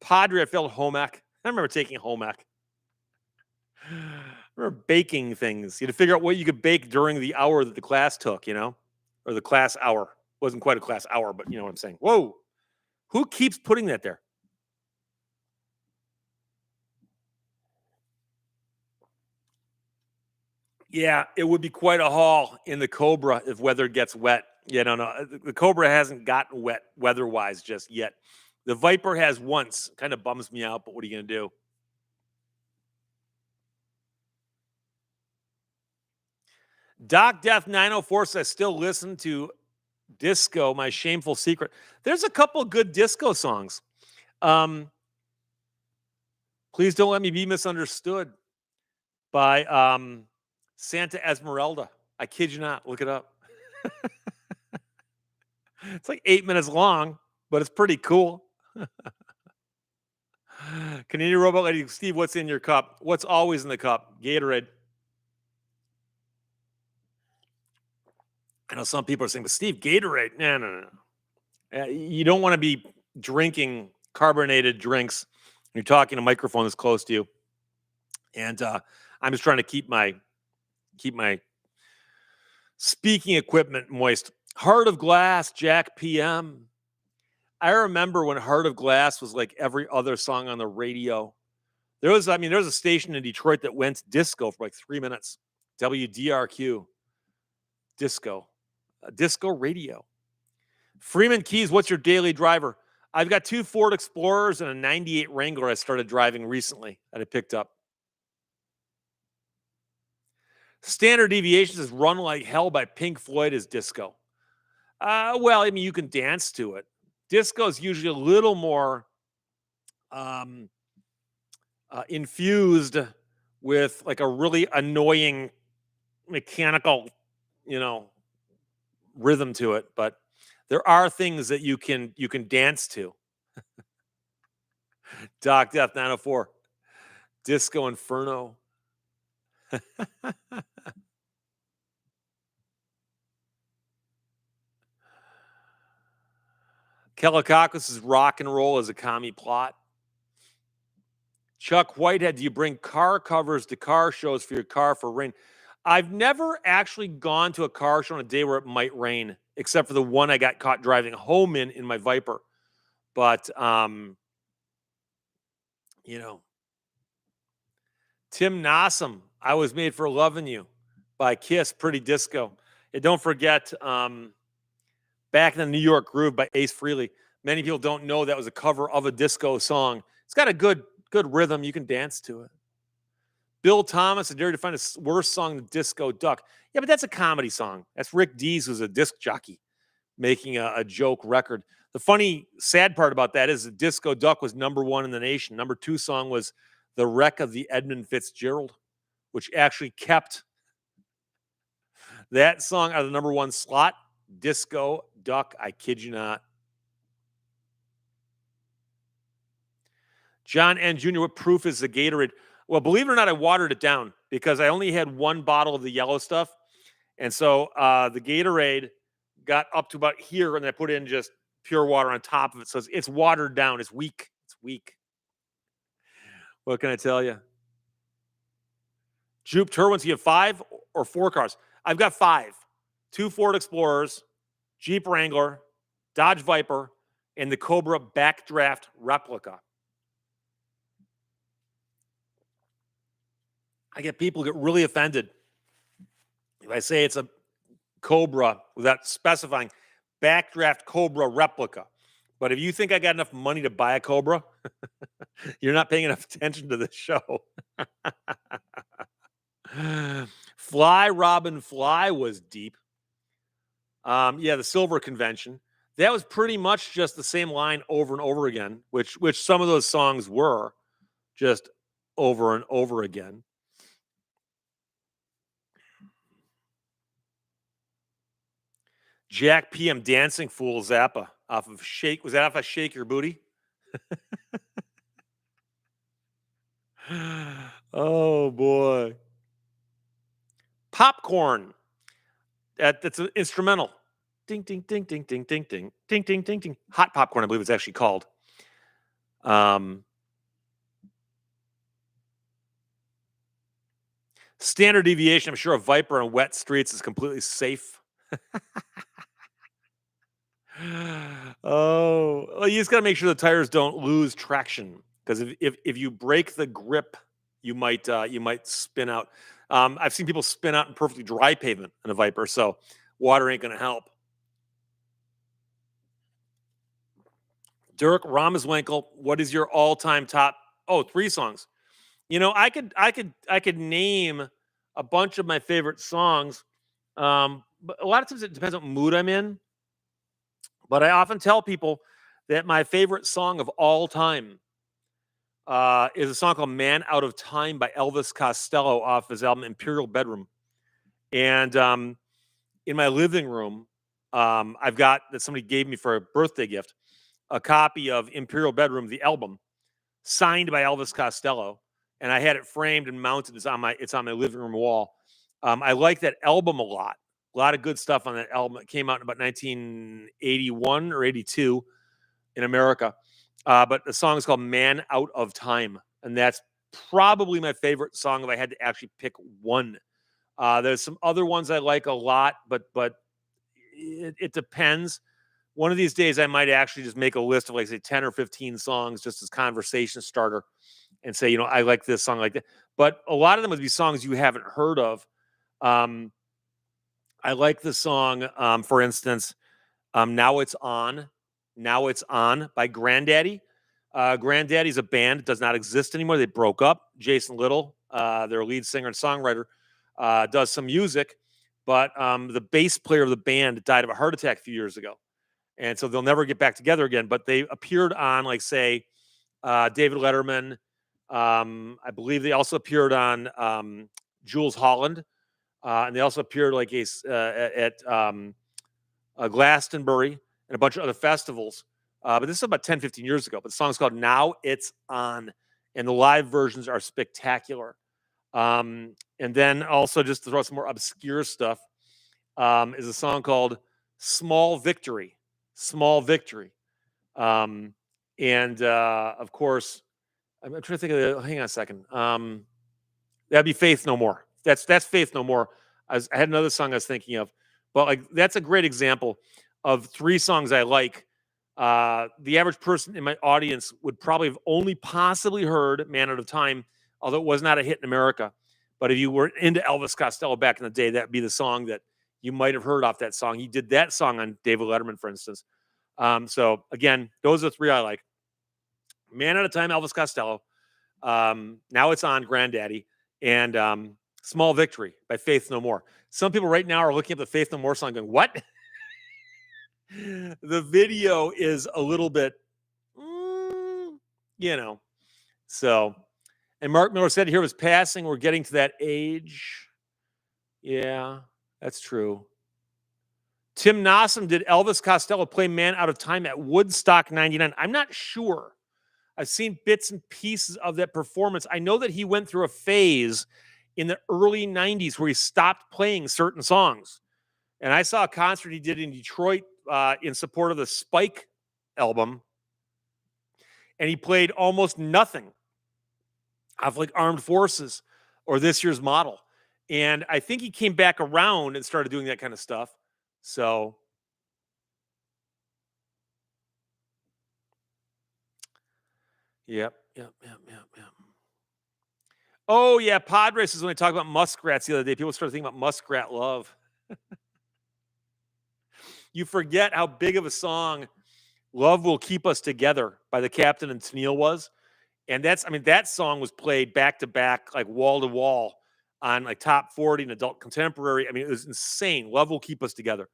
Padre, I failed home ec. I remember taking home ec. I remember baking things. You had to figure out what you could bake during the hour that the class took, you know, or the class hour. Wasn't quite a class hour, but you know what I'm saying. Whoa. Who keeps putting that there? Yeah, it would be quite a haul in the Cobra if weather gets wet. Yeah, no. The Cobra hasn't gotten wet weather-wise just yet. The Viper has once. Kind of bums me out, but what are you going to do? Doc Death 904 says, still listen to disco, my shameful secret. There's a couple good disco songs. Please Don't Let Me Be Misunderstood by Santa Esmeralda. I kid you not. Look it up. It's like 8 minutes long, but it's pretty cool. Canadian Robot Lady, Steve, what's in your cup? What's always in the cup? Gatorade. I know some people are saying, but Steve, Gatorade. No. You don't want to be drinking carbonated drinks. You're talking a microphone that's close to you. And I'm just trying to keep my speaking equipment moist. Heart of Glass, Jack PM. I remember when Heart of Glass was like every other song on the radio. There was a station in Detroit that went disco for like 3 minutes. WDRQ. Disco. Disco radio. Freeman Keys, what's your daily driver? I've got 2 Ford Explorers and a 98 Wrangler I started driving recently that I picked up. Standard Deviations is Run Like Hell by Pink Floyd is disco. Well, I mean, you can dance to it. Disco is usually a little more infused with like a really annoying mechanical, rhythm to it. But there are things that you can dance to. Doc Death 904, Disco Inferno. Kelikakis is rock and roll as a commie plot. Chuck Whitehead, do you bring car covers to car shows for your car for rain? I've never actually gone to a car show on a day where it might rain, except for the one I got caught driving home in my Viper. But Tim Nossum, I Was Made for Loving You by Kiss, Pretty Disco. And don't forget, Back in the New York Groove by Ace Frehley. Many people don't know that was a cover of a disco song. It's got a good rhythm. You can dance to it. Bill Thomas, I dare you to find a worse song than Disco Duck. Yeah, but that's a comedy song. That's Rick Dees, who's a disc jockey, making a joke record. The funny, sad part about that is that Disco Duck was #1 in the nation. #2 song was The Wreck of the Edmund Fitzgerald, which actually kept that song out of the #1 slot. Disco Duck, I kid you not. John N. Jr., what proof is the Gatorade? Well, believe it or not, I watered it down because I only had one bottle of the yellow stuff. And so the Gatorade got up to about here, and I put in just pure water on top of it. So it's watered down. It's weak. It's weak. What can I tell you? Jupe Turwins, you have 5 or 4 cars? I've got 5. 2 Ford Explorers, Jeep Wrangler, Dodge Viper, and the Cobra Backdraft Replica. I get people get really offended if I say it's a Cobra without specifying Backdraft Cobra Replica. But if you think I got enough money to buy a Cobra, you're not paying enough attention to this show. Fly, Robin, Fly was deep. Yeah, the Silver Convention. That was pretty much just the same line over and over again, which some of those songs were just over and over again. Jack PM Dancing Fool Zappa off of Shake. Was that off of Shake Your Booty? Oh boy. Popcorn. That's an instrumental. Ding ding ding ding ding ding ding ding ding ding ding. Hot Popcorn, I believe it's actually called. Standard deviation. I'm sure a Viper on wet streets is completely safe. Oh, well, you just got to make sure the tires don't lose traction, because if you break the grip, you might spin out. I've seen people spin out in perfectly dry pavement in a Viper, so water ain't going to help. Dirk Rameswinkel, what is your all-time top? Oh, 3 songs. You know, I could name a bunch of my favorite songs, but a lot of times it depends on what mood I'm in. But I often tell people that my favorite song of all time is a song called "Man Out of Time" by Elvis Costello off his album Imperial Bedroom. And in my living room, I've got, that somebody gave me for a birthday gift, a copy of Imperial Bedroom, the album, signed by Elvis Costello, and I had it framed and mounted. It's on my living room wall. I like that album a lot. A lot of good stuff on that album. It came out in about 1981 or 82 in America. But the song is called "Man Out of Time," and that's probably my favorite song if I had to actually pick one. There's some other ones I like a lot, but it depends. One of these days, I might actually just make a list of, like, say, 10 or 15 songs just as conversation starter and say, I like this song, like that. But a lot of them would be songs you haven't heard of. I like the song, for instance, Now It's On. Now It's On by Granddaddy. Granddaddy's a band that does not exist anymore. They broke up. Jason Little, their lead singer and songwriter, does some music, but the bass player of the band died of a heart attack a few years ago. And so they'll never get back together again. But they appeared on, like, say, David Letterman. I believe they also appeared on Jules Holland. And they also appeared, like, at Glastonbury and a bunch of other festivals. But this is about 10, 15 years ago. But the song's called Now It's On. And the live versions are spectacular. And then also, just to throw some more obscure stuff, is a song called Small Victory. Small Victory. And of course, I'm trying to think of it. Hang on a second. That'd be Faith No More. That's Faith No More. I had another song I was thinking of, but, like, that's a great example of 3 songs I like. The average person in my audience would probably have only possibly heard "Man Out of Time," although it was not a hit in America. But if you were into Elvis Costello back in the day, that'd be the song that you might have heard off that song. He did that song on David Letterman, for instance. So again, those are three I like. Man at a Time, Elvis Costello. Now it's on Granddaddy, and Small Victory by Faith No More. Some people right now are looking at the Faith No More song going, what? The video is a little bit, so. And Mark Miller said, here was passing. We're getting to that age. Yeah, that's true. Tim Nossum, did Elvis Costello play Man Out of Time at Woodstock 99? I'm not sure. I've seen bits and pieces of that performance. I know that he went through a phase in the early 90s where he stopped playing certain songs. And I saw a concert he did in Detroit in support of the Spike album. And he played almost nothing of like Armed Forces or This Year's Model. And I think he came back around and started doing that kind of stuff. So yep. Oh yeah, pod races when I talked about muskrats the other day. People started thinking about muskrat love. You forget how big of a song Love Will Keep Us Together by the Captain and Tennille was. And that song was played back to back, like wall to wall on like top 40 and adult contemporary. I mean, it was insane. Love Will Keep Us Together.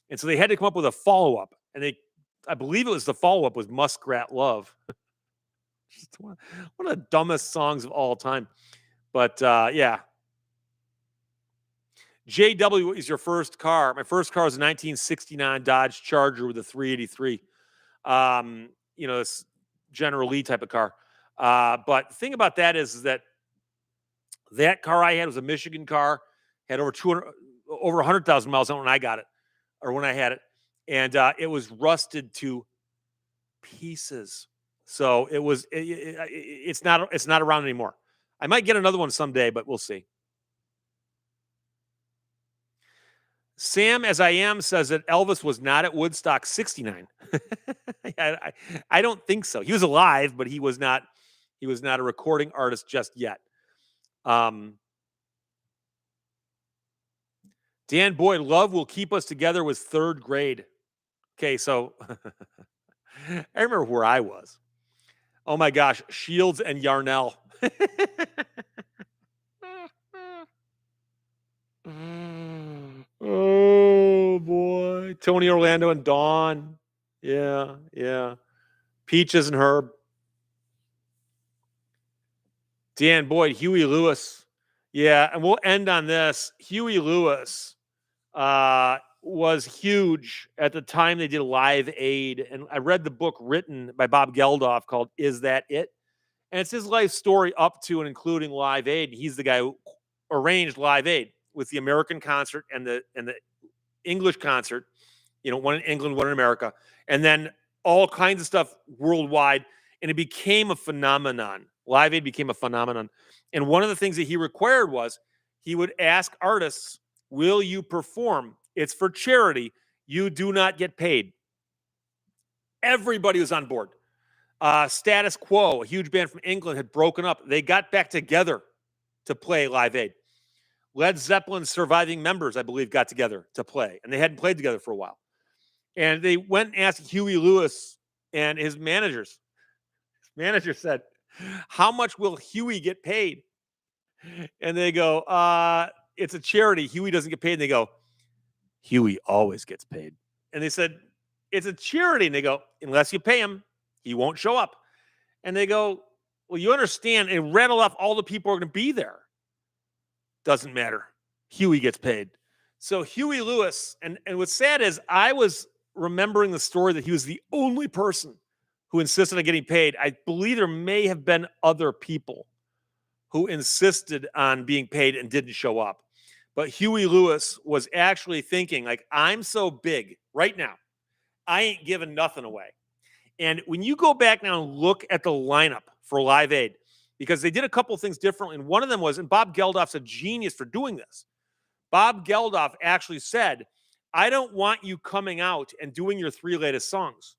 And so they had to come up with a follow-up. And I believe it was the follow-up was Muskrat Love. Just one of the dumbest songs of all time. But yeah. JW is your first car. My first car was a 1969 Dodge Charger with a 383. This General Lee type of car. But the thing about that is that car I had was a Michigan car, had over 100,000 miles on when I got it, or when I had it, and it was rusted to pieces. So it's not around anymore. I might get another one someday, but we'll see. Sam, as I am, says that Elvis was not at Woodstock 69. I don't think so. He was alive, but he was not a recording artist just yet. Dan Boyd, Love Will Keep Us Together was third grade. Okay, so I remember where I was. Oh my gosh, Shields and Yarnell. Oh boy. Tony Orlando and Dawn. Yeah. Peaches and Herb. Dan Boyd, Huey Lewis. Yeah, and we'll end on this. Huey Lewis was huge at the time they did Live Aid. And I read the book written by Bob Geldof called Is That It? And it's his life story up to and including Live Aid. He's the guy who arranged Live Aid with the American concert and the English concert. One in England, one in America. And then all kinds of stuff worldwide. And it became a phenomenon. Live Aid became a phenomenon. And one of the things that he required was he would ask artists, will you perform? It's for charity. You do not get paid. Everybody was on board. Status Quo, a huge band from England, had broken up. They got back together to play Live Aid. Led Zeppelin's surviving members, I believe, got together to play. And they hadn't played together for a while. And they went and asked Huey Lewis and his managers. His manager said, how much will Huey get paid? And they go, it's a charity. Huey doesn't get paid. And they go, Huey always gets paid. And they said, it's a charity. And they go, unless you pay him, he won't show up. And they go, well, you understand, and rattle off all the people who are going to be there. Doesn't matter. Huey gets paid. So Huey Lewis, and what's sad is I was remembering the story that he was the only person who insisted on getting paid. I believe there may have been other people who insisted on being paid and didn't show up. But Huey Lewis was actually thinking, like, I'm so big right now, I ain't giving nothing away. And when you go back now and look at the lineup for Live Aid, because they did a couple of things differently, and one of them was, and Bob Geldof's a genius for doing this. Bob Geldof actually said, I don't want you coming out and doing your 3 latest songs.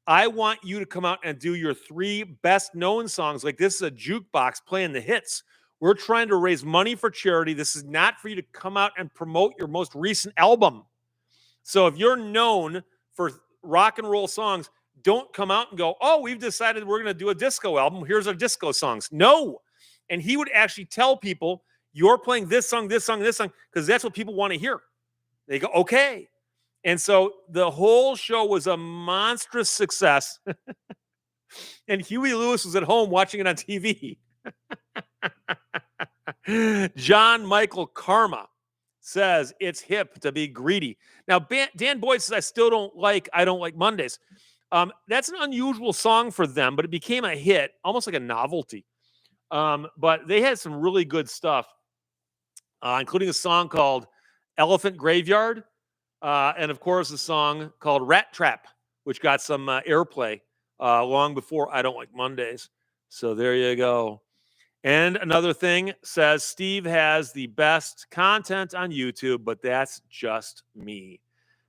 I want you to come out and do your 3 best known songs. Like this is a jukebox playing the hits. We're trying to raise money for charity. This is not for you to come out and promote your most recent album. So if you're known for rock and roll songs, don't come out and go, oh, we've decided we're going to do a disco album. Here's our disco songs. No. And he would actually tell people, you're playing this song, this song, this song, because that's what people want to hear. They go, okay. And so the whole show was a monstrous success. And Huey Lewis was at home watching it on TV. John Michael Karma says it's hip to be greedy. Now, Dan Boyd says, I don't like Mondays. That's an unusual song for them, but it became a hit, almost like a novelty. But they had some really good stuff, including a song called Elephant Graveyard. And of course, a song called Rat Trap, which got some airplay long before I Don't Like Mondays. So there you go. And another thing says Steve has the best content on YouTube, but that's just me.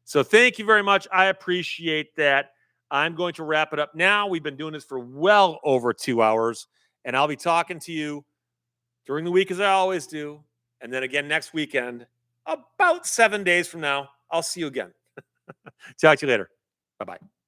So thank you very much. I appreciate that. I'm going to wrap it up now. We've been doing this for well over 2 hours, and I'll be talking to you during the week as I always do. And then again next weekend, about 7 days from now. I'll see you again. Talk to you later. Bye-bye.